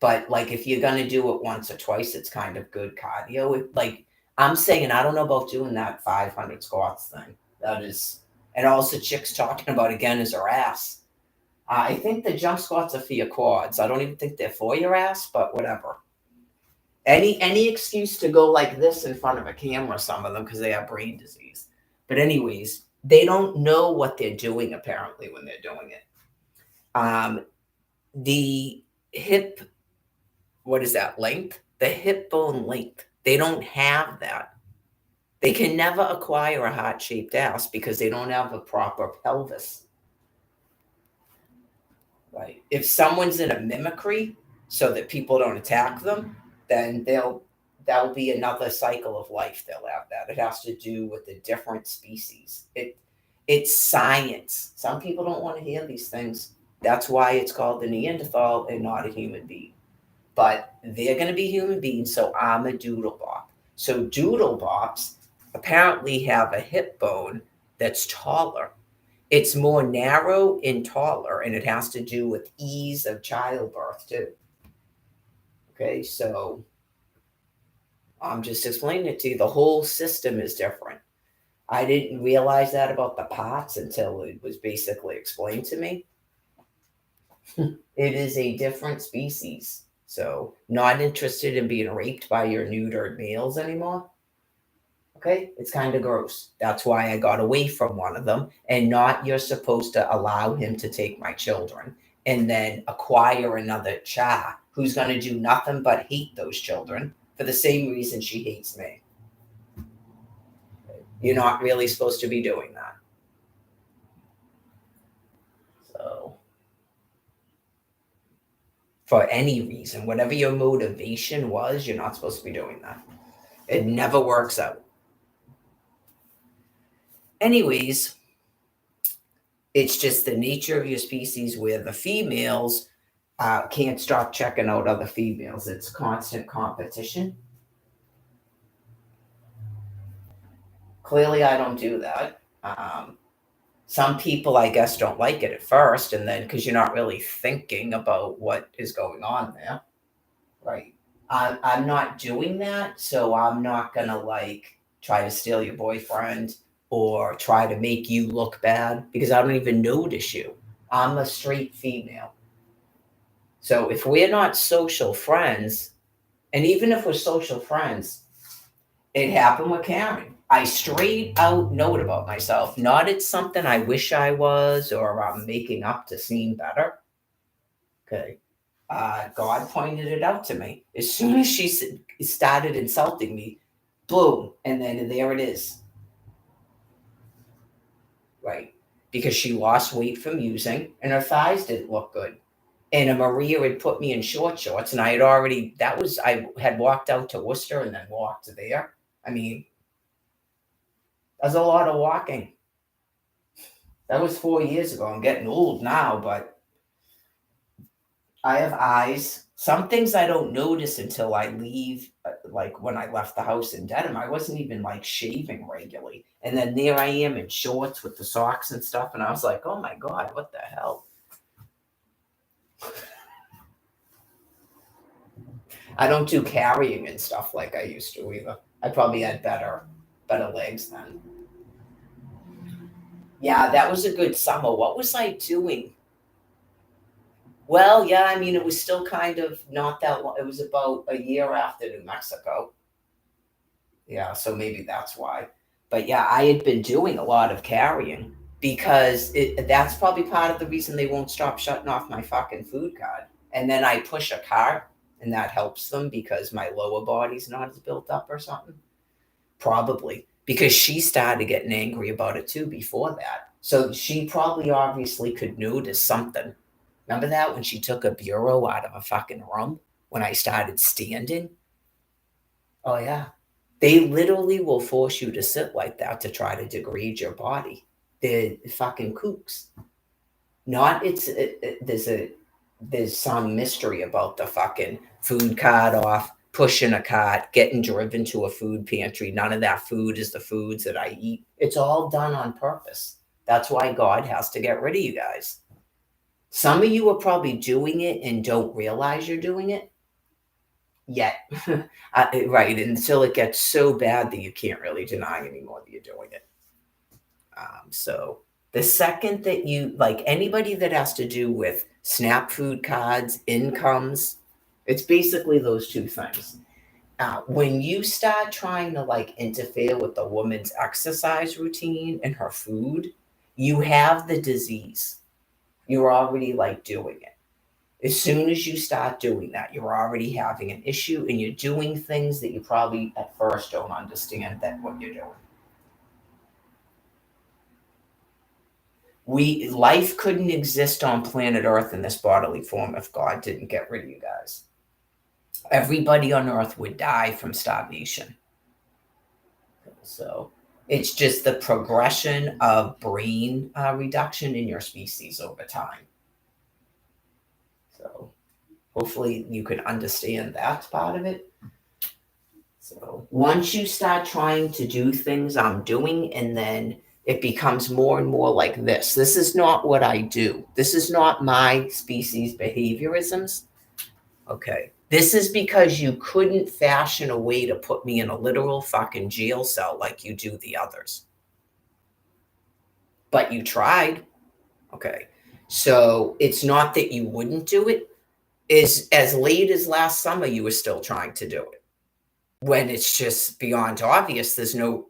But like if you're gonna do it once or twice, it's kind of good cardio. Like I'm saying, I don't know about doing that 500 squats thing. That is, and also chicks talking about again is her ass. I think the jump squats are for your quads. I don't even think they're for your ass, but whatever. Any excuse to go like this in front of a camera, some of them, because they have brain disease. But anyways, they don't know what they're doing apparently when they're doing it. The hip, what is that, length? The hip bone length. They don't have that. They can never acquire a heart-shaped ass because they don't have a proper pelvis. Right. If someone's in a mimicry so that people don't attack them, then that'll be another cycle of life. They'll have that. It has to do with the different species. It's science. Some people don't want to hear these things. That's why it's called the Neanderthal and not a human being. But they're going to be human beings, so I'm a doodle bop. So doodle bops apparently have a hip bone that's taller. It's more narrow and taller, and it has to do with ease of childbirth too. Okay, so I'm just explaining it to you. The whole system is different. I didn't realize that about the pots until it was basically explained to me. It is a different species. So, not interested in being raped by your neutered males anymore. Okay, it's kind of gross. That's why I got away from one of them, and not you're supposed to allow him to take my children. and then acquire another child who's going to do nothing but hate those children for the same reason she hates me. You're not really supposed to be doing that. So, for any reason, whatever your motivation was, you're not supposed to be doing that. It never works out. Anyways, it's just the nature of your species where the females can't stop checking out other females. It's constant competition. Clearly, I don't do that. Some people, I guess, don't like it at first, and then because you're not really thinking about what is going on there, right? I'm not doing that, so I'm not gonna like try to steal your boyfriend or try to make you look bad because I don't even notice you. I'm a straight female. So if we're not social friends, and even if we're social friends, it happened with Karen. I straight out know it about myself. Not it's something I wish I was or I'm making up to seem better. Okay. God pointed it out to me. As soon as she started insulting me, boom, and then there it is. Right. Because she lost weight from using and her thighs didn't look good. And Maria had put me in short shorts and I had walked out to Worcester and then walked there. I mean, that's a lot of walking. That was 4 years ago. I'm getting old now, but I have eyes. Some things I don't notice until I leave, like when I left the house in Dedham. I wasn't even like shaving regularly. And then there I am in shorts with the socks and stuff. And I was like, oh my God, what the hell? I don't do carrying and stuff like I used to either. I probably had better legs then. Yeah, that was a good summer. What was I doing? Well, yeah, I mean, it was still kind of not that long. It was about a year after New Mexico. Yeah, so maybe that's why. But yeah, I had been doing a lot of carrying because that's probably part of the reason they won't stop shutting off my fucking food card. And then I push a cart and that helps them because my lower body's not as built up or something. Probably because she started getting angry about it too before that. So she probably obviously could notice something. Remember that when she took a bureau out of a fucking room when I started standing? Oh, yeah. They literally will force you to sit like that to try to degrade your body. They're fucking kooks. Not there's some mystery about the fucking food cart off, pushing a cart, getting driven to a food pantry. None of that food is the foods that I eat. It's all done on purpose. That's why God has to get rid of you guys. Some of you are probably doing it and don't realize you're doing it yet. Right, until it gets so bad that you can't really deny anymore that you're doing it. So the second that you, like anybody that has to do with SNAP food cards, incomes, it's basically those two things. When you start trying to like interfere with the woman's exercise routine and her food, you have the disease. You're already like doing it. As soon as you start doing that, you're already having an issue and you're doing things that you probably at first don't understand that what you're doing. Life couldn't exist on planet Earth in this bodily form if God didn't get rid of you guys. Everybody on Earth would die from starvation. So it's just the progression of brain reduction in your species over time. So hopefully you can understand that part of it. So once you start trying to do things I'm doing, and then it becomes more and more like this. This is not what I do. This is not my species behaviorisms. Okay. This is because you couldn't fashion a way to put me in a literal fucking jail cell like you do the others. But you tried. Okay. So it's not that you wouldn't do it. Is as late as last summer, you were still trying to do it. When it's just beyond obvious, there's no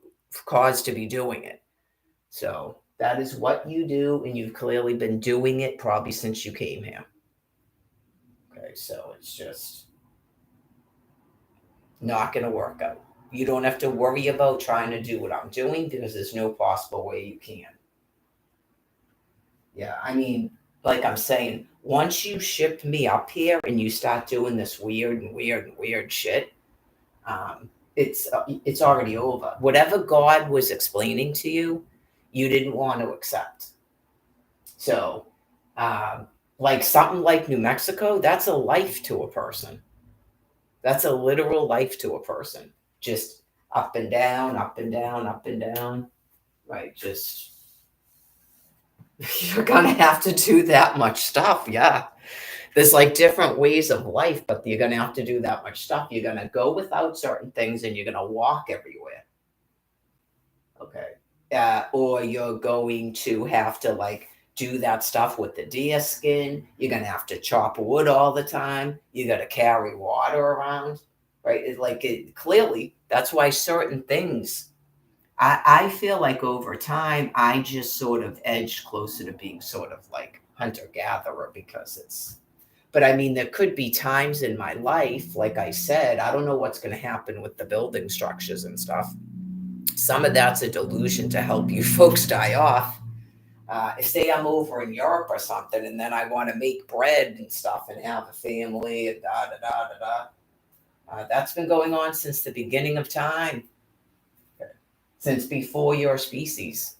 cause to be doing it. So That is what you do, and you've clearly been doing it probably since you came here. Okay, so it's just not going to work out. You don't have to worry about trying to do what I'm doing because there's no possible way you can. Yeah, I mean, like I'm saying, once you ship me up here and you start doing this weird shit, it's already over. Whatever God was explaining to you, you didn't want to accept. So, like something like New Mexico, that's a life to a person. That's a literal life to a person. Just up and down, up and down, up and down. Right. Just, you're going to have to do that much stuff. Yeah. There's like different ways of life, but you're going to have to do that much stuff. You're going to go without certain things and you're going to walk everywhere. Okay. Or you're going to have to like do that stuff with the deer skin. You're going to have to chop wood all the time. You got to carry water around, right? Clearly, that's why certain things, I feel like over time, I just sort of edged closer to being sort of like hunter gatherer because but I mean, there could be times in my life, like I said, I don't know what's going to happen with the building structures and stuff. Some of that's a delusion to help you folks die off. Say I'm over in Europe or something, and then I want to make bread and stuff and have a family and da da da da da. That's been going on since the beginning of time, since before your species.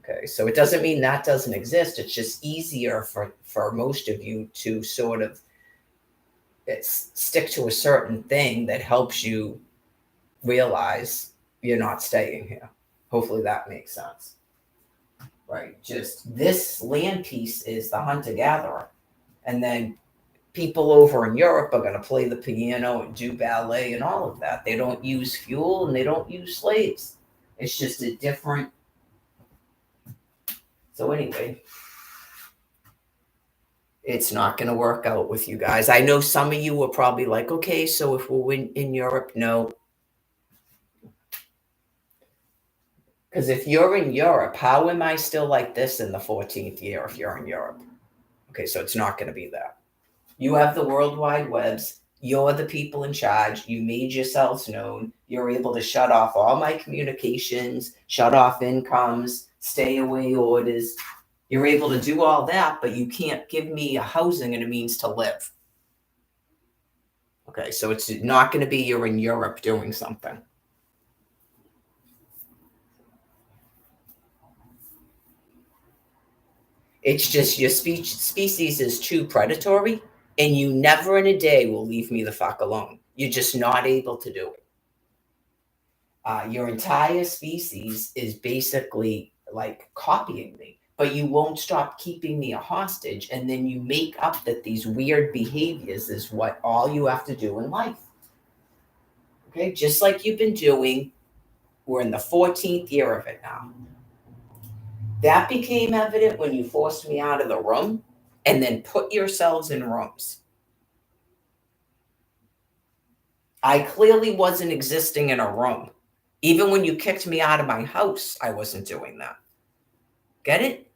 Okay, so it doesn't mean that doesn't exist. It's just easier for most of you to sort of stick to a certain thing that helps you realize you're not staying here. Hopefully that makes sense. Right. Just this land piece is the hunter gatherer. And then people over in Europe are going to play the piano and do ballet and all of that. They don't use fuel and they don't use slaves. It's just a different. So, anyway, it's not going to work out with you guys. I know some of you are probably like, okay, so if we're in Europe, no. Because if you're in Europe, how am I still like this in the 14th year if you're in Europe? Okay, so it's not going to be that. You have the World Wide Webs. You're the people in charge. You made yourselves known. You're able to shut off all my communications, shut off incomes, stay away orders. You're able to do all that, but you can't give me a housing and a means to live. Okay, so it's not going to be you're in Europe doing something. It's just your species is too predatory, and you never in a day will leave me the fuck alone. You're just not able to do it. Your entire species is basically like copying me, but you won't stop keeping me a hostage. And then you make up that these weird behaviors is what all you have to do in life. Okay, just like you've been doing. We're in the 14th year of it now. That became evident when you forced me out of the room and then put yourselves in rooms. I clearly wasn't existing in a room. Even when you kicked me out of my house, I wasn't doing that. Get it?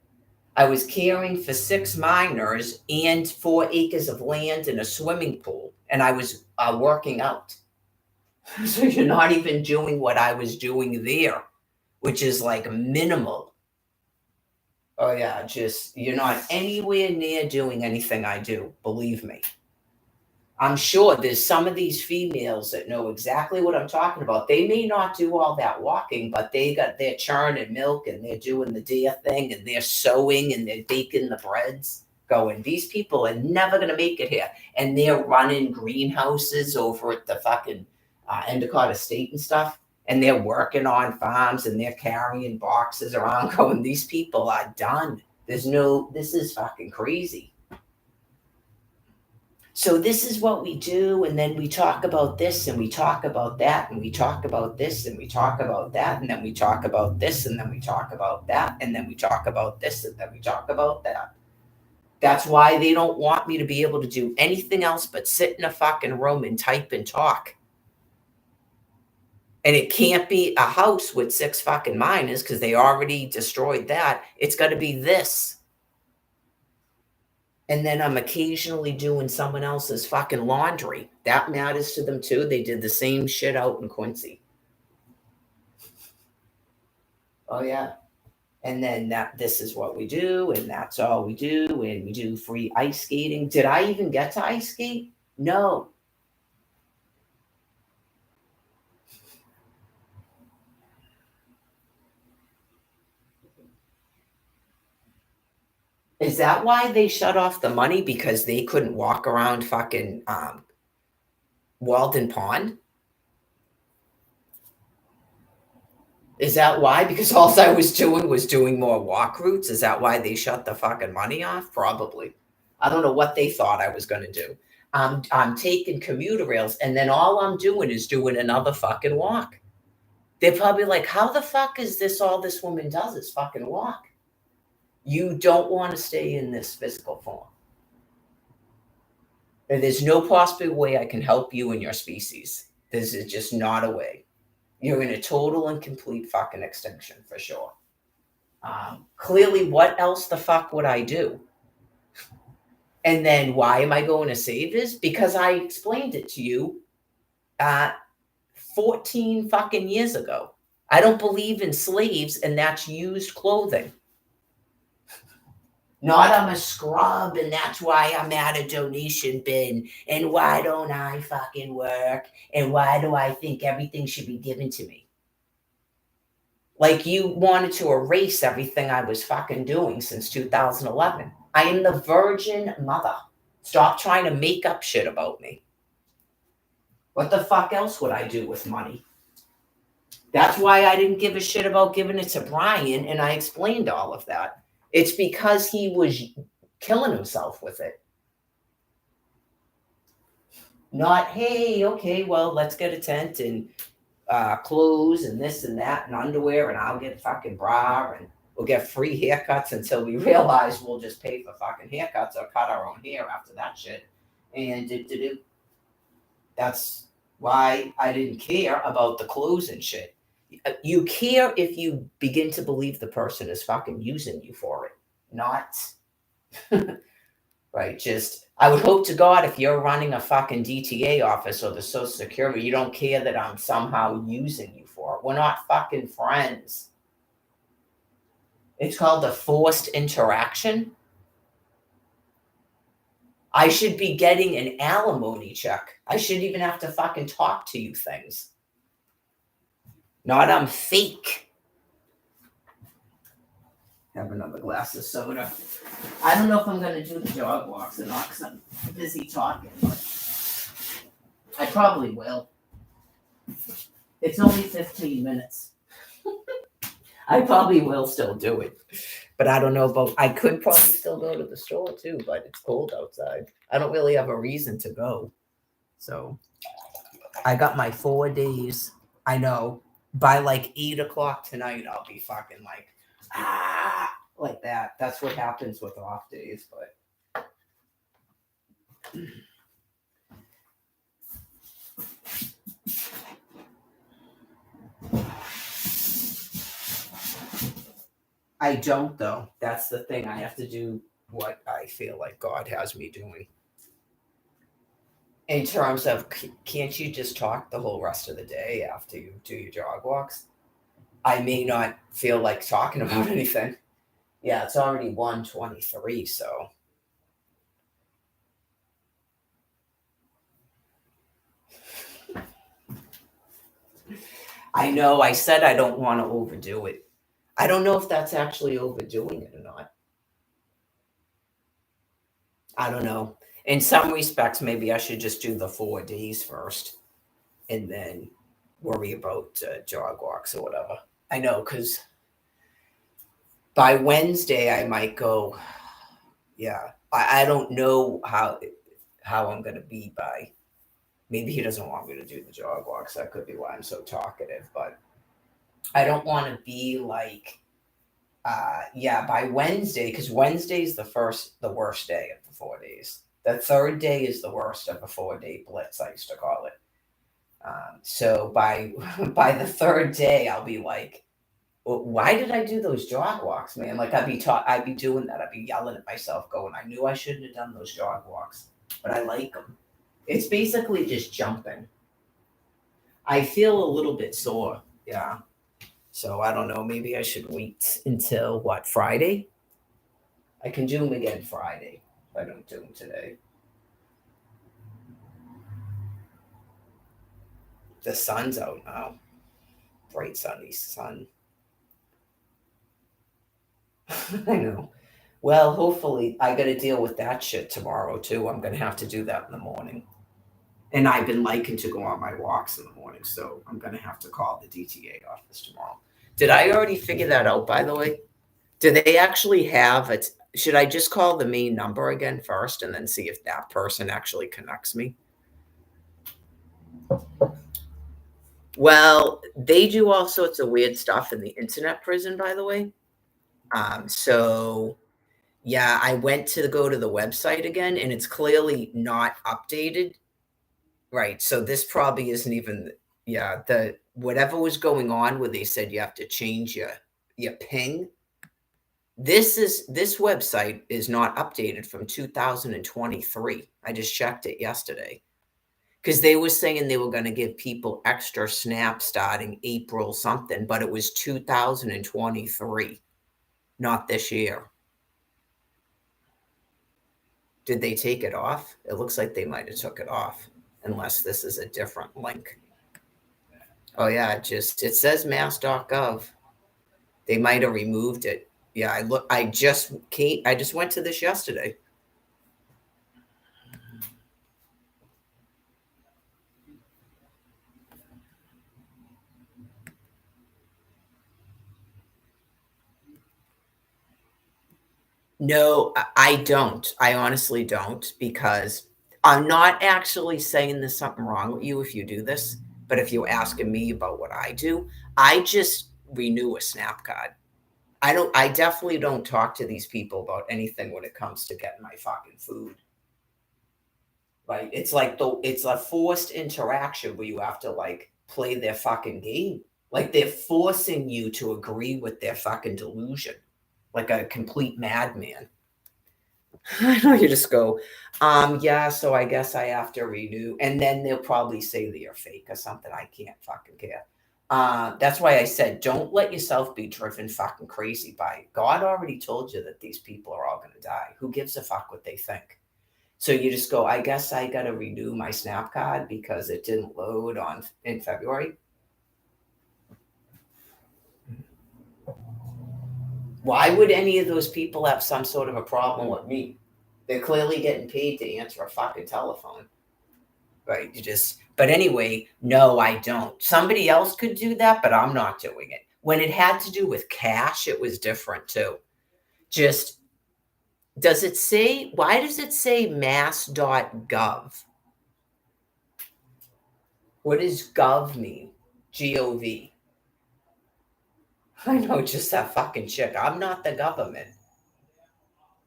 I was caring for 6 minors and 4 acres of land and a swimming pool, and I was working out. So you're not even doing what I was doing there, which is like minimal. Oh, yeah, just you're not anywhere near doing anything I do, believe me. I'm sure there's some of these females that know exactly what I'm talking about. They may not do all that walking, but they got their churning milk and they're doing the deer thing and they're sewing and they're baking the breads. Going, these people are never going to make it here. And they're running greenhouses over at the fucking Endicott Estate and stuff. And they're working on farms and they're carrying boxes around going, these people are done. This is fucking crazy. So this is what we do, and then we talk about this, and we talk about that, and we talk about this, and we talk about that, and then we talk about this, and then we talk about that, and then we talk about this, and then we talk about that. That's why they don't want me to be able to do anything else but sit in a fucking room and type and talk. And it can't be a house with 6 fucking minors because they already destroyed that. It's got to be this. And then I'm occasionally doing someone else's fucking laundry. That matters to them too. They did the same shit out in Quincy. Oh yeah. And then this is what we do, and that's all we do, and we do free ice skating. Did I even get to ice skate? No. Is that why they shut off the money? Because they couldn't walk around fucking Walden Pond? Is that why? Because all I was doing was doing more walk routes? Is that why they shut the fucking money off? Probably. I don't know what they thought I was going to do. I'm taking commuter rails, and then all I'm doing is doing another fucking walk. They're probably like, how the fuck is this all this woman does is fucking walk? You don't want to stay in this physical form. And there's no possible way I can help you and your species. This is just not a way. You're in a total and complete fucking extinction for sure. Clearly, what else the fuck would I do? And then why am I going to save this? Because I explained it to you 14 fucking years ago. I don't believe in slaves, and that's used clothing. Not I'm a scrub, and that's why I'm at a donation bin, and why don't I fucking work, and why do I think everything should be given to me? Like you wanted to erase everything I was fucking doing since 2011. I am the virgin mother. Stop trying to make up shit about me. What the fuck else would I do with money? That's why I didn't give a shit about giving it to Brian, and I explained all of that. It's because he was killing himself with it. Not, hey, okay, well, let's get a tent and clothes and this and that and underwear, and I'll get a fucking bra, and we'll get free haircuts until we realize we'll just pay for fucking haircuts or cut our own hair after that shit. And that's why I didn't care about the clothes and shit. You care if you begin to believe the person is fucking using you for it, not right. Just, I would hope to God if you're running a fucking DTA office or the Social Security, you don't care that I'm somehow using you for it. We're not fucking friends. It's called a forced interaction. I should be getting an alimony check. I shouldn't even have to fucking talk to you things. Not I'm fake. Have another glass of soda. I don't know if I'm going to do the dog walks or not because I'm busy talking, but I probably will. It's only 15 minutes. I probably will still do it, but I don't know about, I could probably still go to the store too, but it's cold outside. I don't really have a reason to go. So I got my 4 days. I know by like 8 o'clock tonight, I'll be fucking like that. That's what happens with off days, but I don't though. That's the thing. I have to do what I feel like God has me doing. In terms of, can't you just talk the whole rest of the day after you do your jog walks? I may not feel like talking about anything. Yeah, it's already 1:23, so. I know I said I don't want to overdo it. I don't know if that's actually overdoing it or not. I don't know. In some respects, maybe I should just do the 4 days first and then worry about jog walks or whatever. I know, because by Wednesday I might go. Yeah, I don't know how I'm going to be by. Maybe he doesn't want me to do the jog walks. That could be why I'm so talkative. But I don't want to be like, yeah, by Wednesday, because Wednesday is the worst day of the 4 days. The third day is the worst of a 4 day blitz, I used to call it. So by by the third day, I'll be like, "Well, why did I do those jog walks, man?" Like I'd be doing that. I'd be yelling at myself, going, "I knew I shouldn't have done those jog walks, but I like them." It's basically just jumping. I feel a little bit sore. Yeah. So I don't know. Maybe I should wait until what, Friday? I can do them again Friday if I don't do them today. The sun's out now. Bright sunny sun. I know. Well, hopefully I got to deal with that shit tomorrow too. I'm going to have to do that in the morning. And I've been liking to go on my walks in the morning, so I'm going to have to call the DTA office tomorrow. Did I already figure that out, by the way? Do they actually have it? Should I just call the main number again first and then see if that person actually connects me? Well, they do all sorts of weird stuff in the internet prison, by the way. So yeah, I went to go to the website again, and it's clearly not updated. Right. So this probably isn't even, yeah, the whatever was going on where they said you have to change your ping. This website is not updated from 2023. I just checked it yesterday because they were saying they were going to give people extra snaps starting April something, but it was 2023, not this year. Did they take it off? It looks like they might have took it off, unless this is a different link. Oh yeah, it says mass.gov. They might have removed it. Yeah, I just went to this yesterday. No, I don't. I honestly don't, because I'm not actually saying there's something wrong with you if you do this. But if you're asking me about what I do, I just renew a snap card. I definitely don't talk to these people about anything when it comes to getting my fucking food. Right? It's a forced interaction where you have to like play their fucking game. Like they're forcing you to agree with their fucking delusion, like a complete madman. I know, you just go, yeah, so I guess I have to renew. And then they'll probably say that you're fake or something. I can't fucking care. That's why I said, don't let yourself be driven fucking crazy by it. God already told you that these people are all going to die. Who gives a fuck what they think? So you just go, I guess I got to renew my Snap card because it didn't load in February. Why would any of those people have some sort of a problem with me? They're clearly getting paid to answer a fucking telephone. Right. But anyway, no, I don't. Somebody else could do that, but I'm not doing it. When it had to do with cash, it was different too. Just, why does it say mass.gov? What does gov mean? Gov. I know, just that fucking shit. I'm not the government.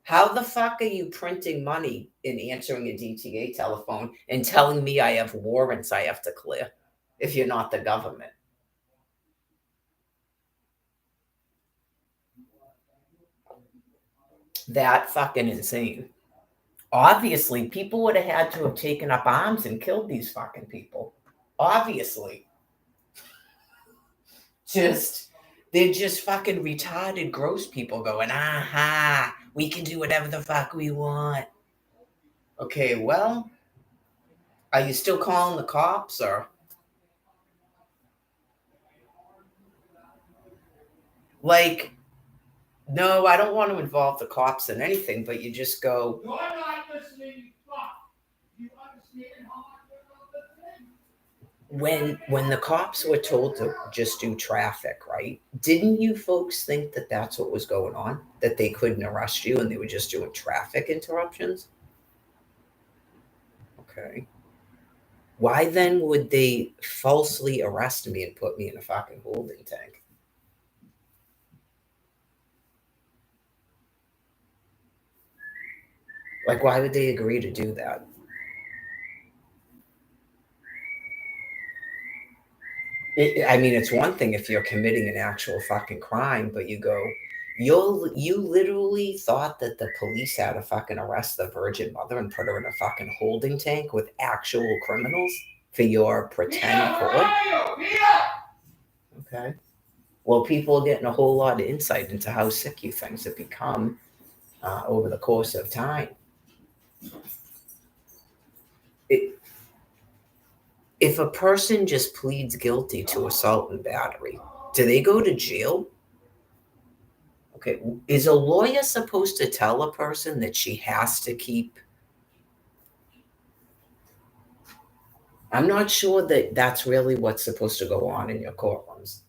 How the fuck are you printing money and answering a DTA telephone and telling me I have warrants I have to clear if you're not the government? That fucking insane. Obviously, people would have had to have taken up arms and killed these fucking people. Obviously. Just, they're just fucking retarded, gross people going, aha, we can do whatever the fuck we want. Okay, well, are you still calling the cops or? Like, no, I don't want to involve the cops in anything, but you just go, you're not listening, you fuck. You understand how I feel about this thing? When the cops were told to just do traffic, right? Didn't you folks think that that's what was going on? That they couldn't arrest you and they were just doing traffic interruptions? Okay. Why then would they falsely arrest me and put me in a fucking holding tank? Like, why would they agree to do that? I mean, it's one thing if you're committing an actual fucking crime, but you literally thought that the police had to fucking arrest the Virgin Mother and put her in a fucking holding tank with actual criminals for your pretend court? Okay. Well, people are getting a whole lot of insight into how sick you things have become over the course of time. It, if a person just pleads guilty to assault and battery, do they go to jail? Okay, is a lawyer supposed to tell a person that she has to keep? I'm not sure that that's really what's supposed to go on in your courtrooms.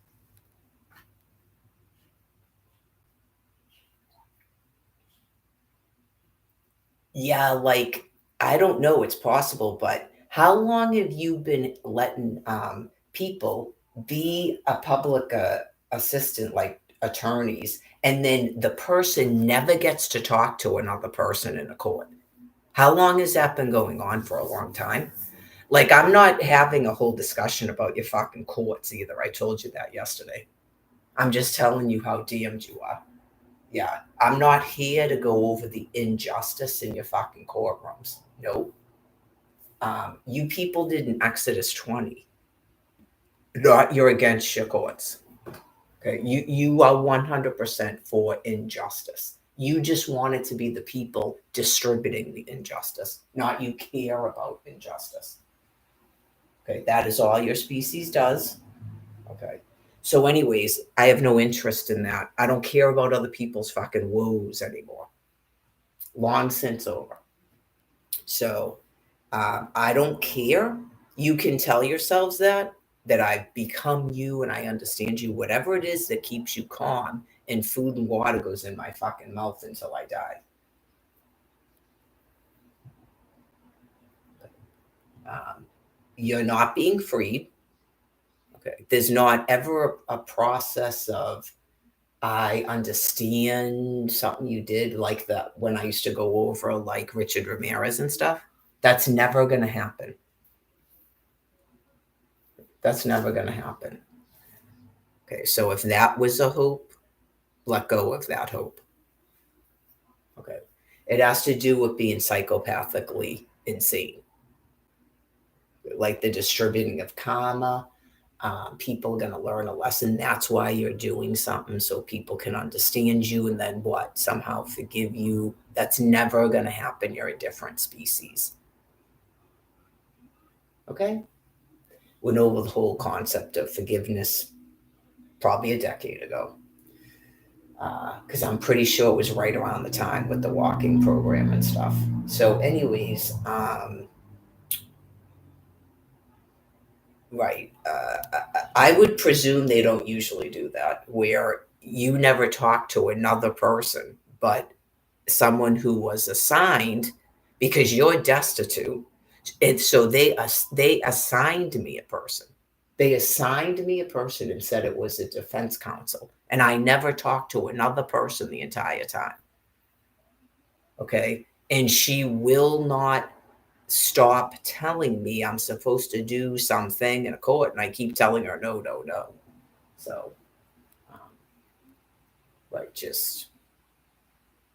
Yeah, like, I don't know, it's possible, but how long have you been letting people be a public assistant, like attorneys, and then the person never gets to talk to another person in a court? How long has that been going on? For a long time. Like, I'm not having a whole discussion about your fucking courts either. I told you that yesterday. I'm just telling you how damned you are. Yeah. I'm not here to go over the injustice in your fucking courtrooms. No. You people did in Exodus 20. Not you're against your courts. Okay. You are 100% for injustice. You just want it to be the people distributing the injustice, not you care about injustice. Okay. That is all your species does. Okay. So, anyways, I have no interest in that. I don't care about other people's fucking woes anymore. Long since over. So, I don't care. You can tell yourselves that I've become you and I understand you. Whatever it is that keeps you calm, and food and water goes in my fucking mouth until I die. You're not being freed. Okay. There's not ever a process of I understand something you did, like that when I used to go over like Richard Ramirez and stuff. That's never going to happen. That's never going to happen. Okay, so if that was a hope, let go of that hope. Okay, it has to do with being psychopathically insane, like the distributing of karma. People are going to learn a lesson. That's why you're doing something so people can understand you and then what? Somehow forgive you. That's never going to happen. You're a different species. Okay? Went over the whole concept of forgiveness probably a decade ago. Because I'm pretty sure it was right around the time with the walking program and stuff. So, anyways, right. I would presume they don't usually do that, where you never talk to another person, but someone who was assigned because you're destitute. And so they assigned me a person. They assigned me a person and said it was a defense counsel. And I never talked to another person the entire time. Okay. And she will not stop telling me I'm supposed to do something in a court. And I keep telling her, no, no, no. So, um, like, just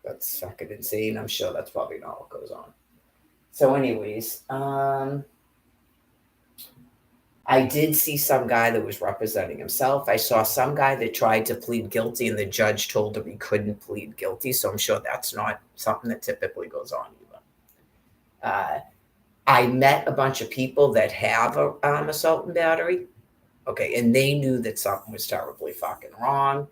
that's fucking insane. I'm sure that's probably not what goes on. So, anyways, I did see some guy that was representing himself. I saw some guy that tried to plead guilty, and the judge told him he couldn't plead guilty. So I'm sure that's not something that typically goes on either. I met a bunch of people that have a assault and battery. Okay, and they knew that something was terribly fucking wrong.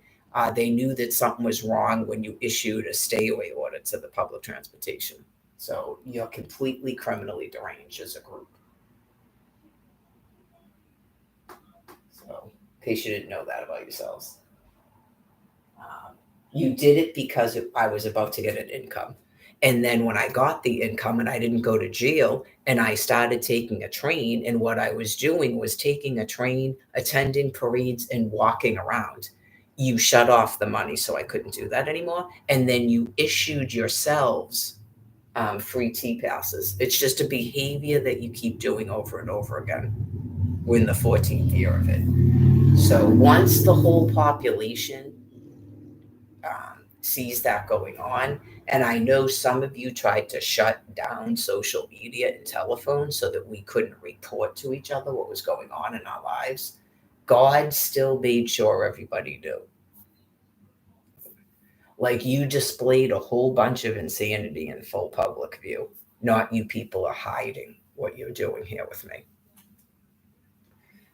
They knew that something was wrong when you issued a stay away order to the public transportation. So you're completely criminally deranged as a group. So, in case you didn't know that about yourselves, you did it because I was about to get an income. And then when I got the income and I didn't go to jail and I started taking a train, and what I was doing was taking a train, attending parades, and walking around. You shut off the money, so I couldn't do that anymore. And then you issued yourselves free T passes. It's just a behavior that you keep doing over and over again. We're in the 14th year of it. So once the whole population sees that going on, and I know some of you tried to shut down social media and telephone so that we couldn't report to each other what was going on in our lives, God still made sure everybody knew. Like, you displayed a whole bunch of insanity in full public view. Not you people are hiding what you're doing here with me.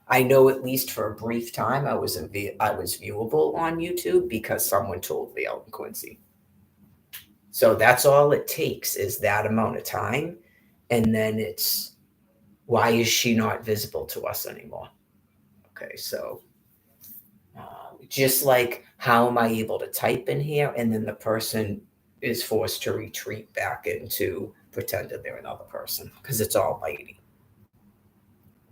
I know at least for a brief time I was viewable on YouTube because someone told me out in Quincy. So that's all it takes is that amount of time, and then it's, why is she not visible to us anymore? Okay, so just like, how am I able to type in here and then the person is forced to retreat back into pretending they're another person because it's all mighty.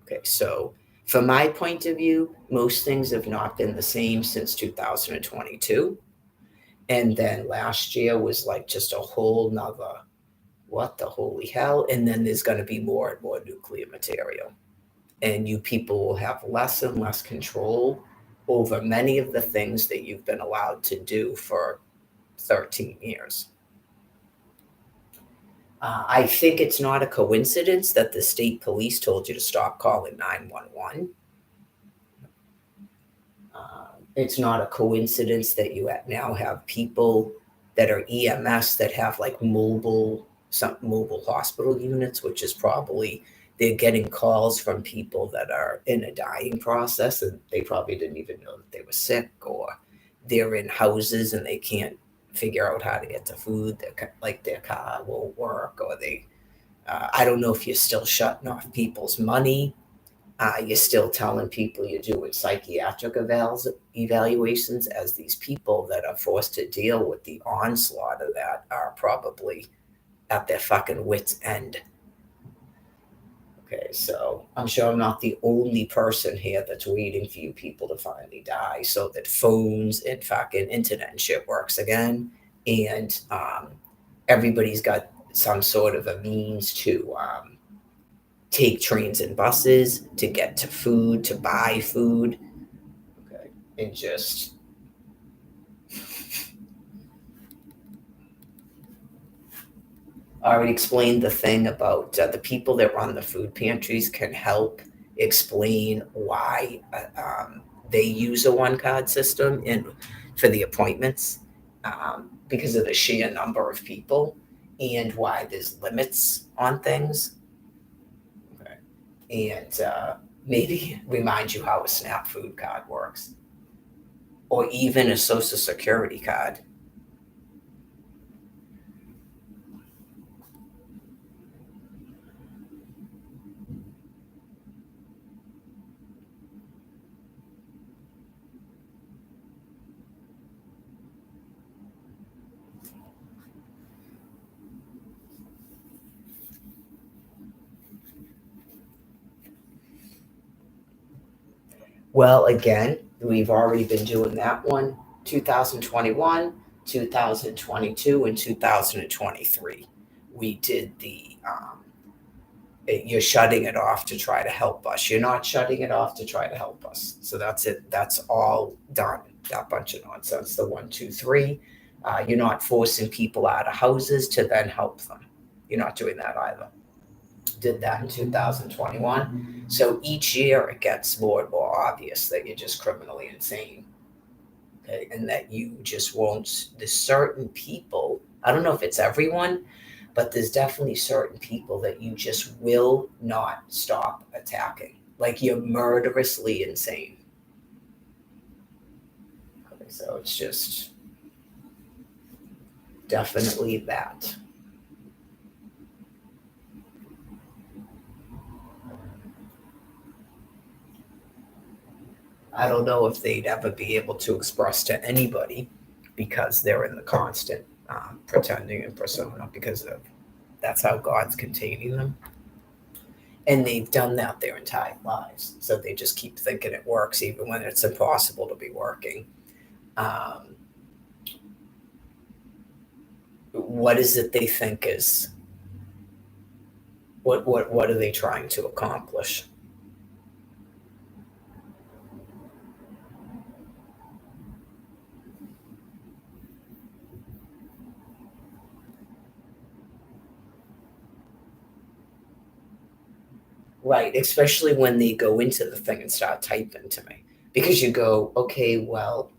Okay, so from my point of view, most things have not been the same since 2022. And then last year was like just a whole nother, what the holy hell? And then there's going to be more and more nuclear material. And you people will have less and less control over many of the things that you've been allowed to do for 13 years. I think it's not a coincidence that the state police told you to stop calling 911. It's not a coincidence that you now have people that are EMS that have like some mobile hospital units, which is probably, they're getting calls from people that are in a dying process and they probably didn't even know that they were sick, or they're in houses and they can't figure out how to get to food. Like their car won't work, or I don't know if you're still shutting off people's money. You're still telling people you're doing psychiatric evaluations, as these people that are forced to deal with the onslaught of that are probably at their fucking wits' end. Okay, so I'm sure I'm not the only person here that's waiting for you people to finally die so that phones and fucking internet and shit works again. And everybody's got some sort of a means to take trains and buses to get to food, to buy food. Okay. And just I already explained the thing about the people that run the food pantries can help explain why they use a one card system for the appointments, because of the sheer number of people and why there's limits on things. Okay. And maybe remind you how a SNAP food card works, or even a Social Security card. Well, again, we've already been doing that one. 2021, 2022, and 2023. We did you're shutting it off to try to help us. You're not shutting it off to try to help us. So that's it. That's all done. That bunch of nonsense. The 1, 2, 3. You're not forcing people out of houses to then help them. You're not doing that either. Did that in 2021. So each year it gets more and more obvious that you're just criminally insane. Okay? And that you just won't, there's certain people, I don't know if it's everyone, but there's definitely certain people that you just will not stop attacking. Like, you're murderously insane. Okay, so it's just definitely that. I don't know if they'd ever be able to express to anybody because they're in the constant pretending and persona, because that's how God's containing them. And they've done that their entire lives. So they just keep thinking it works even when it's impossible to be working. What is it they think is, what are they trying to accomplish? Right, especially when they go into the thing and start typing to me. Because you go, okay, well,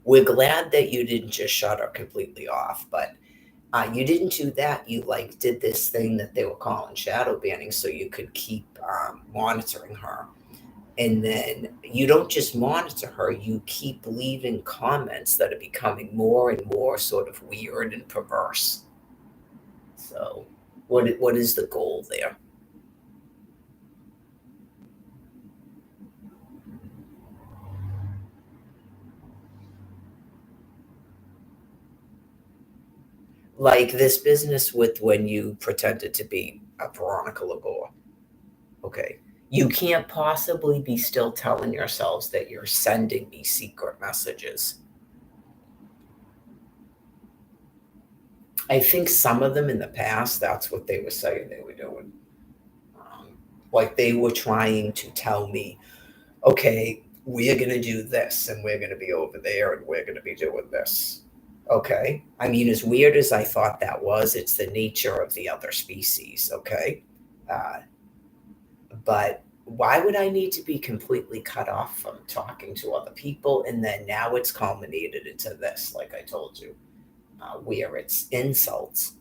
we're glad that you didn't just shut her completely off, but you didn't do that. You like did this thing that they were calling shadow banning so you could keep monitoring her. And then you don't just monitor her, you keep leaving comments that are becoming more and more sort of weird and perverse. So, what is the goal there? Like this business with when you pretended to be a Veronica Lagore. Okay. You can't possibly be still telling yourselves that you're sending me secret messages. I think some of them in the past, that's what they were saying they were doing. Um, like they were trying to tell me, okay, we're going to do this and we're going to be over there and we're going to be doing this. Okay. I mean, as weird as I thought that was, it's the nature of the other species. Okay. Uh, but why would I need to be completely cut off from talking to other people? And then now it's culminated into this, like I told you, where it's insults.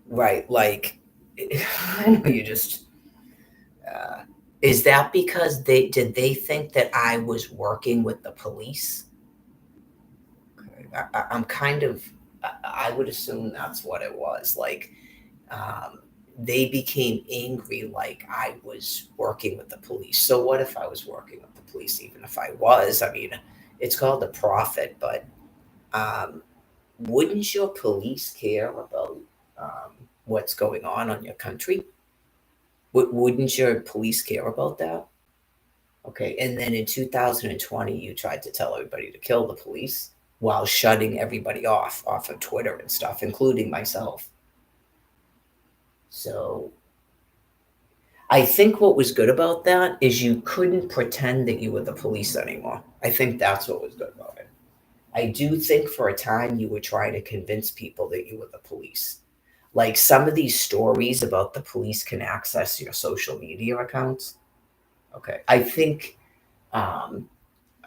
Right. Like, I know you just, uh, is that because did they think that I was working with the police? I'm kind of, I would assume that's what it was. Like, um, they became angry like I was working with the police. So what if I was working with the police? Even if I was, I mean, it's called a profit, but um, wouldn't your police care about what's going on your country? Wouldn't your police care about that? Okay, and then in 2020, you tried to tell everybody to kill the police while shutting everybody off of Twitter and stuff, including myself. So I think what was good about that is you couldn't pretend that you were the police anymore. I think that's what was good about it. I do think for a time you were trying to convince people that you were the police. Like some of these stories about the police can access your social media accounts. Okay. I think um,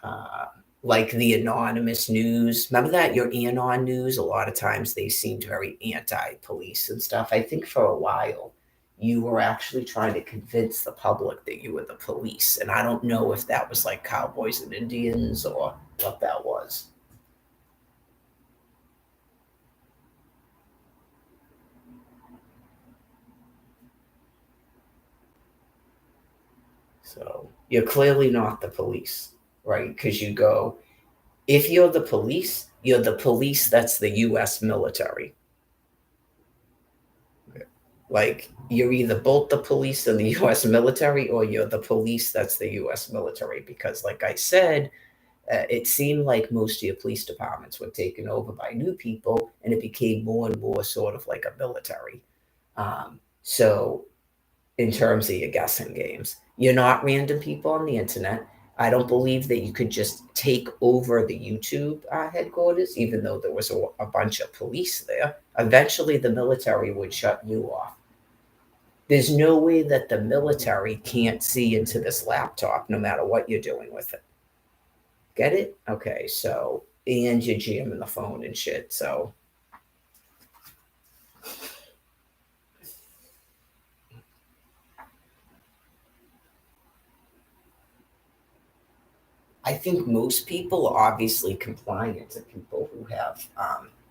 uh, like the anonymous news. Remember that your anon news? A lot of times they seemed very anti-police and stuff. I think for a while you were actually trying to convince the public that you were the police, and I don't know if that was like cowboys and Indians or what that was. So you're clearly not the police, right? Because you go, if you're the police that's the US military. Like you're either both the police and the US military or you're the police that's the US military. Because, like I said, it seemed like most of your police departments were taken over by new people and it became more and more sort of like a military. So in terms of your guessing games. You're not random people on the internet. I don't believe that you could just take over the YouTube headquarters, even though there was a bunch of police there. Eventually, the military would shut you off. There's no way that the military can't see into this laptop no matter what you're doing with it. Get it? Okay, so, and you're jamming the phone and shit. So, I think most people are obviously compliant to people who have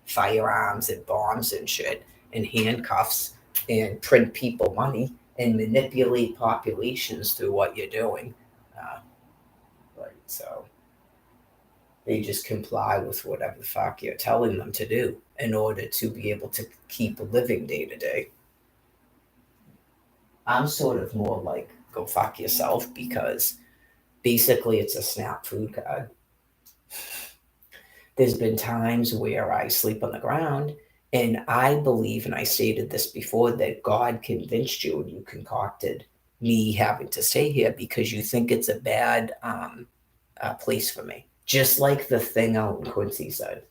firearms and bombs and shit and handcuffs and print people money and manipulate populations through what you're doing. Uh, right. So they just comply with whatever the fuck you're telling them to do in order to be able to keep living day to day. I'm sort of more like go fuck yourself because basically it's a snap food card. There's been times where I sleep on the ground, and I believe, and I stated this before, that God convinced you and you concocted me having to stay here because you think it's a bad place for me. Just like the thing out in Quincy said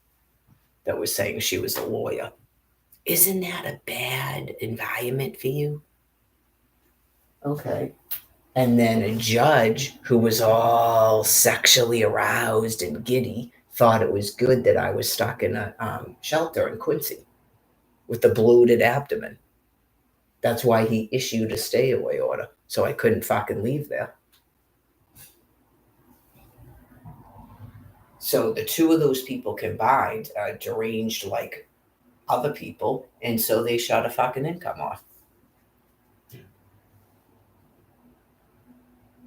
that was saying she was a lawyer. Isn't that a bad environment for you? Okay. And then a judge who was all sexually aroused and giddy thought it was good that I was stuck in a shelter in Quincy with a bloated abdomen. That's why he issued a stay away order. So I couldn't fucking leave there. So the two of those people combined deranged like other people. And so they shut a fucking income off.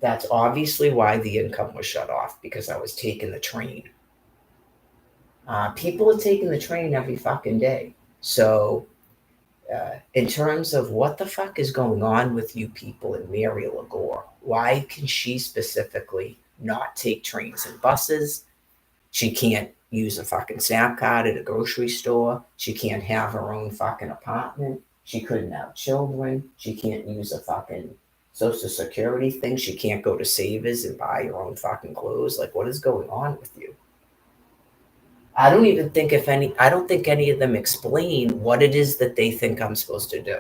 That's obviously why the income was shut off, because I was taking the train. People are taking the train every fucking day. So, in terms of what the fuck is going on with you people in Mary Lagore, why can she specifically not take trains and buses? She can't use a fucking snap card at a grocery store. She can't have her own fucking apartment. She couldn't have children. She can't use a fucking social security thing. She can't go to Savers and buy her own fucking clothes. Like, what is going on with you? I don't think any of them explain what it is that they think I'm supposed to do.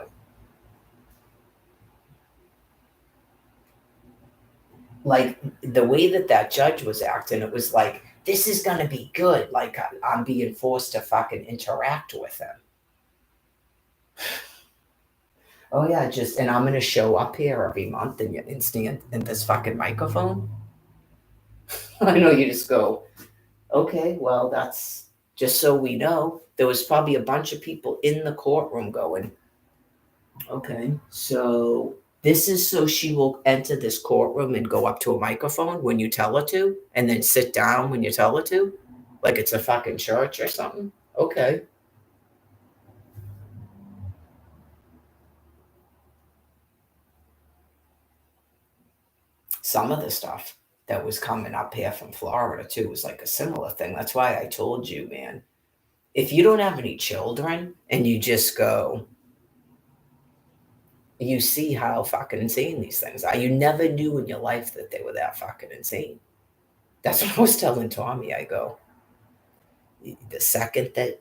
Like the way that that judge was acting, it was like, this is going to be good. Like I'm being forced to fucking interact with him. Oh yeah, and I'm gonna show up here every month and stand in this fucking microphone. I know you just go, okay, well that's just so we know. There was probably a bunch of people in the courtroom going, okay, so this is so she will enter this courtroom and go up to a microphone when you tell her to, and then sit down when you tell her to, like it's a fucking church or something. Okay. Some of the stuff that was coming up here from Florida too was like a similar thing. That's why I told you, man, if you don't have any children and you just go, you see how fucking insane these things are. You never knew in your life that they were that fucking insane. That's what I was telling Tommy. I go, the second that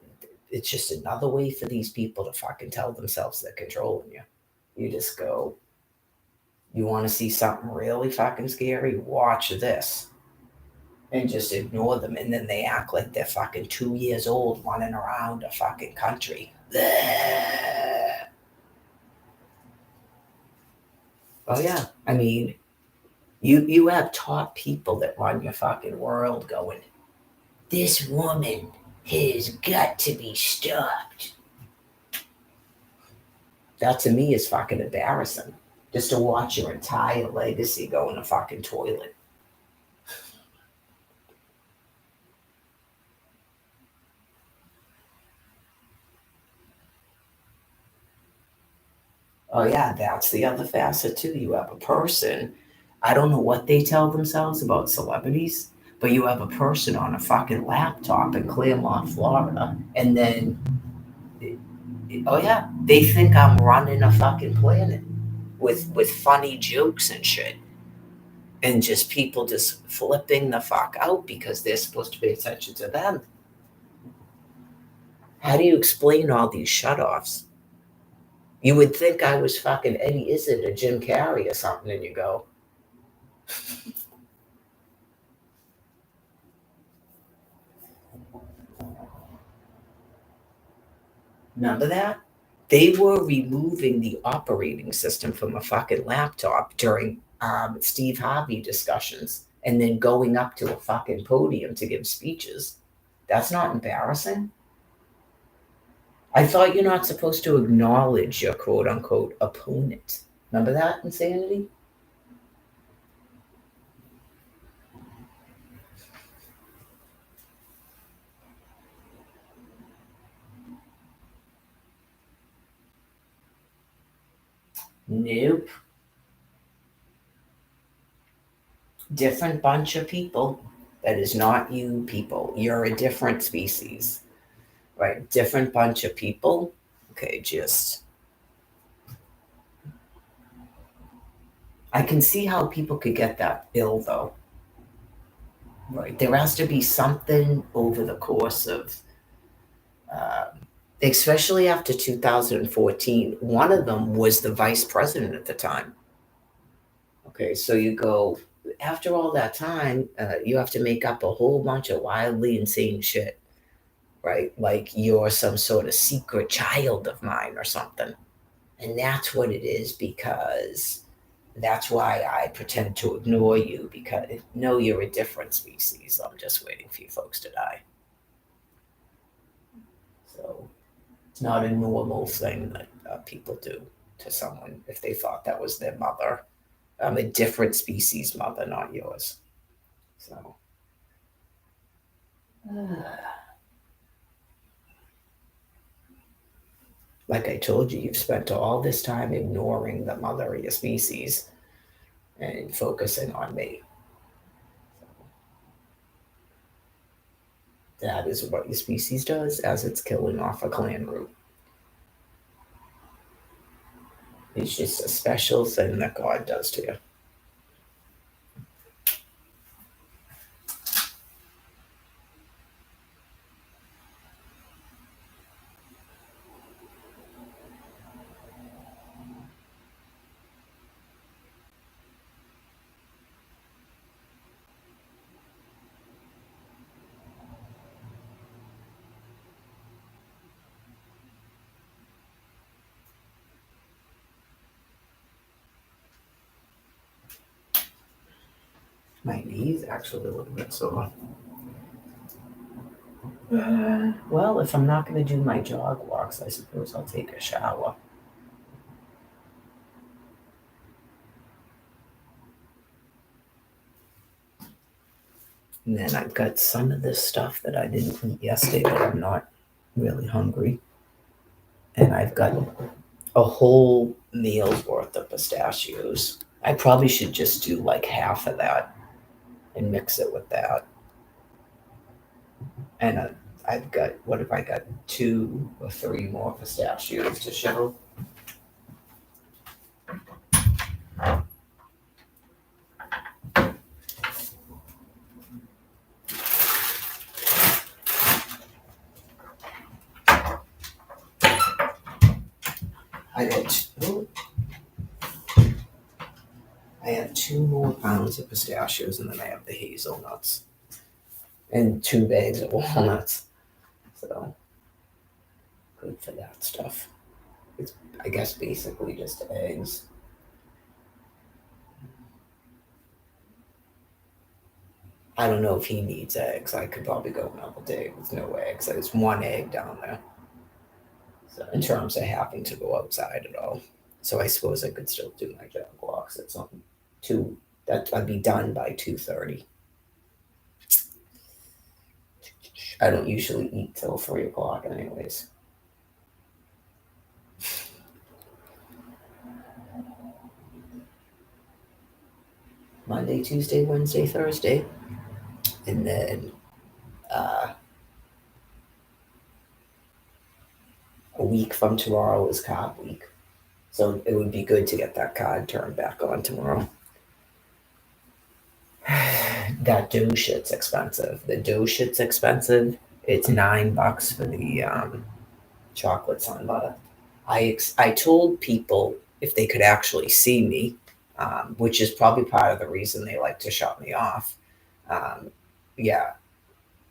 it's just another way for these people to fucking tell themselves they're controlling you. You just go, you want to see something really fucking scary? Watch this. And just ignore them. And then they act like they're fucking 2 years old running around a fucking country. Bleh. Oh, yeah. I mean, you have top people that run your fucking world going, this woman has got to be stopped. That to me is fucking embarrassing. Just to watch your entire legacy go in a fucking toilet. Oh yeah, that's the other facet too. You have a person, I don't know what they tell themselves about celebrities, but you have a person on a fucking laptop in Claremont, Florida, and then, oh yeah, they think I'm running a fucking planet with funny jokes and shit, and just people just flipping the fuck out because they're supposed to pay attention to them. How do you explain all these shutoffs? You would think I was fucking Eddie Izzard or Jim Carrey or something, and you go, remember that? They were removing the operating system from a fucking laptop during Steve Harvey discussions and then going up to a fucking podium to give speeches. That's not embarrassing. I thought you're not supposed to acknowledge your quote unquote opponent. Remember that insanity? Nope. Different bunch of people. That is not you people. You're a different species, right? Different bunch of people. Okay, just I can see how people could get that ill though. Right. There has to be something over the course of especially after 2014. One of them was the vice president at the time. Okay, so you go, after all that time, you have to make up a whole bunch of wildly insane shit, right? Like you're some sort of secret child of mine or something. And that's what it is, because that's why I pretend to ignore you, because no, you're a different species. I'm just waiting for you folks to die. So it's not a normal thing that people do to someone if they thought that was their mother. I'm a different species mother, not yours. So, like I told you, you've spent all this time ignoring the mother of your species and focusing on me. That is what your species does as it's killing off a clan group. It's just a special thing that God does to you. My knees actually a little bit sore. Well, if I'm not going to do my jog walks, I suppose I'll take a shower. And then I've got some of this stuff that I didn't eat yesterday, but I'm not really hungry. And I've got a whole meal's worth of pistachios. I probably should just do like half of that and mix it with that. And I've got, what have I got? 2 or 3 more pistachios to show. I got I have 2 more pounds of pistachios, and then I have the hazelnuts and 2 bags of walnuts. So good for that stuff. It's, I guess, basically just eggs. I don't know if he needs eggs. I could probably go another day with no eggs. There's 1 egg down there. So in terms of having to go outside at all. So I suppose I could still do my jog walks at some two. That I'd be done by 2:30. I don't usually eat till 3 o'clock, anyways. Monday, Tuesday, Wednesday, Thursday, and then uh, a week from tomorrow is card week. So it would be good to get that card turned back on tomorrow. That dough shit's expensive. The dough shit's expensive. It's $9 for the chocolate sun butter. I told people if they could actually see me, which is probably part of the reason they like to shut me off. Um, yeah,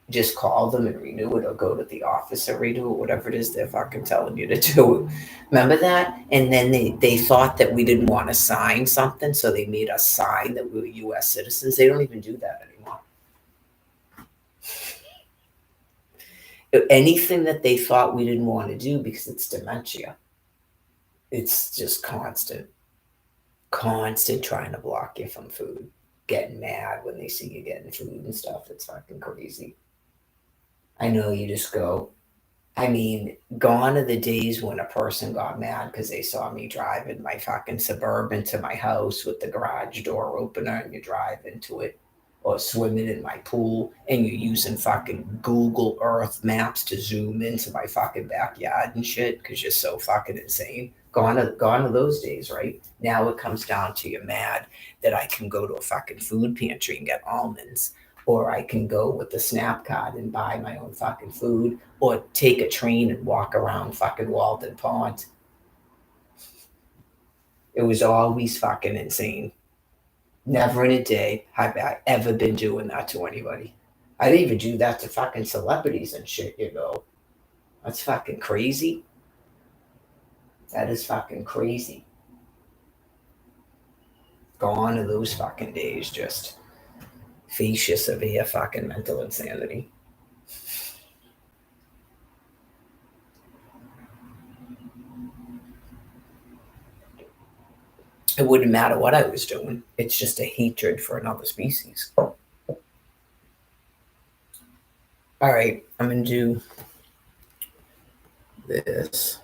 just call them and renew it, or go to the office and renew it, whatever it is they're fucking telling you to do. Remember that? And then they thought that we didn't want to sign something, so they made us sign that we were US citizens. They don't even do that anymore. Anything that they thought we didn't want to do because it's dementia, it's just constant trying to block you from food, getting mad when they see you getting food and stuff. It's fucking crazy. I know, you just go, I mean, gone are the days when a person got mad because they saw me driving my fucking Suburban to my house with the garage door opener and you drive into it, or swimming in my pool and you're using fucking Google Earth maps to zoom into my fucking backyard and shit because you're so fucking insane. Gone are those days, right? Now it comes down to you're mad that I can go to a fucking food pantry and get almonds or I can go with the Snap card and buy my own fucking food, or take a train and walk around fucking Walden Pond. It was always fucking insane. Never in a day have I ever been doing that to anybody. I'd even do that to fucking celebrities and shit, you know. That's fucking crazy. That is fucking crazy. Gone are those fucking days, just face your severe fucking mental insanity. It wouldn't matter what I was doing. It's just a hatred for another species. All right, I'm gonna do this.